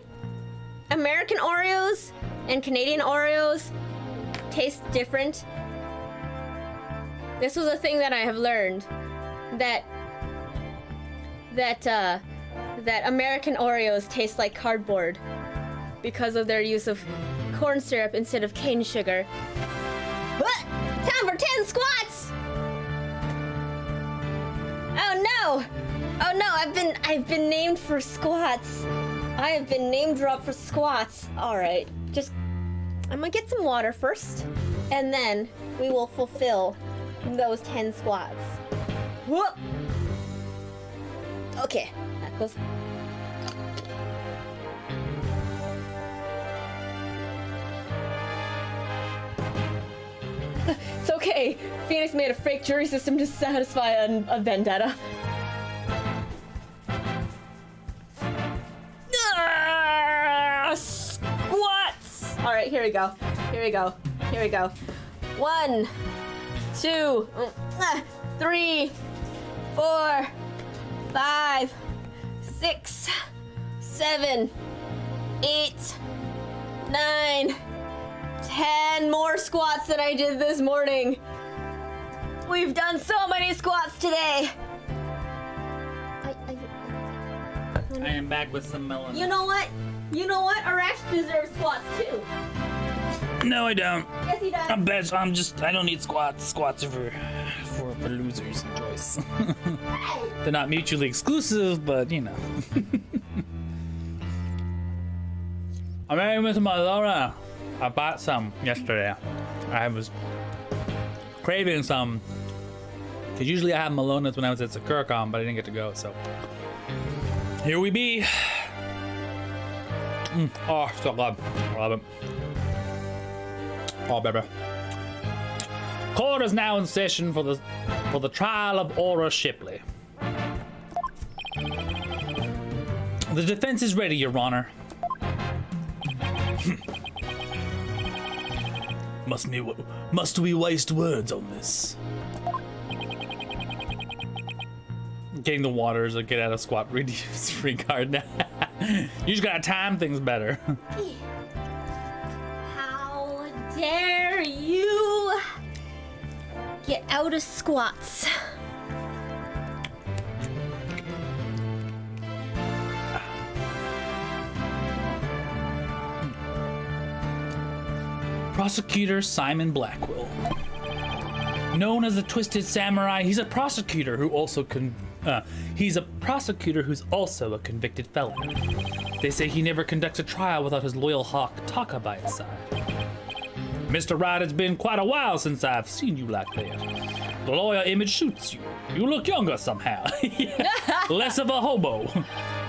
American Oreos and Canadian Oreos taste different? This was a thing that I have learned, that American Oreos taste like cardboard because of their use of corn syrup instead of cane sugar. What? Time for 10 squats! Oh no! Oh no, I've been named for squats. I have been name dropped for squats. Alright, I'm gonna get some water first, and then we will fulfill those 10 squats. Whoop! Okay, that goes. It's okay. Phoenix made a fake jury system to satisfy a vendetta. Squats! Alright, here we go. Here we go. Here we go. 1, 2, 3, 4, 5, 6, 7, 8, 9, 10 more squats than I did this morning. We've done so many squats today. I am back with some melon. You know what? Arash deserves squats too. No, I don't. Yes, he does. I don't need squats. Squats are for losers, Joyce. They're not mutually exclusive, but you know. I'm in with my Laura. I bought some yesterday. I was craving some. Because usually I have Malonas when I was at Sakuricon, but I didn't get to go, so. Here we be. Oh, so good. I love it. Oh, baby. Court is now in session for the trial of Aura Shipley. The defense is ready, Your Honor. Must we waste words on this? Getting the waters or get out of squat reduce free card now. You just gotta time things better. How dare you get out of squats? Prosecutor Simon Blackwell. Known as the Twisted Samurai, he's a prosecutor who also he's a prosecutor who's also a convicted felon. They say he never conducts a trial without his loyal hawk Taka by his side. Mr. Wright, it's been quite a while since I've seen you like that. The lawyer image shoots you. You look younger somehow. Less of a hobo.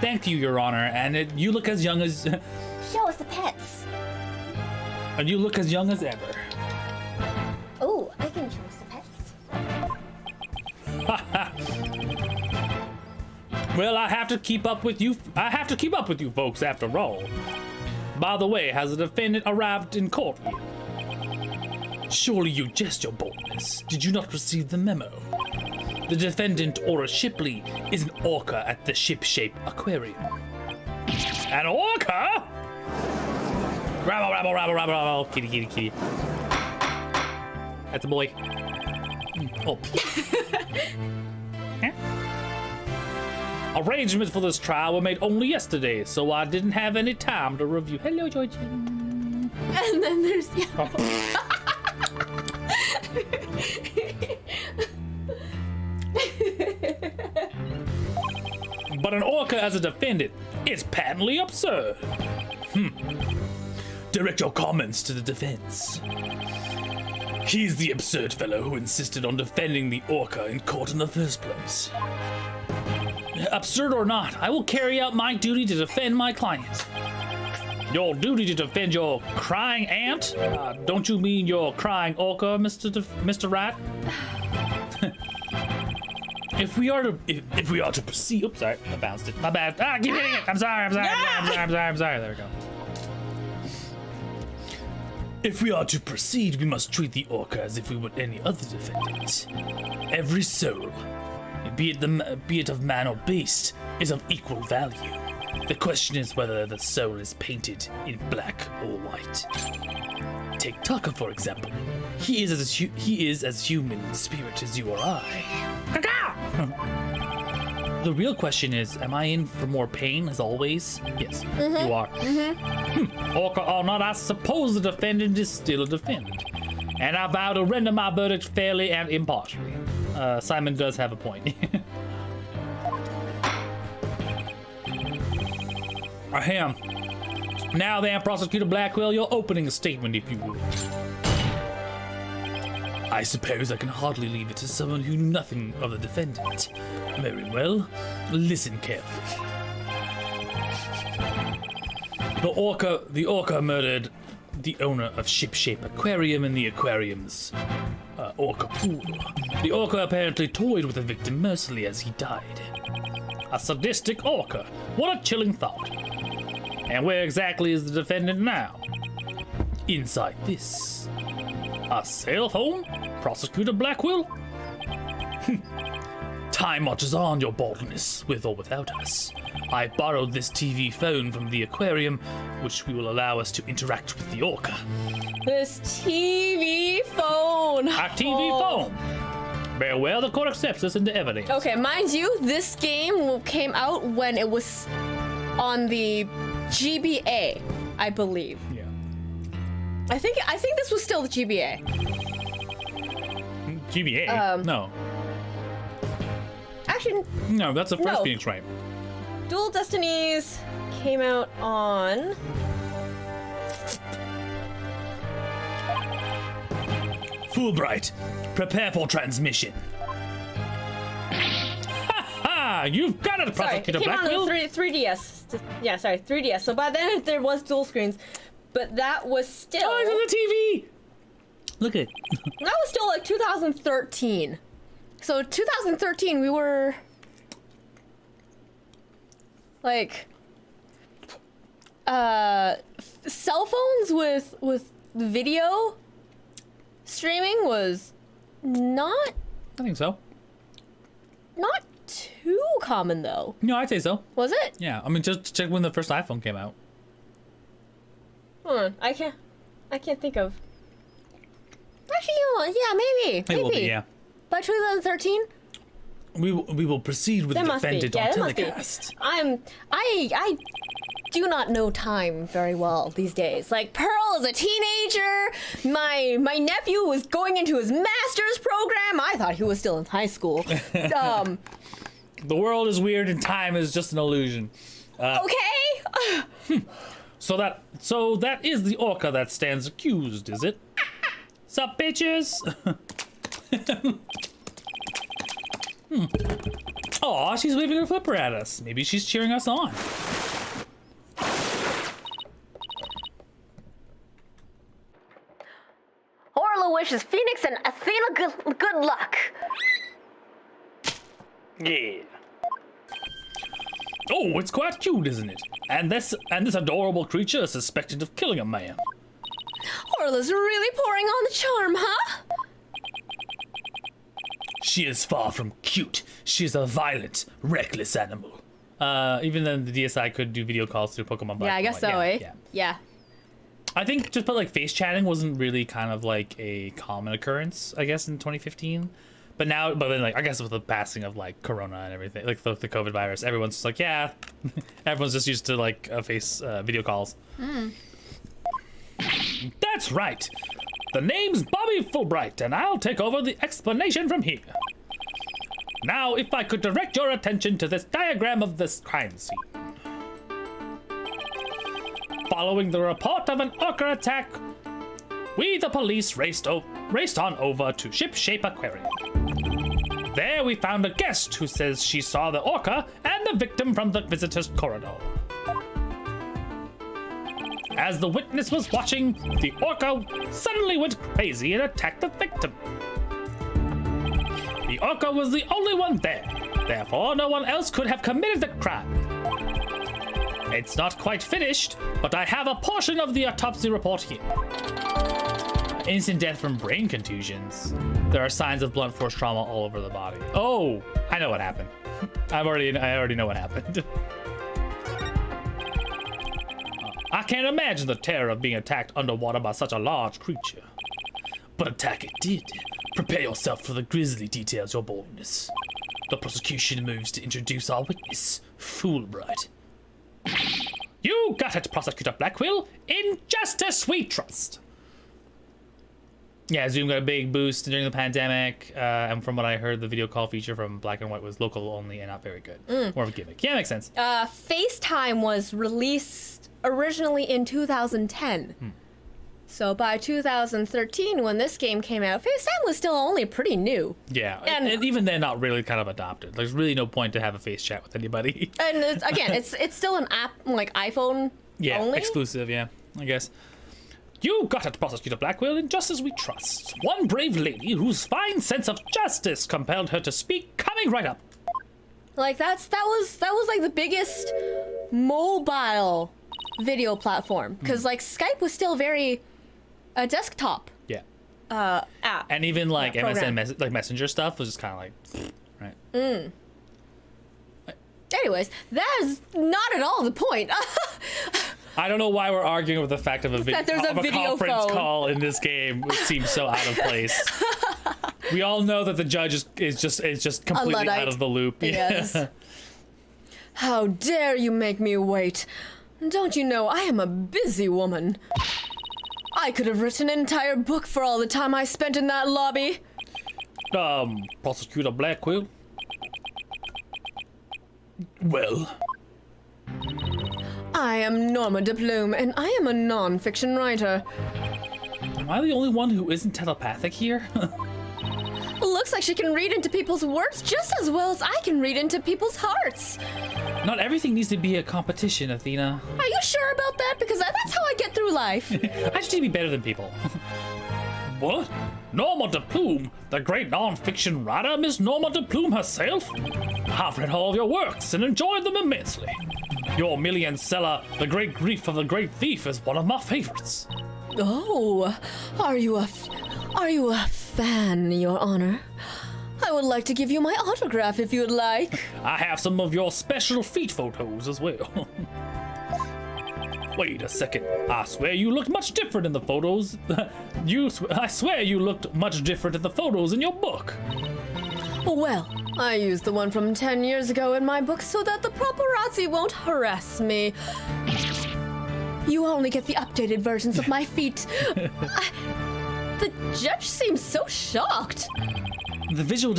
Thank you, Your Honor, and you look as young as... Show us the pets. And you look as young as ever. Oh, I can show us the pets. Well, I have to keep up with you folks after all. By the way, has the defendant arrived in court yet? Surely you jest your boldness. Did you not receive the memo? The defendant, Aura Shipley, is an orca at the Ship-Shape Aquarium. An orca? Rabble, rabble, rabble, rabble, rabble. Kitty, kitty, kitty. That's a boy. Oh. Huh? Arrangements for this trial were made only yesterday, so I didn't have any time to review. Hello, Georgie. And then there's But an orca as a defendant is patently absurd. Direct your comments to the defense. He's the absurd fellow who insisted on defending the orca in court in the first place. Absurd or not, I will carry out my duty to defend my client. Your duty to defend your crying aunt? Don't you mean your crying orca, Mr. Rat? If we are to proceed, oops, sorry, I bounced it. My bad. Keep hitting it. I'm sorry. There we go. If we are to proceed, we must treat the orca as if we would any other defendant. Every soul, be it of man or beast, is of equal value. The question is whether the soul is painted in black or white. Take Taka, for example. He is as human in spirit as you or I. The real question is, am I in for more pain, as always? Yes, you are. Orca or not, I suppose the defendant is still a defendant. And I vow to render my verdict fairly and impartially. Simon does have a point. Ahem. Now then, Prosecutor Blackwell, your opening statement, if you would. I suppose I can hardly leave it to someone who knew nothing of the defendant. Very well. Listen carefully. The orca murdered the owner of Shipshape Aquarium in the aquarium's orca pool. The orca apparently toyed with the victim mercilessly as he died. A sadistic orca. What a chilling thought. And where exactly is the defendant now? Inside this. A cell phone? Prosecutor Blackwell? Time marches on, your boldness, with or without us. I borrowed this TV phone from the aquarium, which will allow us to interact with the orca. This TV phone. A TV phone! Very well, the court accepts this into evidence. Okay, mind you, this game came out when it was on the GBA, I believe. Yeah. I think this was still the GBA. GBA? No. Actually, No, that's the first No. Phoenix Wright. Dual Destinies came out on... Fulbright, prepare for transmission. Ha! You've got it, Sorry, it Prosecutor came out Blackwell. on the 3DS. Yeah, sorry, 3DS. So by then there was dual screens, but that was still... Oh, it's on the TV! Look at it. That was still like 2013. So 2013, we were... like... cell phones with video streaming was not I think so. too common though. No, I'd say so. Was it? Yeah, I mean, just check when the first iPhone came out. Hold on, I can't think of. Actually, you know, yeah, maybe. It will be, yeah. By 2013, We will proceed with there the must be. defendant Yeah, on there must be. telecast. I do not know time very well these days. Like Pearl is a teenager. My nephew was going into his master's program. I thought he was still in high school. The world is weird and time is just an illusion. Okay. So that is the orca that stands accused, is it? Sup, bitches? Aw, she's waving her flipper at us. Maybe she's cheering us on. Orla wishes Phoenix and Athena good luck. Yeah. Oh, it's quite cute, isn't it? And this adorable creature is suspected of killing a man. Orla's really pouring on the charm, huh? She is far from cute. She is a violent, reckless animal. Even then, the DSi could do video calls through Pokemon Black. Yeah, I guess so, eh? Yeah. I think just like face chatting wasn't really kind of like a common occurrence, I guess, in 2015. But then like I guess with the passing of like Corona and everything, like the COVID virus, everyone's just like, yeah, everyone's just used to like face video calls. That's right. The name's Bobby Fulbright, and I'll take over the explanation from here. Now, if I could direct your attention to this diagram of this crime scene. Following the report of an orca attack, we, the police, raced on over to Shipshape Aquarium. There we found a guest who says she saw the orca and the victim from the visitor's corridor. As the witness was watching, the orca suddenly went crazy and attacked the victim. The orca was the only one there, therefore no one else could have committed the crime. It's not quite finished, but I have a portion of the autopsy report here. Instant death from brain contusions. There are signs of blunt force trauma all over the body. Oh, I know what happened. I already know what happened. I can't imagine the terror of being attacked underwater by such a large creature. But attack it did. Prepare yourself for the grisly details, your boldness. The prosecution moves to introduce our witness, Fulbright. You got it, Prosecutor Blackquill. In justice we trust. Yeah, Zoom got a big boost during the pandemic, and from what I heard, the video call feature from Black and White was local only and not very good. More of a gimmick. Yeah, makes sense. FaceTime was released originally in 2010. So by 2013, when this game came out, FaceTime was still only pretty new. Yeah, and even then, not really kind of adopted. There's really no point to have a face chat with anybody. And it's still an app, like iPhone only? Exclusive, yeah, I guess. You got it, Prosecutor Blackquill, in just as we trust. One brave lady whose fine sense of justice compelled her to speak, coming right up. Like that was like the biggest mobile video platform, because like Skype was still very a desktop. Yeah. App. And even like program. MSN Messenger stuff was just kind of like, right. Anyways, that is not at all the point. I don't know why we're arguing over the fact of a, That there's a video conference phone. call in this game, which seems so out of place. We all know that the judge is just completely Luddite. out of the loop. Yes. How dare you make me wait? Don't you know I am a busy woman? I could have written an entire book for all the time I spent in that lobby. Prosecutor Blackquill. Well, I am Norma de Plume, and I am a non-fiction writer. am I the only one who isn't telepathic here? Looks like she can read into people's words just as well as I can read into people's hearts. Not everything needs to be a competition, Athena. Are you sure about that? Because that's how I get through life. I just need to be better than people. What? Norma de Plume, the great non-fiction writer, Miss Norma de Plume herself? I've read all of your works and enjoyed them immensely. Your million-seller, The Great Grief of the Great Thief, is one of my favorites. Oh, are you a fan, Your Honor? I would like to give you my autograph if you'd like. I have some of your special feet photos as well. Wait a second. I swear you looked much different in the photos. I swear you looked much different in the photos in your book. Well, I used the one from 10 years ago in my book so that the paparazzi won't harass me. You only get the updated versions of my feet. The judge seems so shocked. The visual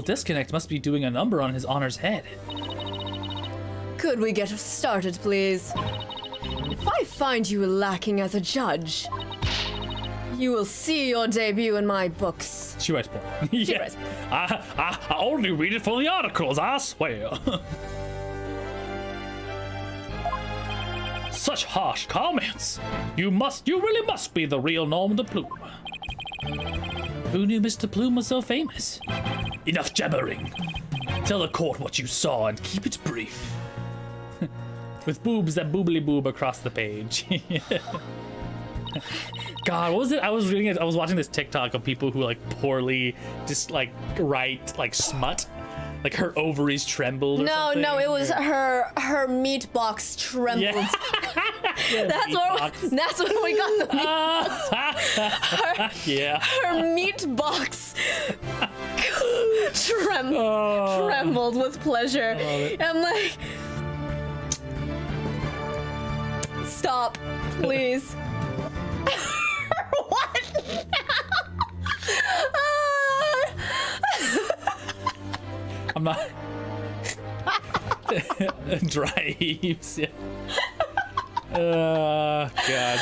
disconnect must be doing a number on his honor's head. Could we get started, please? If I find you lacking as a judge, you will see your debut in my books. She writes porn. Yeah. writes porn. I only read it for the articles, I swear. Such harsh comments. You really must be the real Norma de Plume. Who knew Mr. Plume was so famous? Enough jabbering. Tell the court what you saw and keep it brief. With boobs that boobly boob across the page. God, what was it? I was watching this TikTok of people who like poorly just like write like smut. Like her ovaries trembled or something. No, it was her meat box trembled. Yeah. That's when we got the meat box. Yeah. Her meat box trembled with pleasure. I'm like, stop, please. What? I'm not. Dry heaves. Yeah. God.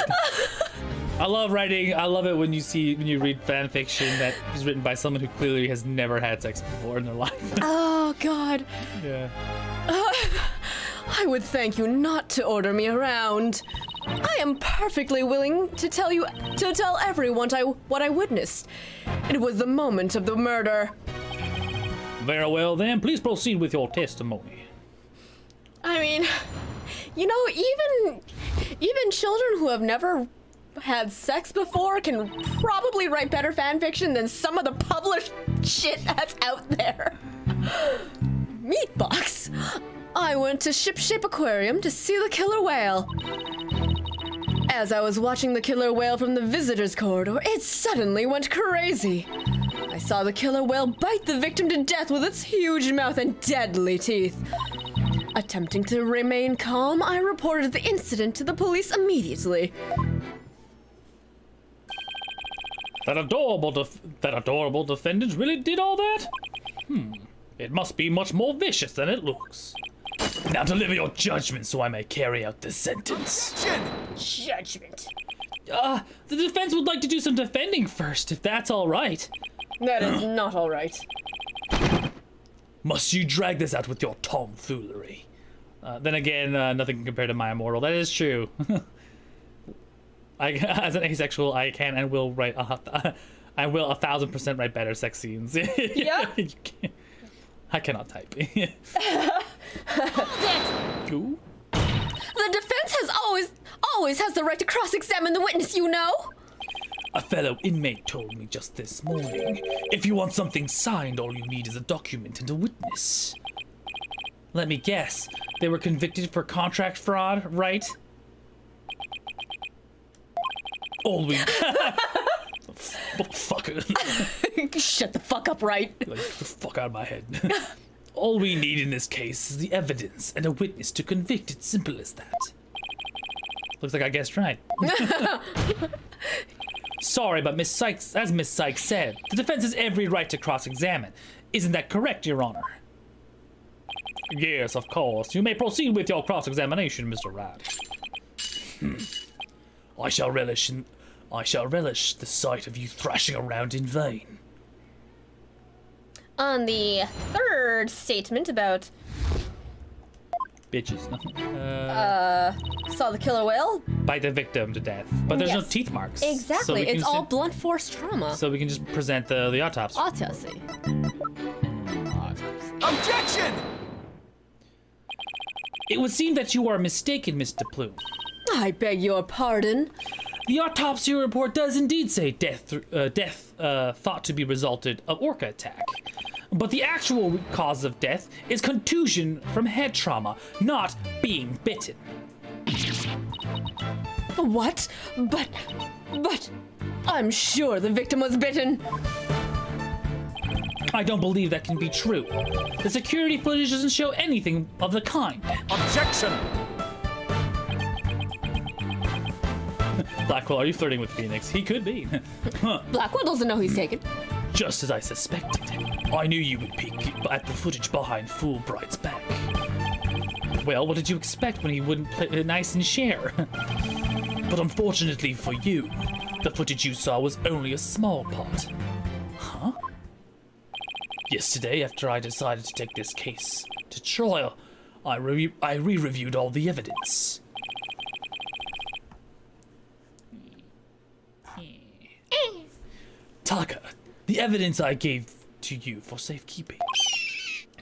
I love it when you read fan fiction that is written by someone who clearly has never had sex before in their life. Oh, God. Yeah. I would thank you not to order me around. I am perfectly willing to tell everyone what I witnessed. It was the moment of the murder. Very well then, please proceed with your testimony. I mean, you know, even children who have never had sex before can probably write better fan fiction than some of the published shit that's out there. Meatbox. I went to Shipshape Aquarium to see the killer whale. As I was watching the killer whale from the visitors corridor, it suddenly went crazy. I saw the killer whale bite the victim to death with its huge mouth and deadly teeth. Attempting to remain calm, I reported the incident to the police immediately. That adorable defendant really did all that? It must be much more vicious than it looks. Now deliver your judgment so I may carry out this sentence. Judgment. The defense would like to do some defending first, if that's all right. That is not all right. Must you drag this out with your tomfoolery? Then again, nothing can compare to my immortal. That is true. As an asexual, I can and will write. I will 1,000% write better sex scenes. Yeah. I cannot type. Ooh. The defense has always has the right to cross-examine the witness, you know? A fellow inmate told me just this morning. If you want something signed, all you need is a document and a witness. Let me guess. They were convicted for contract fraud, right? All we... Fucker. Shut the fuck up, right? Like, get the fuck out of my head. All we need in this case is the evidence and a witness to convict. It's simple as that. Looks like I guessed right. Sorry, but as Miss Sykes said, the defense has every right to cross-examine. Isn't that correct, Your Honor? Yes, of course. You may proceed with your cross-examination, Mr. Rad. I shall relish the sight of you thrashing around in vain. On the third statement about Bitches. saw the killer whale. Bite the victim to death. But there's no Yes. teeth marks. Exactly. It's all blunt force trauma. So we can just present the autopsy. Autopsy. Objection! It would seem that you are mistaken, Mr. Plume. I beg your pardon. The autopsy report does indeed say death thought to be resulted of orca attack. But the actual cause of death is contusion from head trauma, not being bitten. What? But I'm sure the victim was bitten. I don't believe that can be true. The security footage doesn't show anything of the kind. Objection! Blackwell, are you flirting with Phoenix? He could be. Blackwell doesn't know he's taken. Just as I suspected. I knew you would peek at the footage behind Fulbright's back. Well, what did you expect when he wouldn't play it nice and share? But unfortunately for you, the footage you saw was only a small part. Huh? Yesterday, after I decided to take this case to trial, I re-reviewed all the evidence. Taka, the evidence I gave to you for safekeeping.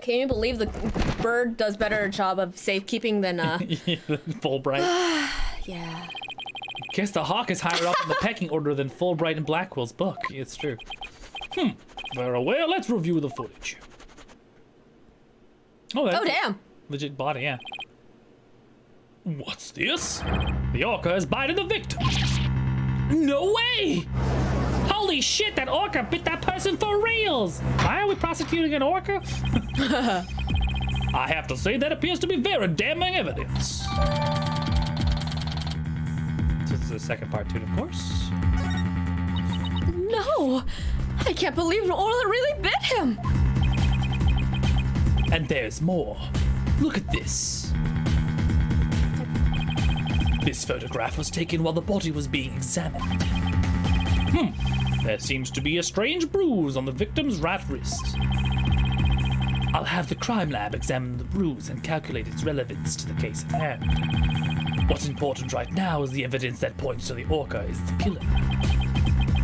Can you believe the bird does better job of safekeeping than Fulbright. Yeah. Guess the hawk is higher up in the pecking order than Fulbright and Blackwell's book. It's true. Very well, let's review the footage. Oh, that's damn. legit body, yeah. What's this? The orca has bited the victim. No way! Holy shit, that orca bit that person for reals! Why are we prosecuting an orca? I have to say that appears to be very damning evidence. This is the second part too, of course. No! I can't believe Orla really bit him! And there's more. Look at this. This photograph was taken while the body was being examined. There seems to be a strange bruise on the victim's right wrist. I'll have the crime lab examine the bruise and calculate its relevance to the case at hand. What's important right now is the evidence that points to the orca is the killer.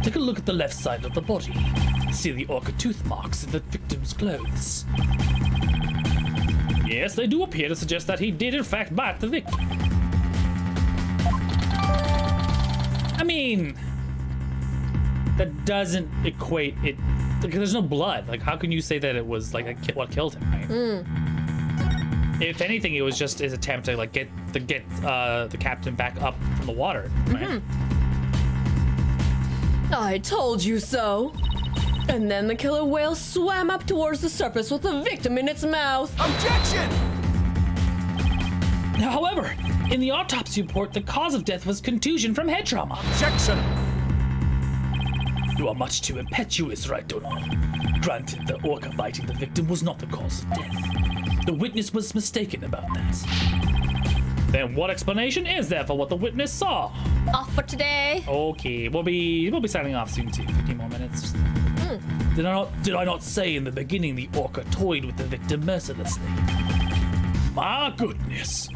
Take a look at the left side of the body. See the orca tooth marks in the victim's clothes. Yes, they do appear to suggest that he did in fact bite the victim. I mean, that doesn't equate it. Because there's no blood. Like, how can you say that it was like what killed him? Right? If anything, it was just his attempt to like get the captain back up from the water. Right? I told you so. And then the killer whale swam up towards the surface with the victim in its mouth. Objection! However, in the autopsy report, the cause of death was contusion from head trauma. Objection! You are much too impetuous, right, Donald? Granted, the orca biting the victim was not the cause of death. The witness was mistaken about that. Then what explanation is there for what the witness saw? Off for today. Okay, we'll be signing off soon too. 15 more minutes. Did I not say in the beginning the orca toyed with the victim mercilessly? My goodness.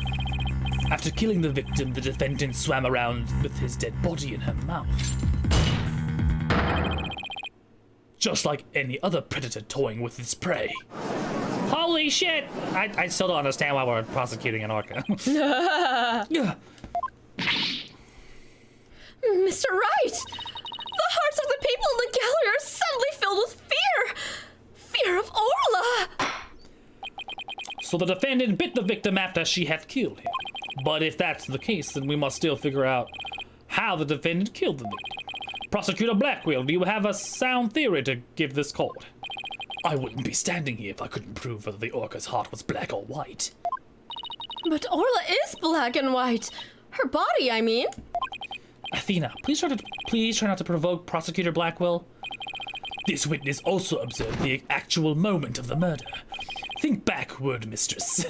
After killing the victim, the defendant swam around with his dead body in her mouth. Just like any other predator toying with its prey. Holy shit! I still don't understand why we're prosecuting an orca. Yeah. Mr. Wright! The hearts of the people in the gallery are suddenly filled with fear! Fear of Orla! So the defendant bit the victim after she had killed him. But if that's the case, then we must still figure out how the defendant killed the victim. Prosecutor Blackwell, do you have a sound theory to give this court? I wouldn't be standing here if I couldn't prove whether the orca's heart was black or white. But Orla is black and white. Her body, I mean. Athena, please try not to provoke Prosecutor Blackwell. This witness also observed the actual moment of the murder. Think back, word mistress.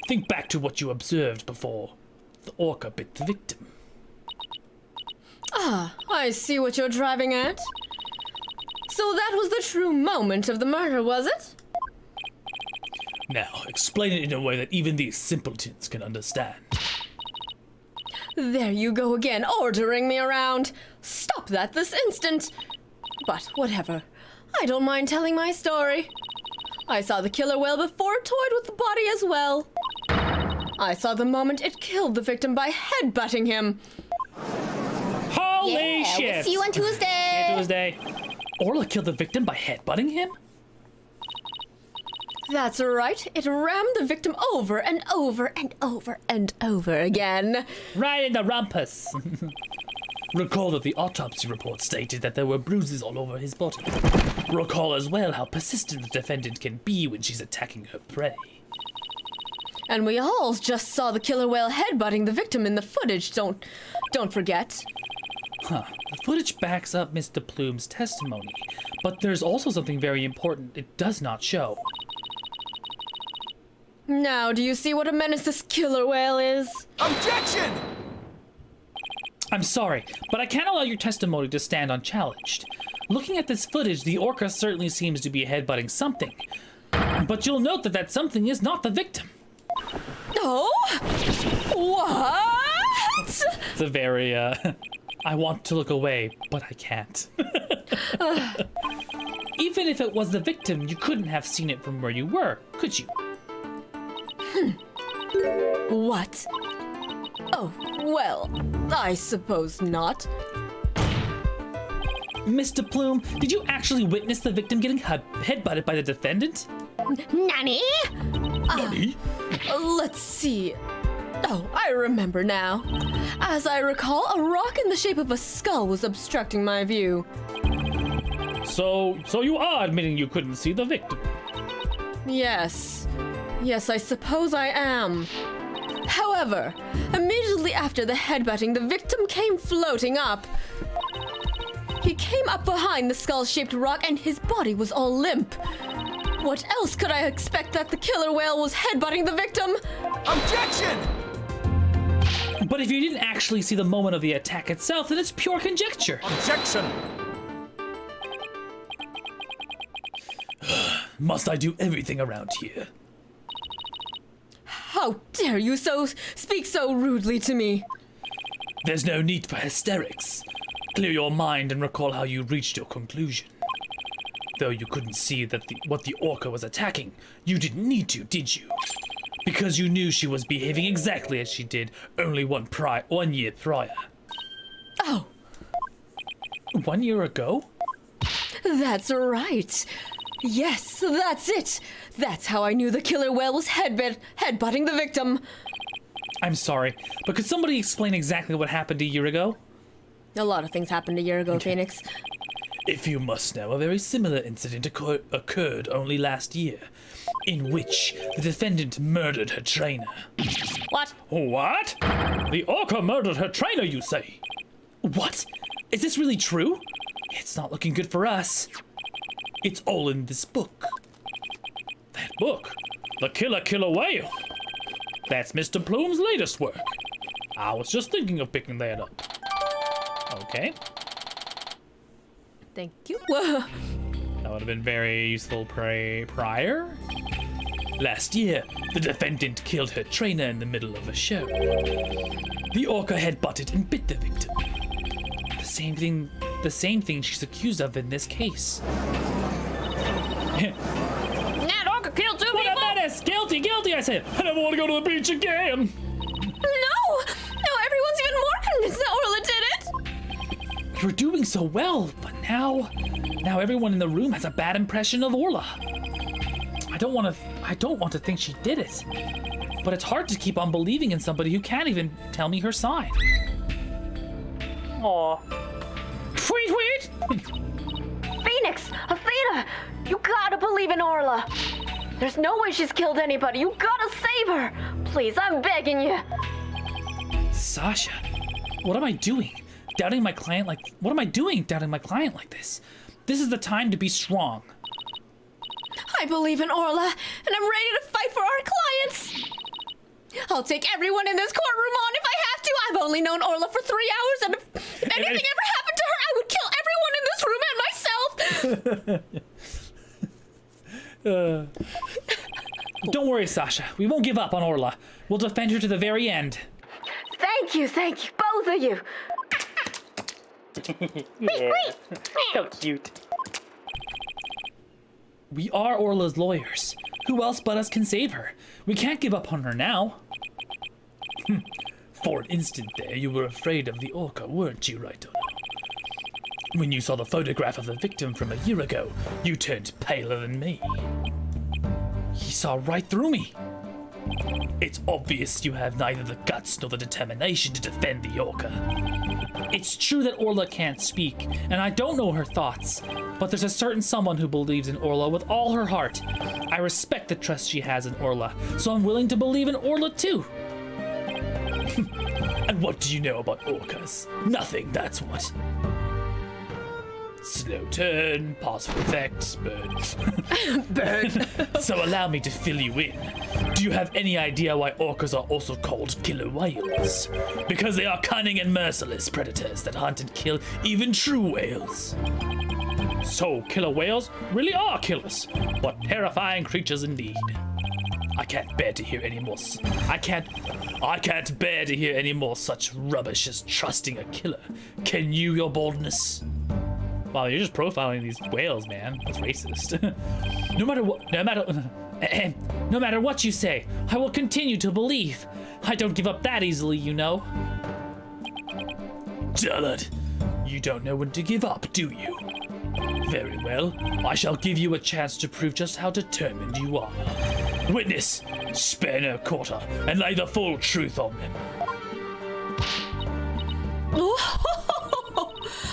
Think back to what you observed before the orca bit the victim. Ah, I see what you're driving at. So that was the true moment of the murder, was it? Now, explain it in a way that even these simpletons can understand. There you go again, ordering me around. Stop that this instant. But whatever. I don't mind telling my story. I saw the killer whale before it toyed with the body as well. I saw the moment it killed the victim by headbutting him. Holy shit! We'll see you on Tuesday. Tuesday. Orla killed the victim by headbutting him? That's right. It rammed the victim over and over and over and over again. Right in the rumpus. Recall that the autopsy report stated that there were bruises all over his body. Recall as well how persistent the defendant can be when she's attacking her prey. And we all just saw the killer whale headbutting the victim in the footage, don't forget. Huh. The footage backs up Mr. Plume's testimony, but there's also something very important it does not show. Now, do you see what a menace this killer whale is? Objection! I'm sorry, but I can't allow your testimony to stand unchallenged. Looking at this footage, the orca certainly seems to be headbutting something. But you'll note that that something is not the victim. Oh? What? It's a very, I want to look away, but I can't. Even if it was the victim, you couldn't have seen it from where you were, could you? What? Oh, well, I suppose not. Mr. Plume, did you actually witness the victim getting headbutted by the defendant? Nani? Let's see. Oh, I remember now. As I recall, a rock in the shape of a skull was obstructing my view. So you are admitting you couldn't see the victim? Yes. Yes, I suppose I am. However, immediately after the headbutting, the victim came floating up. He came up behind the skull-shaped rock and his body was all limp. What else could I expect that the killer whale was headbutting the victim? Objection! But if you didn't actually see the moment of the attack itself, then it's pure conjecture. Objection! Must I do everything around here? How dare you speak so rudely to me? There's no need for hysterics. Clear your mind and recall how you reached your conclusion. Though you couldn't see that what the orca was attacking, you didn't need to, did you? Because you knew she was behaving exactly as she did only 1 year prior. Oh, 1 year ago? that's right. Yes, that's it. That's how I knew the killer whale was headbutting the victim. I'm sorry, but could somebody explain exactly what happened a year ago? A lot of things happened a year ago, Phoenix. If you must know, a very similar incident occurred only last year, in which the defendant murdered her trainer. What? What? The orca murdered her trainer, you say? What? Is this really true? It's not looking good for us. It's all in this book. That book? The Killer Whale? That's Mr. Plume's latest work. I was just thinking of picking that up. Okay. Thank you. That would have been very useful prior. Last year, the defendant killed her trainer in the middle of a show. The orca had butted and bit the victim. The same thing she's accused of in this case. That orca killed 2 people. What a menace! Guilty, I said. I never want to go to the beach again. No, everyone's even more convinced that Orla did it. You were doing so well, but now everyone in the room has a bad impression of Orla. I don't want to think she did it, but it's hard to keep on believing in somebody who can't even tell me her side. Aw. Tweet! Phoenix, Athena, you gotta believe in Orla. There's no way she's killed anybody. You gotta save her. Please, I'm begging you. Sasha, what am I doing? Doubting my client like this? This is the time to be strong. I believe in Orla, and I'm ready to fight for our clients. I'll take everyone in this courtroom on if I have to. I've only known Orla for 3 hours, and if anything ever happened to her, I would kill everyone in this room and myself. Don't worry, Sasha. We won't give up on Orla. We'll defend her to the very end. Thank you, both of you. Yeah. So cute. We are Orla's lawyers. Who else but us can save her? We can't give up on her now. For an instant there, you were afraid of the orca, weren't you, Raito? When you saw the photograph of the victim from a year ago, you turned paler than me. He saw right through me. It's obvious you have neither the guts nor the determination to defend the orca. It's true that Orla can't speak, and I don't know her thoughts, but there's a certain someone who believes in Orla with all her heart. I respect the trust she has in Orla, so I'm willing to believe in Orla too. And what do you know about orcas? Nothing, that's what. Slow turn, pause for effect, bird. So allow me to fill you in. Do you have any idea why orcas are also called killer whales? Because they are cunning and merciless predators that hunt and kill even true whales. So killer whales really are killers, but terrifying creatures indeed. I can't bear to hear any more. I can't bear to hear any more such rubbish as trusting a killer. Can you, your boldness? Wow, you're just profiling these whales, man. That's racist. No matter what you say, I will continue to believe. I don't give up that easily, you know. Dullard, you don't know when to give up, do you? Very well, I shall give you a chance to prove just how determined you are. Witness, spare no quarter, and lay the full truth on them.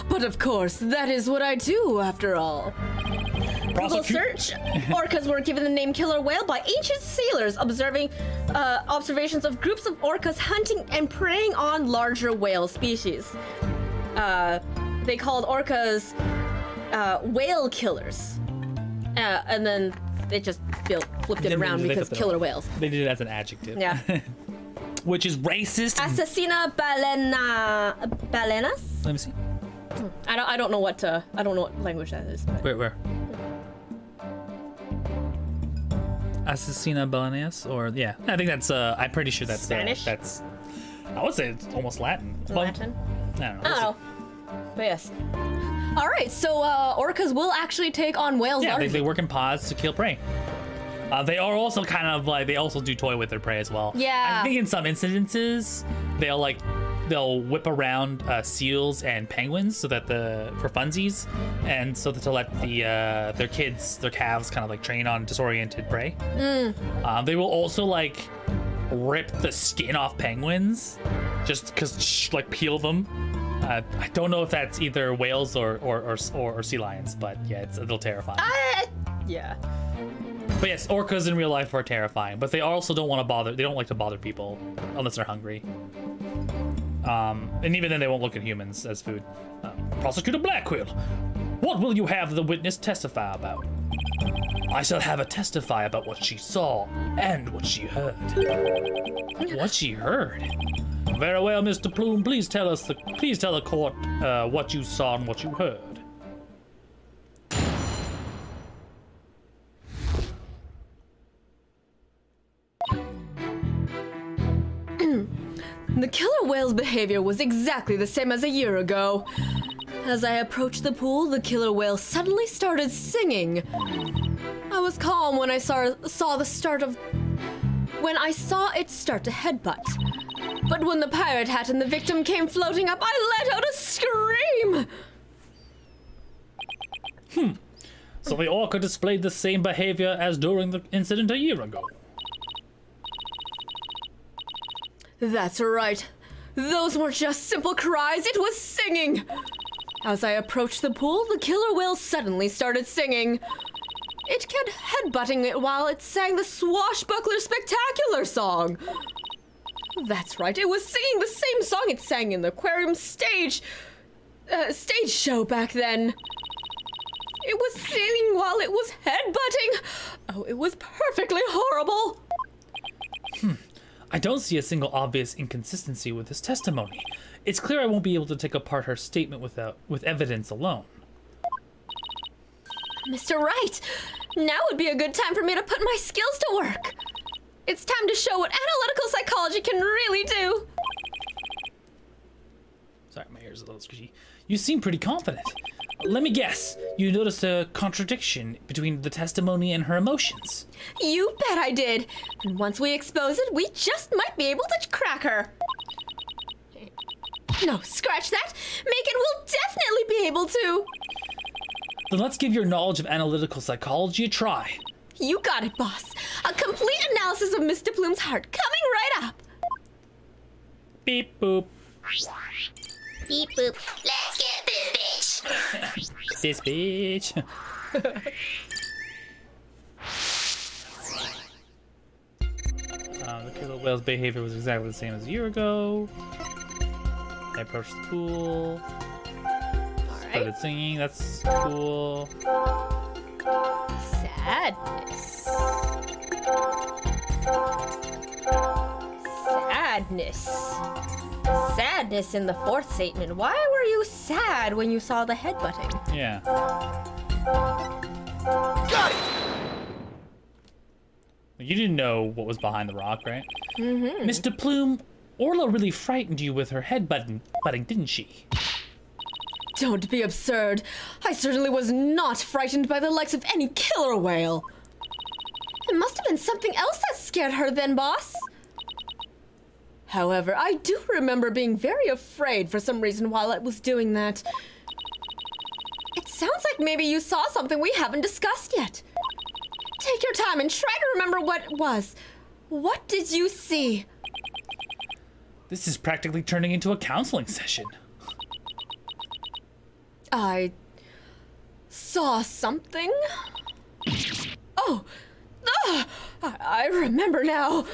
But of course, that is what I do, after all. Google search. Orcas were given the name killer whale by ancient sailors observing observations of groups of orcas hunting and preying on larger whale species. They called orcas whale killers. And then they just flipped it around because killer whales. They did it as an adjective. Yeah. which is racist. Assassina balenas? Let me see. I don't know what language that is. But. Where? Assassina Balaneas, or yeah, I think that's. I'm pretty sure that's Spanish. That's. I would say it's almost Latin. Latin? I don't know. I don't know. But yes. All right, so orcas will actually take on whales. Yeah, larvae. they work in pods to kill prey. They are also kind of like they also do toy with their prey as well. Yeah. I think in some incidences they'll whip around seals and penguins so that for funsies, and so that to let their calves kind of like train on disoriented prey. They will also like rip the skin off penguins, just because like peel them. I don't know if that's either whales or sea lions, but yeah, it's a little terrifying. Yeah. But yes, orcas in real life are terrifying, but they also don't want to bother. They don't like to bother people unless they're hungry. And even then, they won't look at humans as food. Prosecutor Blackquill, what will you have the witness testify about? I shall have her testify about what she saw and what she heard. What she heard? Very well, Mr. Plume. Please tell the court what you saw and what you heard. The killer whale's behavior was exactly the same as a year ago. As I approached the pool, the killer whale suddenly started singing. I was calm when I saw it start to headbutt. But when the pirate hat and the victim came floating up, I let out a scream! So the orca displayed the same behavior as during the incident a year ago. That's right. Those weren't just simple cries, it was singing! As I approached the pool, the killer whale suddenly started singing. It kept headbutting it while it sang the Swashbuckler Spectacular song. That's right, it was singing the same song it sang in the aquarium stage show back then. It was singing while it was headbutting. Oh, it was perfectly horrible. I don't see a single obvious inconsistency with this testimony. It's clear I won't be able to take apart her statement with evidence alone. Mr. Wright, now would be a good time for me to put my skills to work. It's time to show what analytical psychology can really do. Sorry, my ear's a little squishy. You seem pretty confident. Let me guess, you noticed a contradiction between the testimony and her emotions. You bet I did. And once we expose it, we just might be able to crack her. No, scratch that. Megan will definitely be able to. Then let's give your knowledge of analytical psychology a try. You got it, boss. A complete analysis of Mr. Plume's heart coming right up. Beep boop. Beep boop. Let's get this bitch. This bitch. The killer whale's behavior was exactly the same as a year ago. I approached the pool. Started singing. That's cool. Sadness. Sadness in the fourth statement. Why were you sad when you saw the headbutting? Yeah. Got it! You didn't know what was behind the rock, right? Mm-hmm. Mr. Plume, Orla really frightened you with her headbutting, didn't she? Don't be absurd. I certainly was not frightened by the likes of any killer whale. It must have been something else that scared her then, boss. However, I do remember being very afraid for some reason while I was doing that. It sounds like maybe you saw something we haven't discussed yet. Take your time and try to remember what it was. What did you see? This is practically turning into a counseling session. I saw something. Oh, I remember now.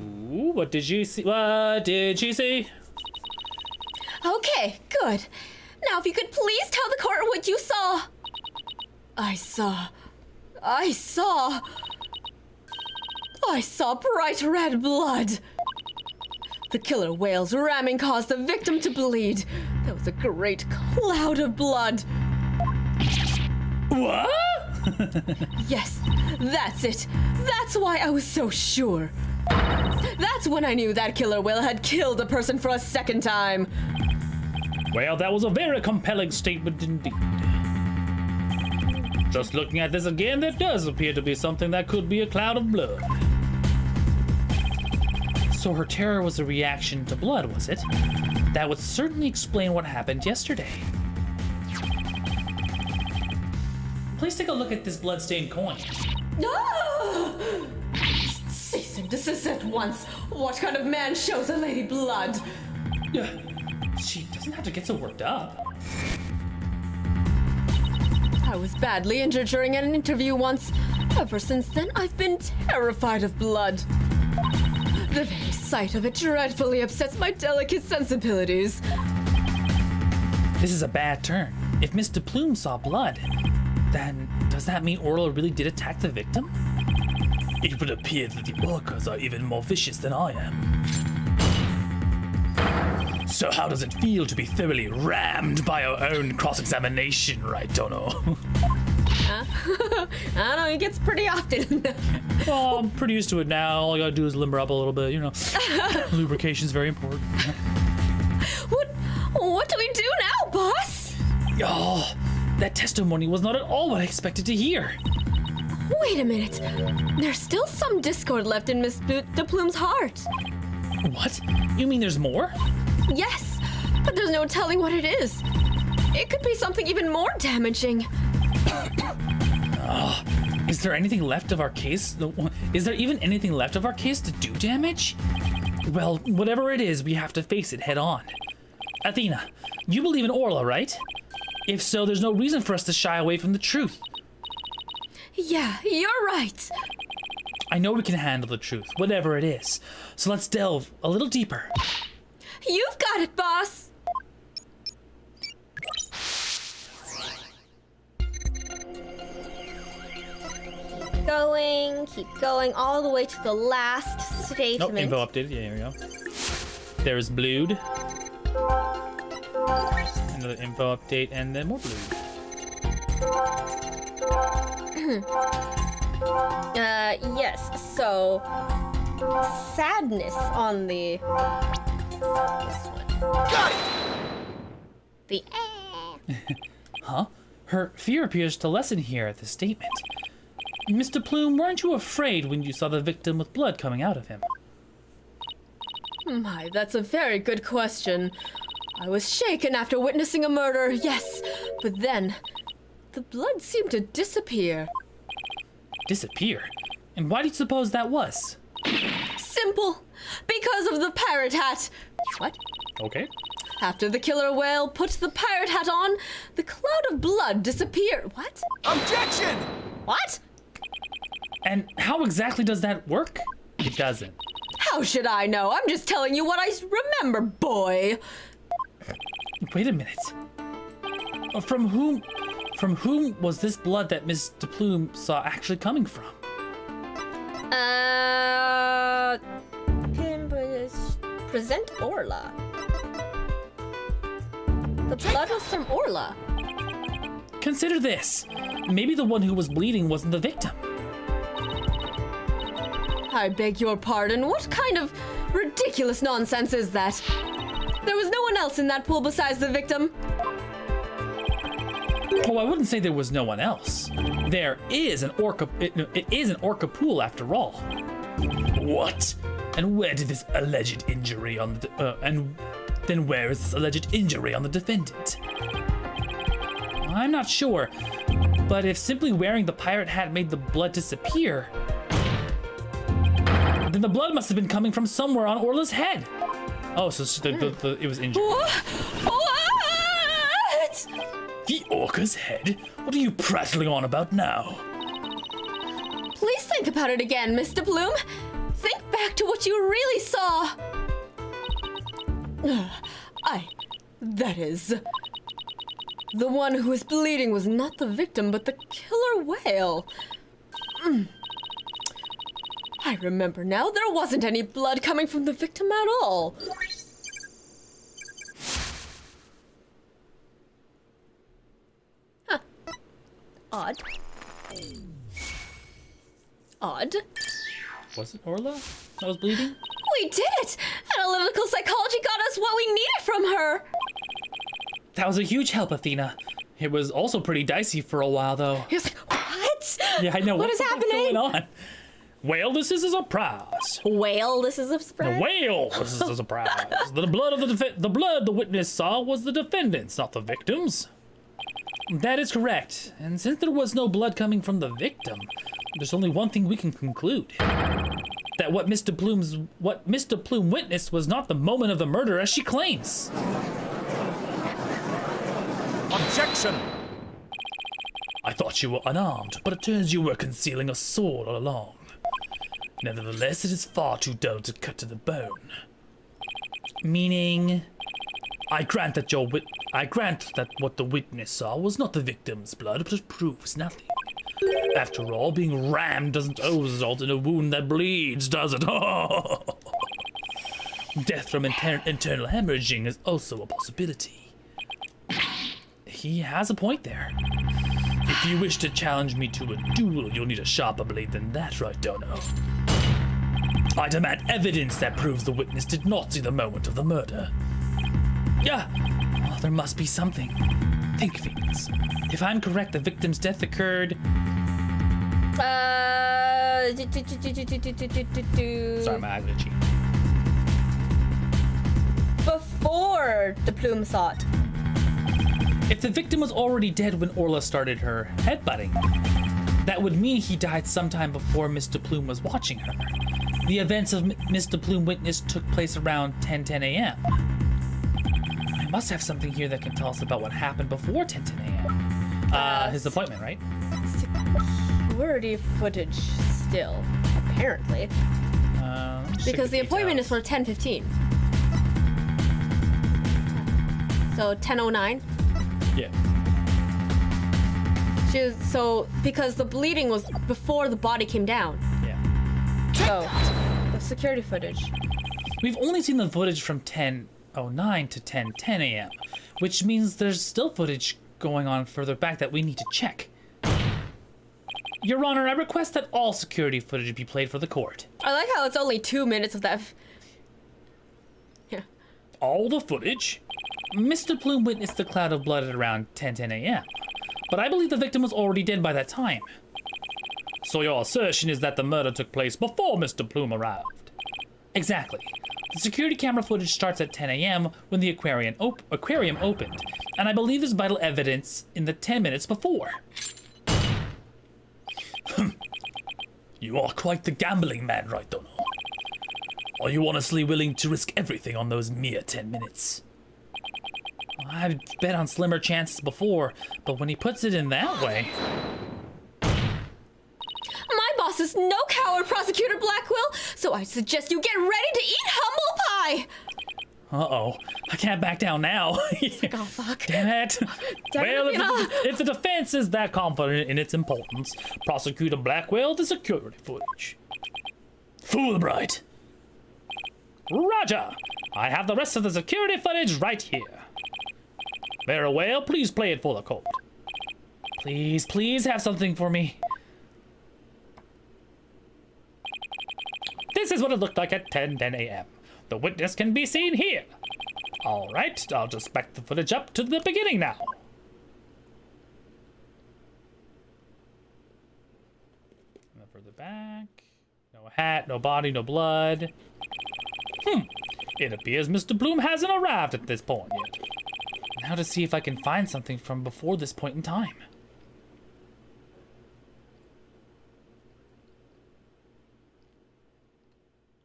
Ooh, what did you see? What did she see? Okay, good. Now if you could please tell the court what you saw. I saw bright red blood. The killer whale's ramming caused the victim to bleed. There was a great cloud of blood. What? Yes, that's it. That's why I was so sure. That's when I knew that killer whale had killed a person for a second time. Well, that was a very compelling statement indeed. Just looking at this again, there does appear to be something that could be a cloud of blood. So her terror was a reaction to blood, was it? That would certainly explain what happened yesterday. Please take a look at this bloodstained coin. Ah! Cease and desist at once. What kind of man shows a lady blood? She doesn't have to get so worked up. I was badly injured during an interview once. Ever since then, I've been terrified of blood. The very sight of it dreadfully upsets my delicate sensibilities. This is a bad turn. If Mr. Plume saw blood, then does that mean Orla really did attack the victim? It would appear that the orcas are even more vicious than I am. So how does it feel to be thoroughly rammed by our own cross-examination, right, Dono? I don't know, it gets pretty often. Well, I'm pretty used to it now. All I gotta do is limber up a little bit, you know. Lubrication's very important. What do we do now, boss? Oh, that testimony was not at all what I expected to hear. Wait a minute. There's still some discord left in Miss de Plume's heart. What? You mean there's more? Yes, but there's no telling what it is. It could be something even more damaging. Is there anything left of our case? Is there even anything left of our case to do damage? Well, whatever it is, we have to face it head on. Athena, you believe in Orla, right? If so, there's no reason for us to shy away from the truth. Yeah, you're right. I know we can handle the truth, whatever it is. So let's delve a little deeper. You've got it, boss. Keep going, all the way to the last statement. Oh, info updated. Yeah, here we go. There's Blood. Another info update, and then more Blood. Yes, so sadness on the this one. Got it! The Huh? Her fear appears to lessen here at this statement. Mr. Plume, weren't you afraid when you saw the victim with blood coming out of him? My, that's a very good question. I was shaken after witnessing a murder, yes, but then the blood seemed to disappear. Disappear? And why do you suppose that was? Simple. Because of the pirate hat. What? Okay. After the killer whale put the pirate hat on, the cloud of blood disappeared. What? Objection! What? And how exactly does that work? It doesn't. How should I know? I'm just telling you what I remember, boy. Wait a minute. From whom was this blood that Miss de Plume saw actually coming from? present Orla. The blood was from Orla. Consider this. Maybe the one who was bleeding wasn't the victim. I beg your pardon. What kind of ridiculous nonsense is that? There was no one else in that pool besides the victim. Oh, I wouldn't say there was no one else. There is an orca. It is an orca pool after all. What? And where did this alleged injury on the then where is this alleged injury on the defendant? I'm not sure, but if simply wearing the pirate hat made the blood disappear, then the blood must have been coming from somewhere on Orla's head. Oh, so it was injured. What? The orca's head? What are you prattling on about now? Please think about it again, Mr. Bloom. Think back to what you really saw. That is, the one who was bleeding was not the victim, but the killer whale. I remember now, there wasn't any blood coming from the victim at all. Huh. Odd. Odd. Was it Orla that was bleeding? We did it! Analytical psychology got us what we needed from her! That was a huge help, Athena. It was also pretty dicey for a while, though. He was like, what? Yeah, I know. What is the fuck's happening? going on? Well, this is a surprise. Whale, this is a surprise. The whale, this is a surprise. The blood of the blood the witness saw was the defendants, not the victims. That is correct. And since there was no blood coming from the victim, there's only one thing we can conclude. That what Mr. Plume witnessed was not the moment of the murder as she claims. Objection! I thought you were unarmed, but it turns you were concealing a sword all along. Nevertheless, it is far too dull to cut to the bone. Meaning, I grant that what the witness saw was not the victim's blood, but it proves nothing. After all, being rammed doesn't always result in a wound that bleeds, does it? Death from internal hemorrhaging is also a possibility. He has a point there. If you wish to challenge me to a duel, you'll need a sharper blade than that, right, Dono? I demand evidence that proves the witness did not see the moment of the murder. Yeah, well, there must be something. Think, Phoenix. If I'm correct, the victim's death occurred... Sorry, my eyes are itchy. Before the plume saw it. If the victim was already dead when Orla started her headbutting, that would mean he died sometime before Mr. Plume was watching her. The events of Mr. Plume witness took place around 10:10 a.m. I must have something here that can tell us about what happened before 10:10 a.m. His appointment, right? Security footage still, apparently. Because the appointment is for 10:15. So 10:09. Yeah. Because the bleeding was before the body came down. Yeah. So, the security footage. We've only seen the footage from 10:09 to 10:10 a.m., which means there's still footage going on further back that we need to check. Your Honor, I request that all security footage be played for the court. I like how it's only 2 minutes of that. Yeah. All the footage? Mr. Plume witnessed the cloud of blood at around 10:10 a.m., but I believe the victim was already dead by that time. So your assertion is that the murder took place before Mr. Plume arrived? Exactly. The security camera footage starts at 10 a.m. when the aquarium opened, and I believe there's vital evidence in the 10 minutes before. You are quite the gambling man, right, Dono? Are you honestly willing to risk everything on those mere 10 minutes? I've bet on slimmer chances before, but when he puts it in that way... My boss is no coward, Prosecutor Blackwell, so I suggest you get ready to eat humble pie! Uh-oh. I can't back down now. Oh, fuck. Damn it. Well, if the defense is that confident in its importance, Prosecutor Blackwell, the security footage. Fulbright. Roger. I have the rest of the security footage right here. Very well, please play it for the court. Please have something for me. This is what it looked like at 10:10 a.m. The witness can be seen here. All right, I'll just back the footage up to the beginning now. And then further back. No hat, no body, no blood. It appears Mr. Bloom hasn't arrived at this point yet. Now to see if I can find something from before this point in time.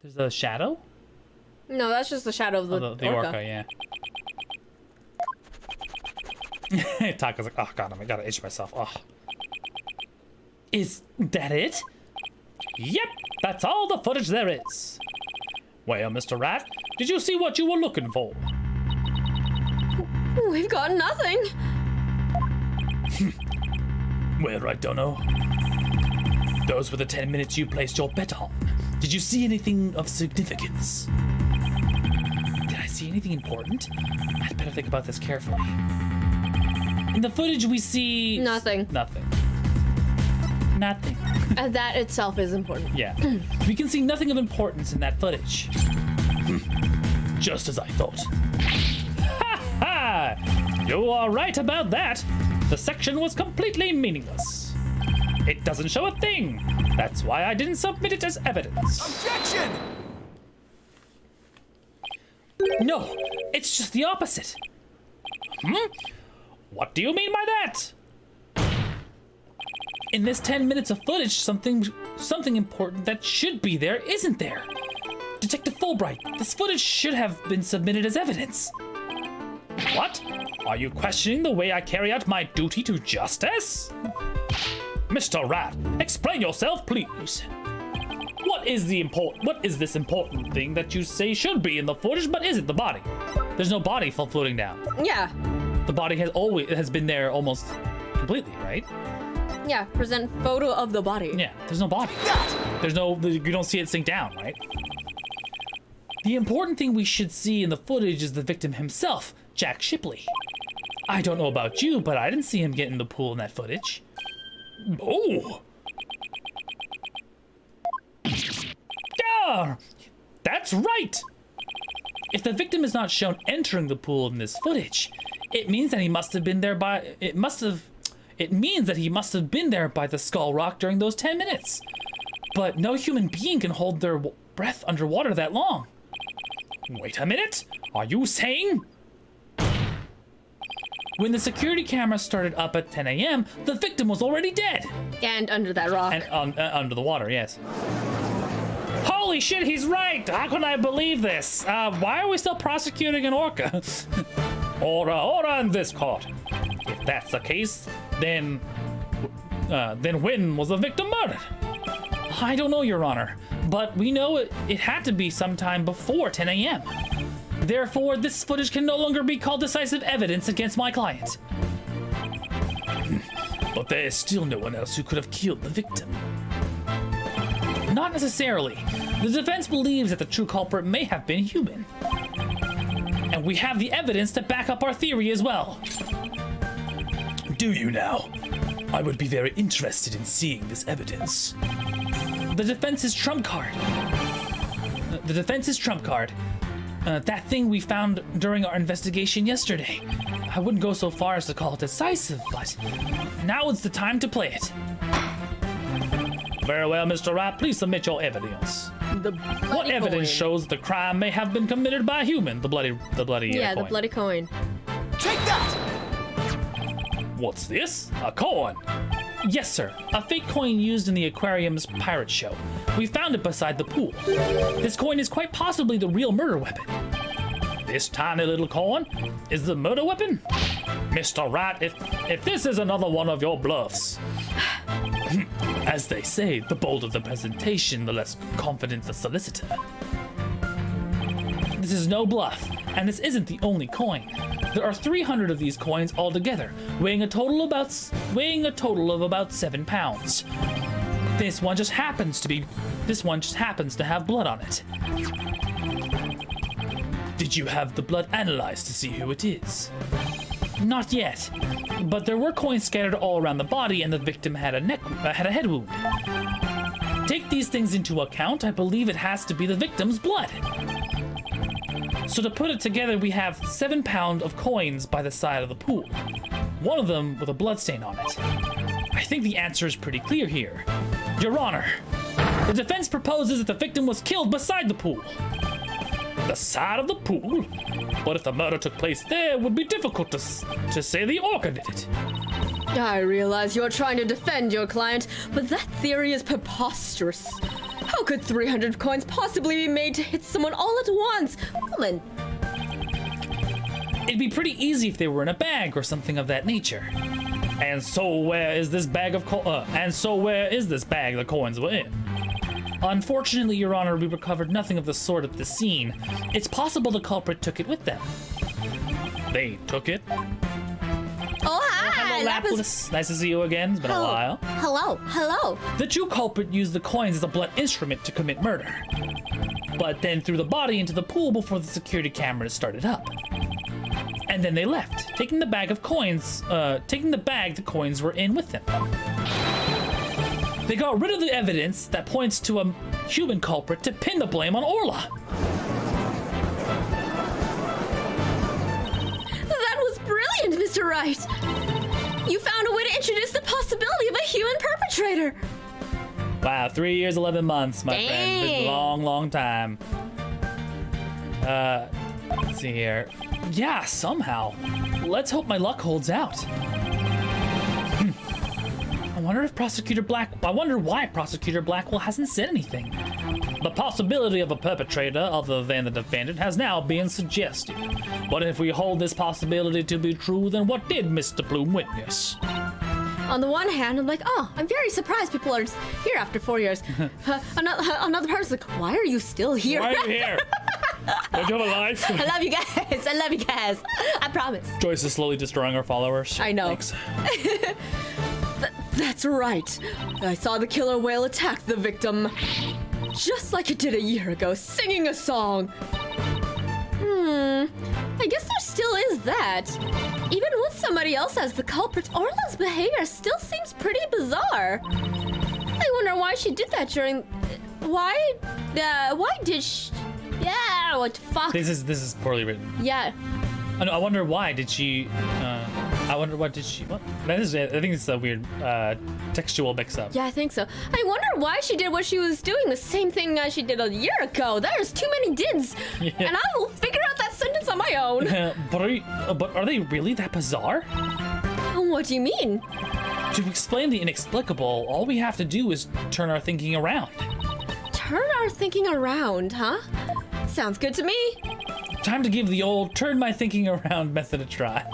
There's a shadow? No, that's just the shadow of the orca, yeah. Taka's like, oh god, I gotta itch myself. Oh. Is that it? Yep, that's all the footage there is. Well, Mr. Rat, did you see what you were looking for? We've got nothing. Well, I don't know. Those were the 10 minutes you placed your bet on. Did you see anything of significance? Did I see anything important? I'd better think about this carefully. In the footage we see... Nothing. Nothing. Nothing. And that itself is important. Yeah. We can see nothing of importance in that footage. Just as I thought. Ha ha! You are right about that. The section was completely meaningless. It doesn't show a thing. That's why I didn't submit it as evidence. Objection! No, it's just the opposite. What do you mean by that? In this 10 minutes of footage, something important that should be there isn't there. Detective Fulbright, this footage should have been submitted as evidence. What? Are you questioning the way I carry out my duty to justice? Mr. Rat, explain yourself, please. What is this important thing that you say should be in the footage but isn't the body? There's no body floating down. Yeah. The body has been there almost completely, right? Yeah, present photo of the body. Yeah, there's no body. You don't see it sink down, right? The important thing we should see in the footage is the victim himself, Jack Shipley. I don't know about you, but I didn't see him get in the pool in that footage. Oh! Yeah, that's right! If the victim is not shown entering the pool in this footage, it means that he must have been there by... It means that he must have been there by the Skull Rock during those 10 minutes. But no human being can hold their breath underwater that long. Wait a minute, are you saying? When the security camera started up at 10 a.m., the victim was already dead. And under that rock. And under the water, yes. Holy shit, he's right! How can I believe this? Why are we still prosecuting an orca? Order in this court. If that's the case, then when was the victim murdered? I don't know, Your Honor, but we know it had to be sometime before 10 a.m. Therefore, this footage can no longer be called decisive evidence against my client. But there is still no one else who could have killed the victim. Not necessarily. The defense believes that the true culprit may have been human. And we have the evidence to back up our theory as well. Do you now? I would be very interested in seeing this evidence. The defense's trump card. That thing we found during our investigation yesterday. I wouldn't go so far as to call it decisive, but now is the time to play it. Very well, Mr. Rat, please submit your evidence. What evidence shows the crime may have been committed by a human? The bloody Yeah, coin. the bloody coin. Take that! What's this? A coin? Yes, sir. A fake coin used in the aquarium's pirate show. We found it beside the pool. This coin is quite possibly the real murder weapon. This tiny little coin is the murder weapon? Mr. Rat, if this is another one of your bluffs. As they say, the bolder the presentation, the less confident the solicitor. This is no bluff, and this isn't the only coin. There are 300 of these coins altogether, weighing a total of about 7 pounds. This one just happens to have blood on it. Did you have the blood analyzed to see who it is? Not yet, but there were coins scattered all around the body, and the victim had a head wound. Take these things into account, I believe it has to be the victim's blood. So to put it together, we have 7 pounds of coins by the side of the pool. One of them with a bloodstain on it. I think the answer is pretty clear here. Your Honor, the defense proposes that the victim was killed beside the pool. The side of the pool? But if the murder took place there, it would be difficult to say the orca did it. I realize you're trying to defend your client, but that theory is preposterous. How could 300 coins possibly be made to hit someone all at once? Woman. It'd be pretty easy if they were in a bag or something of that nature. And so where is this bag the coins were in? Unfortunately, Your Honor, we recovered nothing of the sort at the scene. It's possible the culprit took it with them. They took it? Oh, hi! Lapis. Nice to see you again. It's been a while. Hello. The true culprit used the coins as a blunt instrument to commit murder, but then threw the body into the pool before the security cameras started up. And then they left, taking the bag the coins were in with them. They got rid of the evidence that points to a human culprit to pin the blame on Orla. That was brilliant, Mr. Wright. You found a way to introduce the possibility of a human perpetrator. Wow, 3 years, 11 months, my friend. It's a long, long time. Let's see here. Yeah, somehow. Let's hope my luck holds out. I wonder why Prosecutor Blackwell hasn't said anything. The possibility of a perpetrator other than the defendant has now been suggested. But if we hold this possibility to be true, then what did Mr. Bloom witness? On the one hand, I'm like, oh, I'm very surprised people are here after 4 years. Another person's like, why are you still here? Why are you here? Don't you have a life? I love you guys. I promise. Joyce is slowly destroying her followers. I know. Thanks. That's right. I saw the killer whale attack the victim, just like it did a year ago, singing a song. I guess there still is that. Even with somebody else as the culprit, Orla's behavior still seems pretty bizarre. I wonder why she did that during... Why did she... Yeah, what the fuck? This is poorly written. Yeah. I wonder why did she... I wonder what did she... What? I think it's a weird textual mix-up. Yeah, I think so. I wonder why she did what she was doing, the same thing she did a year ago. There's too many dids. Yeah. And I will figure out that sentence on my own. But are they really that bizarre? What do you mean? To explain the inexplicable, all we have to do is turn our thinking around. Turn our thinking around, huh? Sounds good to me. Time to give the old turn my thinking around method a try.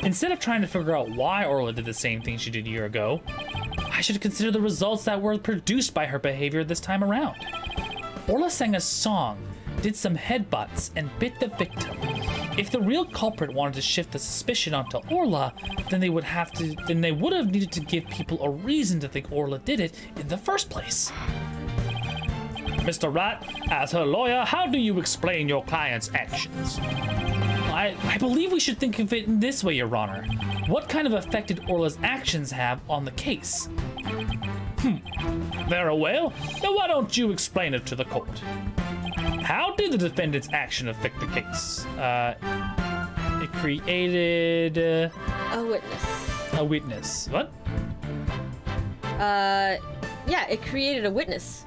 Instead of trying to figure out why Orla did the same thing she did a year ago, I should consider the results that were produced by her behavior this time around. Orla sang a song, did some headbutts, and bit the victim. If the real culprit wanted to shift the suspicion onto Orla, then they would have needed to give people a reason to think Orla did it in the first place. Mr. Wright, as her lawyer, how do you explain your client's actions? I believe we should think of it in this way, Your Honor. What kind of effect did Orla's actions have on the case? Very well. Then why don't you explain it to the court? How did the defendant's action affect the case? It created... a witness. A witness. What? Yeah, it created a witness.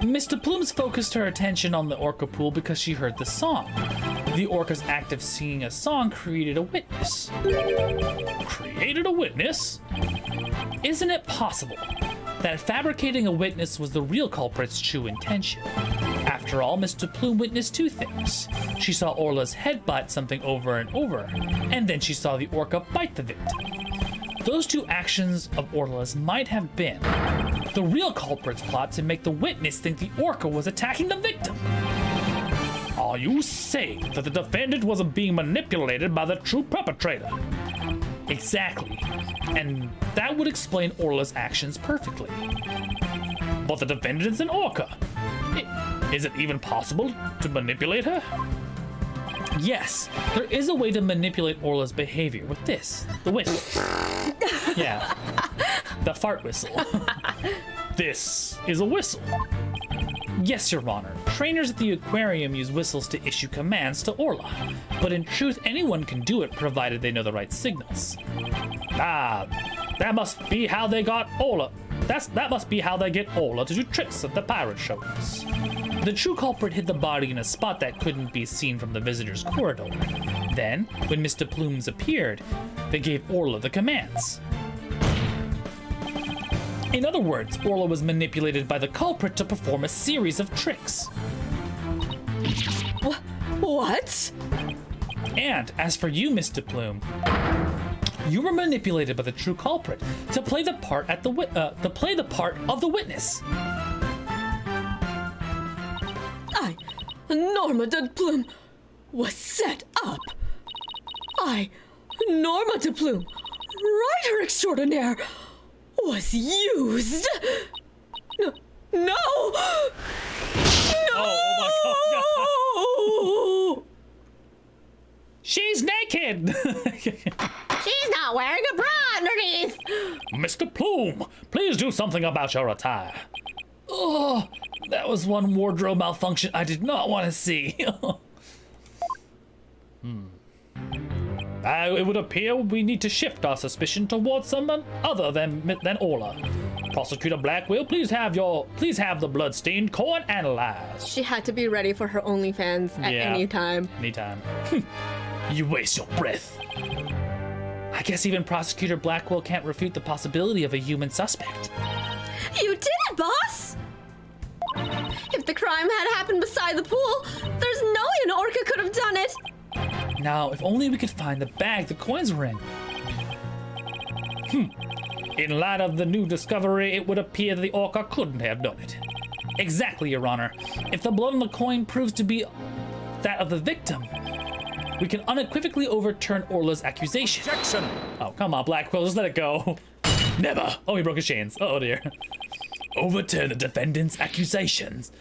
Mr. Plumes focused her attention on the orca pool because she heard the song. The orca's act of singing a song created a witness. Created a witness? Isn't it possible that fabricating a witness was the real culprit's true intention? After all, Mr. Plume witnessed two things. She saw Orla's head butt something over and over, and then she saw the orca bite the victim. Those two actions of Orla's might have been the real culprit's plot to make the witness think the orca was attacking the victim. Are you saying that the defendant wasn't being manipulated by the true perpetrator? Exactly. And that would explain Orla's actions perfectly. But the defendant's an orca. Is it even possible to manipulate her? Yes, there is a way to manipulate Orla's behavior with this, the whistle. Yeah, the fart whistle. This is a whistle. Yes, Your Honor, trainers at the aquarium use whistles to issue commands to Orla, but in truth, anyone can do it provided they know the right signals. Ah, that must be how they got Orla. That must be how they get Orla to do tricks at the pirate shows. The true culprit hid the body in a spot that couldn't be seen from the visitor's corridor. Then, when Mr. Plumes appeared, they gave Orla the commands. In other words, Orla was manipulated by the culprit to perform a series of tricks. What? And as for you, Mr. Plume, you were manipulated by the true culprit to play the part of the witness. I, Norma Dud Plume, was set up. I Norma de Plume, writer extraordinaire, was used. No! Oh my god. She's naked! She's not wearing a bra underneath. Mr. Plume, please do something about your attire. Oh, that was one wardrobe malfunction I did not want to see. It would appear we need to shift our suspicion towards someone other than Orla. Prosecutor Blackwell, please have the blood-stained coin analyzed. She had to be ready for her OnlyFans at any time. Anytime. You waste your breath. I guess even Prosecutor Blackwell can't refute the possibility of a human suspect. You did it, boss! If the crime had happened beside the pool, there's no way an orca could have done it. Now, if only we could find the bag the coins were in. In light of the new discovery, it would appear that the orca couldn't have done it. Exactly, Your Honor. If the blood on the coin proves to be that of the victim, we can unequivocally overturn Orla's accusation. Objection! Oh, come on, Blackwell, just let it go. Never. Oh, he broke his chains. Oh, dear. Overturn the defendant's accusations?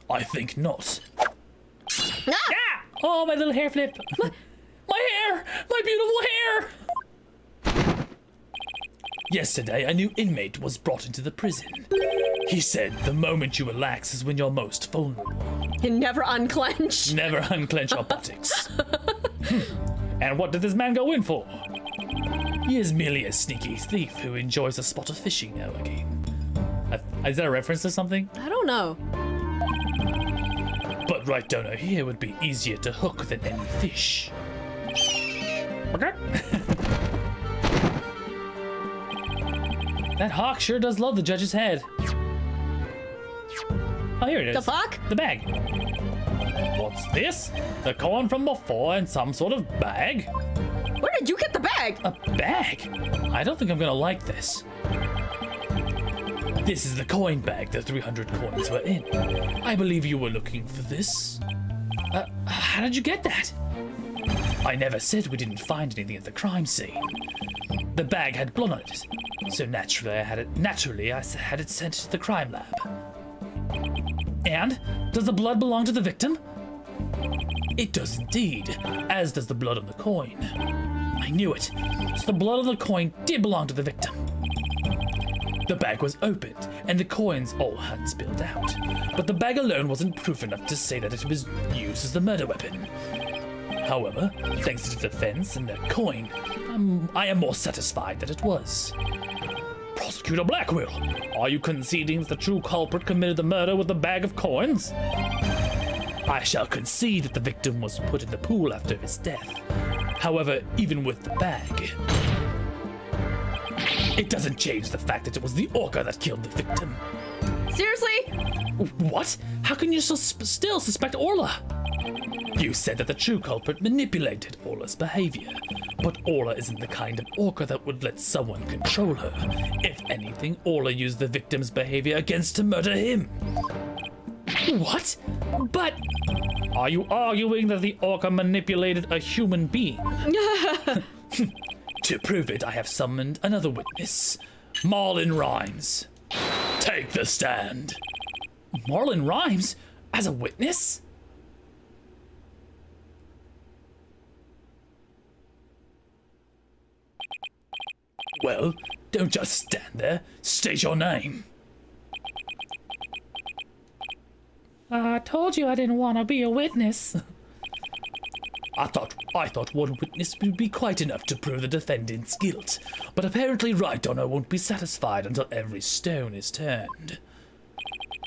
I think not. Ah! Ah! Oh, my little hair flip. My hair! My beautiful hair! Yesterday, a new inmate was brought into the prison. He said the moment you relax is when you're most vulnerable. And never unclench. Never unclench your buttocks. And what did this man go in for? He is merely a sneaky thief who enjoys a spot of fishing now and again. Is that a reference to something? I don't know. But right down here would be easier to hook than any fish. Okay. That hawk sure does love the judge's head. Oh, here it is. The fuck? The bag. What's this? The coin from before in some sort of bag? Where did you get the bag? A bag? I don't think I'm gonna like this. This is the coin bag the 300 coins were in. I believe you were looking for this. How did you get that? I never said we didn't find anything at the crime scene. The bag had blood on it, so naturally I had it sent to the crime lab. And does the blood belong to the victim? It does indeed, as does the blood on the coin. I knew it. So the blood on the coin did belong to the victim. The bag was opened, and the coins all had spilled out. But the bag alone wasn't proof enough to say that it was used as the murder weapon. However, thanks to the defense and that coin, I am more satisfied that it was. Prosecutor Blackwell, are you conceding that the true culprit committed the murder with the bag of coins? I shall concede that the victim was put in the pool after his death. However, even with the bag, it doesn't change the fact that it was the orca that killed the victim. Seriously? What? How can you still suspect Orla? You said that the true culprit manipulated Orla's behavior, but Orla isn't the kind of orca that would let someone control her. If anything, Orla used the victim's behavior against to murder him. What? But are you arguing that the orca manipulated a human being? To prove it, I have summoned another witness, Marlon Rhymes. Take the stand. Marlon Rhymes? As a witness? Well, don't just stand there. State your name. I told you I didn't want to be a witness. I thought one witness would be quite enough to prove the defendant's guilt, but apparently Right Honor won't be satisfied until every stone is turned.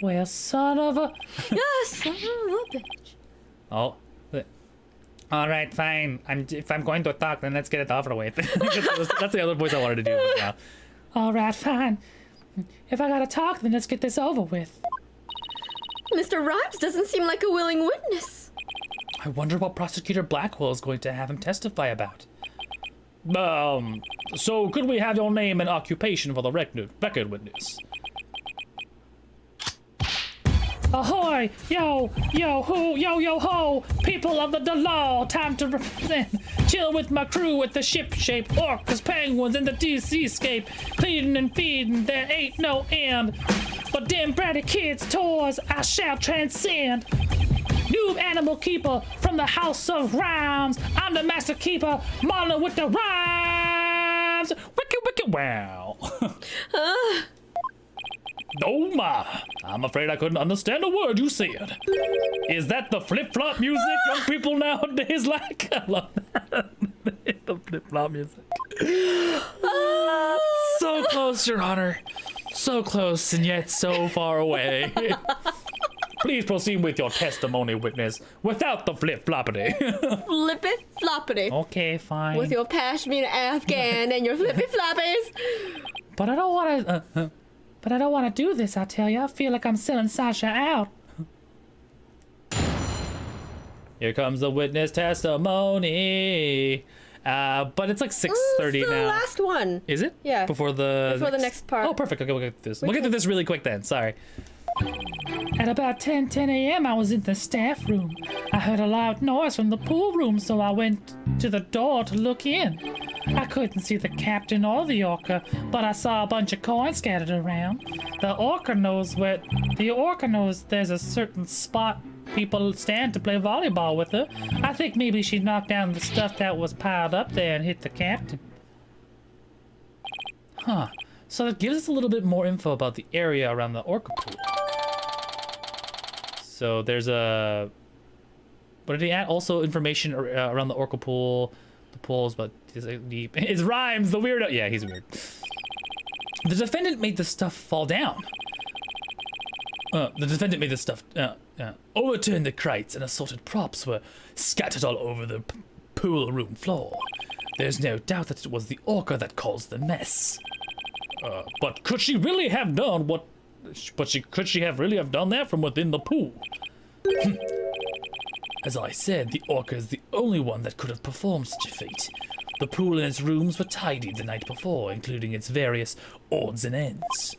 Well, son of a... Yes, son of a bitch. Oh. All right, fine. If I'm going to talk, then let's get it over with. That's the other voice I wanted to do now. All right, fine. If I gotta talk, then let's get this over with. Mr. Rhymes doesn't seem like a willing witness. I wonder what Prosecutor Blackwell is going to have him testify about. So could we have your name and occupation for the record witness? Ahoy! Yo, yo, who, yo, ho! People of the law, time to chill with my crew with the ship-shaped orcas, penguins, and the DC scape. Feeding and feeding, there ain't no end. But them bratty kids' toys I shall transcend. New animal keeper from the house of rhymes. I'm the master keeper, Marlin with the rhymes. Wicked, wow. Oh my, I'm afraid I couldn't understand a word you said. Is that the flip-flop music young people nowadays like? I love that. The flip-flop music. So close, Your Honor. So close and yet so far away. Please proceed with your testimony, witness, without the flip-floppity. Flippy-floppity. Okay, fine. With your Pashmina Afghan and your flippy-floppies. But I don't want to... But I don't want to do this, I tell you. I feel like I'm selling Sasha out. Here comes the witness testimony. But it's like 6:30 It's the now. last one. Is it? Yeah. Before the next part. Oh, perfect. Okay, we'll get through this. We'll get through this really quick then. Sorry. At about 10 a.m., I was in the staff room. I heard a loud noise from the pool room, so I went to the door to look in. I couldn't see the captain or the orca, but I saw a bunch of coins scattered around. The orca knows there's a certain spot people stand to play volleyball with her. I think maybe she knocked down the stuff that was piled up there and hit the captain. Huh. So that gives us a little bit more info about the area around the orca pool. So there's a... What did he add? Also information around the orca pool. The pool is about deep. It rhymes, the weirdo. Yeah, he's weird. The defendant made the stuff fall down. Overturned the crates and assorted props were scattered all over the pool room floor. There's no doubt that it was the orca that caused the mess. But could she really have done what? Could she have really done that from within the pool? As I said, the orca is the only one that could have performed such a feat. The pool and its rooms were tidied the night before, including its various odds and ends.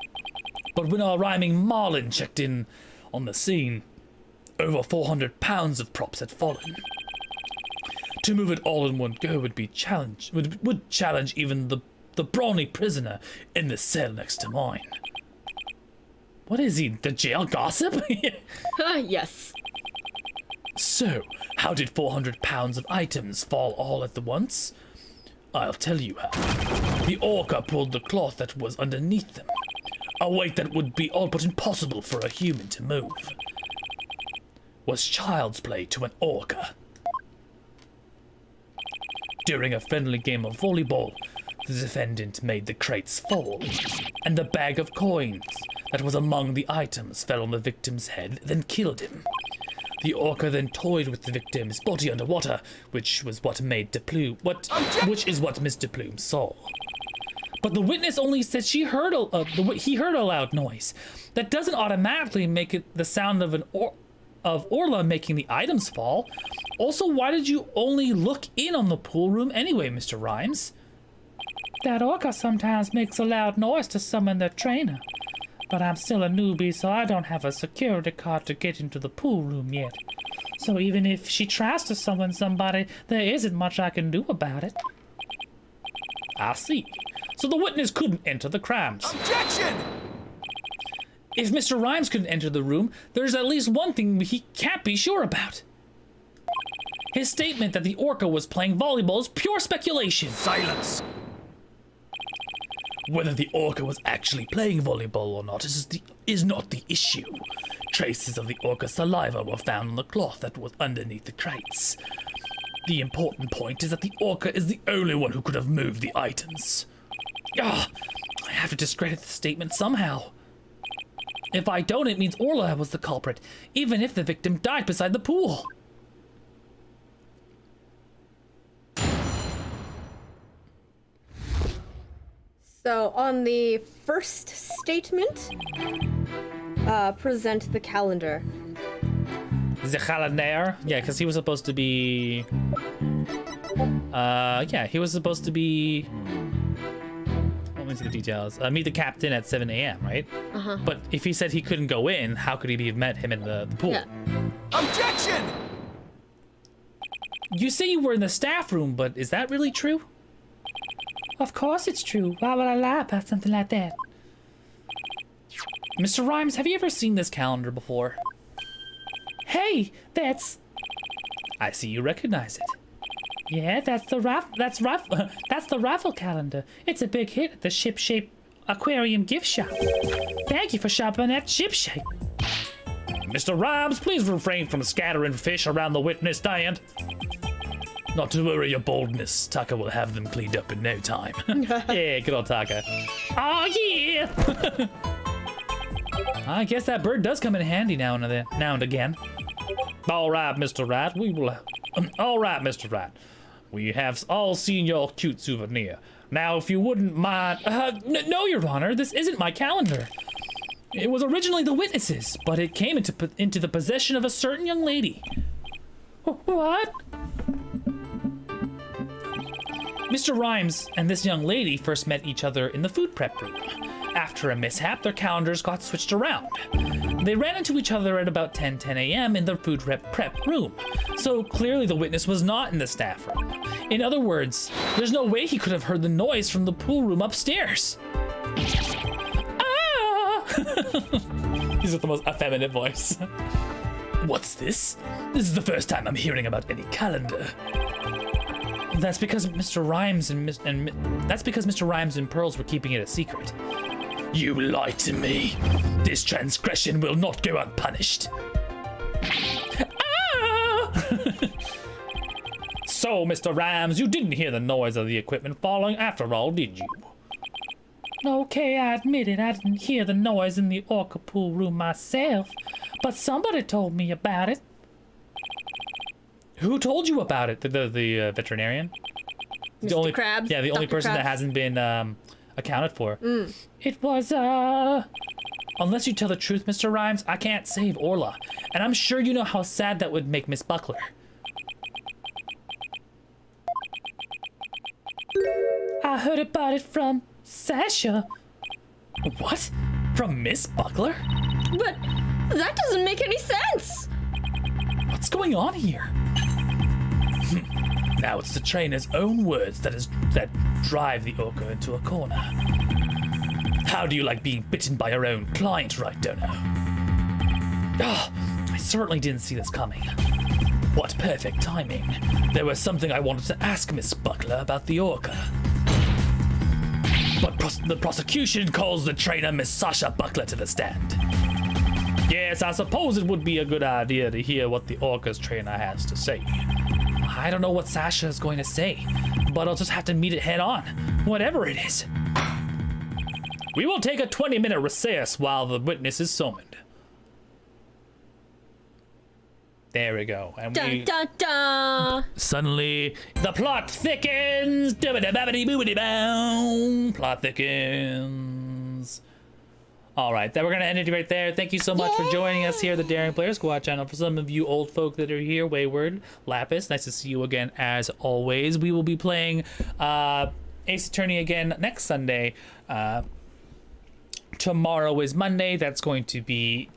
But when our rhyming Marlin checked in on the scene, over 400 pounds of props had fallen. To move it all in one go would challenge even the brawny prisoner in the cell next to mine. What is he, the jail gossip? Yes. So, how did 400 pounds of items fall all at the once? I'll tell you how. The orca pulled the cloth that was underneath them, a weight that would be all but impossible for a human to move. Was child's play to an orca. During a friendly game of volleyball, the defendant made the crates fall, and the bag of coins that was among the items fell on the victim's head, then killed him. The orca then toyed with the victim's body underwater, which is what Mr. Plume saw. But the witness only said he heard a loud noise. That doesn't automatically make it the sound of Orla making the items fall. Also, why did you only look in on the pool room anyway, Mr. Rhymes? That orca sometimes makes a loud noise to summon their trainer. But I'm still a newbie, so I don't have a security card to get into the pool room yet. So even if she tries to summon somebody, there isn't much I can do about it. I see. So the witness couldn't enter the crime scene. Objection! If Mr. Rhymes couldn't enter the room, there's at least one thing he can't be sure about. His statement that the orca was playing volleyball is pure speculation. Silence! Whether the orca was actually playing volleyball or not is not the issue. Traces of the orca's saliva were found on the cloth that was underneath the crates. The important point is that the orca is the only one who could have moved the items. I have to discredit the statement somehow. If I don't, it means Orla was the culprit, even if the victim died beside the pool. So on the first statement, present the calendar. The calendar? Yeah, because he was supposed to be... he was supposed to be... Let me me see the details. Meet the captain at 7 a.m., right? Uh-huh. But if he said he couldn't go in, how could he have met him in the pool? Yeah. Objection! You say you were in the staff room, but is that really true? Of course it's true. Why would I lie about something like that? Mr. Rhymes, have you ever seen this calendar before? Hey, that's... I see you recognize it. Yeah, that's the raffle calendar. It's a big hit at the Ship Shape Aquarium gift shop. Thank you for shopping at Ship Shape. Mr. Rhymes, please refrain from scattering fish around the witness stand. Not to worry your boldness, Taka will have them cleaned up in no time. Yeah, good old Taka. Oh yeah! I guess that bird does come in handy now and again. All right, Mr. Rat, we will... all right, Mr. Rat. We have all seen your cute souvenir. Now, if you wouldn't mind... no, Your Honor, this isn't my calendar. It was originally the witness's, but it came into the possession of a certain young lady. What? Mr. Rhymes and this young lady first met each other in the food prep room. After a mishap, their calendars got switched around. They ran into each other at about 10 a.m. in the food prep room, so clearly the witness was not in the staff room. In other words, there's no way he could have heard the noise from the pool room upstairs. Ah! He's with the most effeminate voice. What's this? This is the first time I'm hearing about any calendar. That's because Mr. Rhymes and Pearls were keeping it a secret. You lied to me. This transgression will not go unpunished. Ah! So, Mr. Rhymes, you didn't hear the noise of the equipment falling after all, did you? Okay, I admit it. I didn't hear the noise in the orca pool room myself, but somebody told me about it. Who told you about it? The veterinarian? Mr. Krabs? Yeah, the only Dr. person Krabs? that hasn't been accounted for. It was, Unless you tell the truth, Mr. Rhymes, I can't save Orla. And I'm sure you know how sad that would make Miss Buckler. I heard about it from Sasha. What? From Miss Buckler? But that doesn't make any sense. What's going on here? Now it's the trainer's own words that drive the orca into a corner. How do you like being bitten by your own client, right, Dono? Ah, I certainly didn't see this coming. What perfect timing. There was something I wanted to ask Miss Buckler about the orca. But the prosecution calls the trainer Miss Sasha Buckler to the stand. Yes, I suppose it would be a good idea to hear what the orca's trainer has to say. I don't know what Sasha is going to say, but I'll just have to meet it head on, whatever it is. We will take a 20-minute recess while the witness is summoned. There we go. And Dun dun dun. suddenly, the plot thickens. Plot thickens. All right, then we're going to end it right there. Thank you so much for joining us here at the Daring Players Squad channel. For some of you old folk that are here, Wayward, Lapis, nice to see you again as always. We will be playing Ace Attorney again next Sunday. Tomorrow is Monday. That's going to be...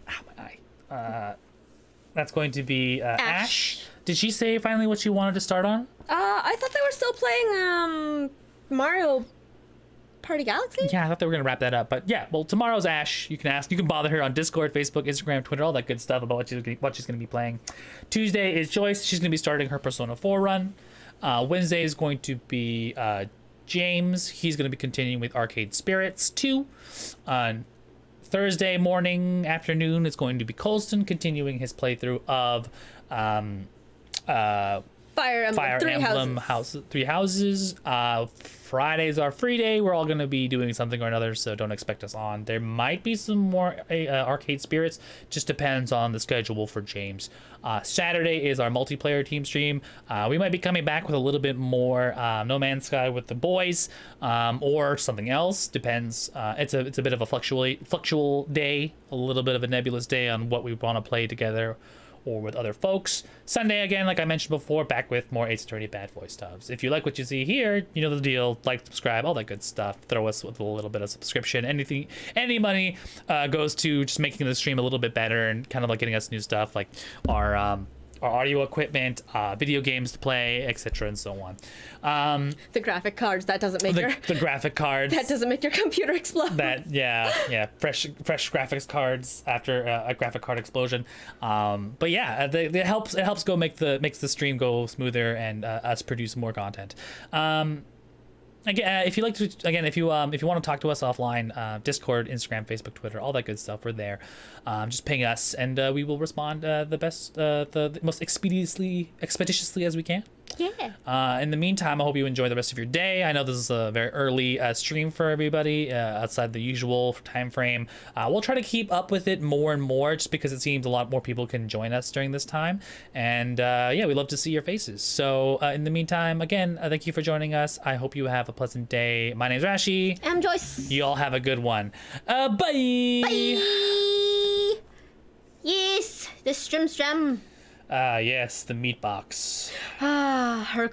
that's going to be Ash. Did she say finally what she wanted to start on? I thought they were still playing Mario Party Galaxy? Yeah, I thought they were going to wrap that up. But yeah, well, tomorrow's Ash. You can bother her on Discord, Facebook, Instagram, Twitter, all that good stuff about what she's going to be playing. Tuesday is Joyce. She's going to be starting her Persona 4 run. Wednesday is going to be James. He's going to be continuing with Arcade Spirits 2. On Thursday morning, afternoon, it's going to be Colston continuing his playthrough of Fire Emblem Three Houses. Friday's our free day. We're all going to be doing something or another, so don't expect us on. There might be some more Arcade Spirits. Just depends on the schedule for James. Saturday is our multiplayer team stream. We might be coming back with a little bit more No Man's Sky with the boys, or something else. Depends. It's a bit of a fluctual day, a little bit of a nebulous day on what we want to play together or with other folks. Sunday, again, like I mentioned before, back with more Ace Attorney Bad Boy Stuffs. If you like what you see here, you know the deal. Like, subscribe, all that good stuff. Throw us with a little bit of subscription. Any money goes to just making the stream a little bit better and kind of like getting us new stuff like our audio equipment, video games to play, etc., and so on. The graphic cards, that doesn't make The graphic cards. that doesn't make your computer explode. Fresh graphics cards after a graphic card explosion. But yeah, it helps go makes the stream go smoother and us produce more content. Again, if you want to talk to us offline, Discord, Instagram, Facebook, Twitter, all that good stuff, we're there. Just ping us, and we will respond the most expeditiously as we can. Yeah. In the meantime, I hope you enjoy the rest of your day. I know this is a very early stream for everybody outside the usual time frame. We'll try to keep up with it more and more just because it seems a lot more people can join us during this time. And we love to see your faces. So in the meantime, again, thank you for joining us. I hope you have a pleasant day. My name's Rashi. I'm Joyce. You all have a good one. Bye. Bye. Yes, the strum. Yes, the meat box. Her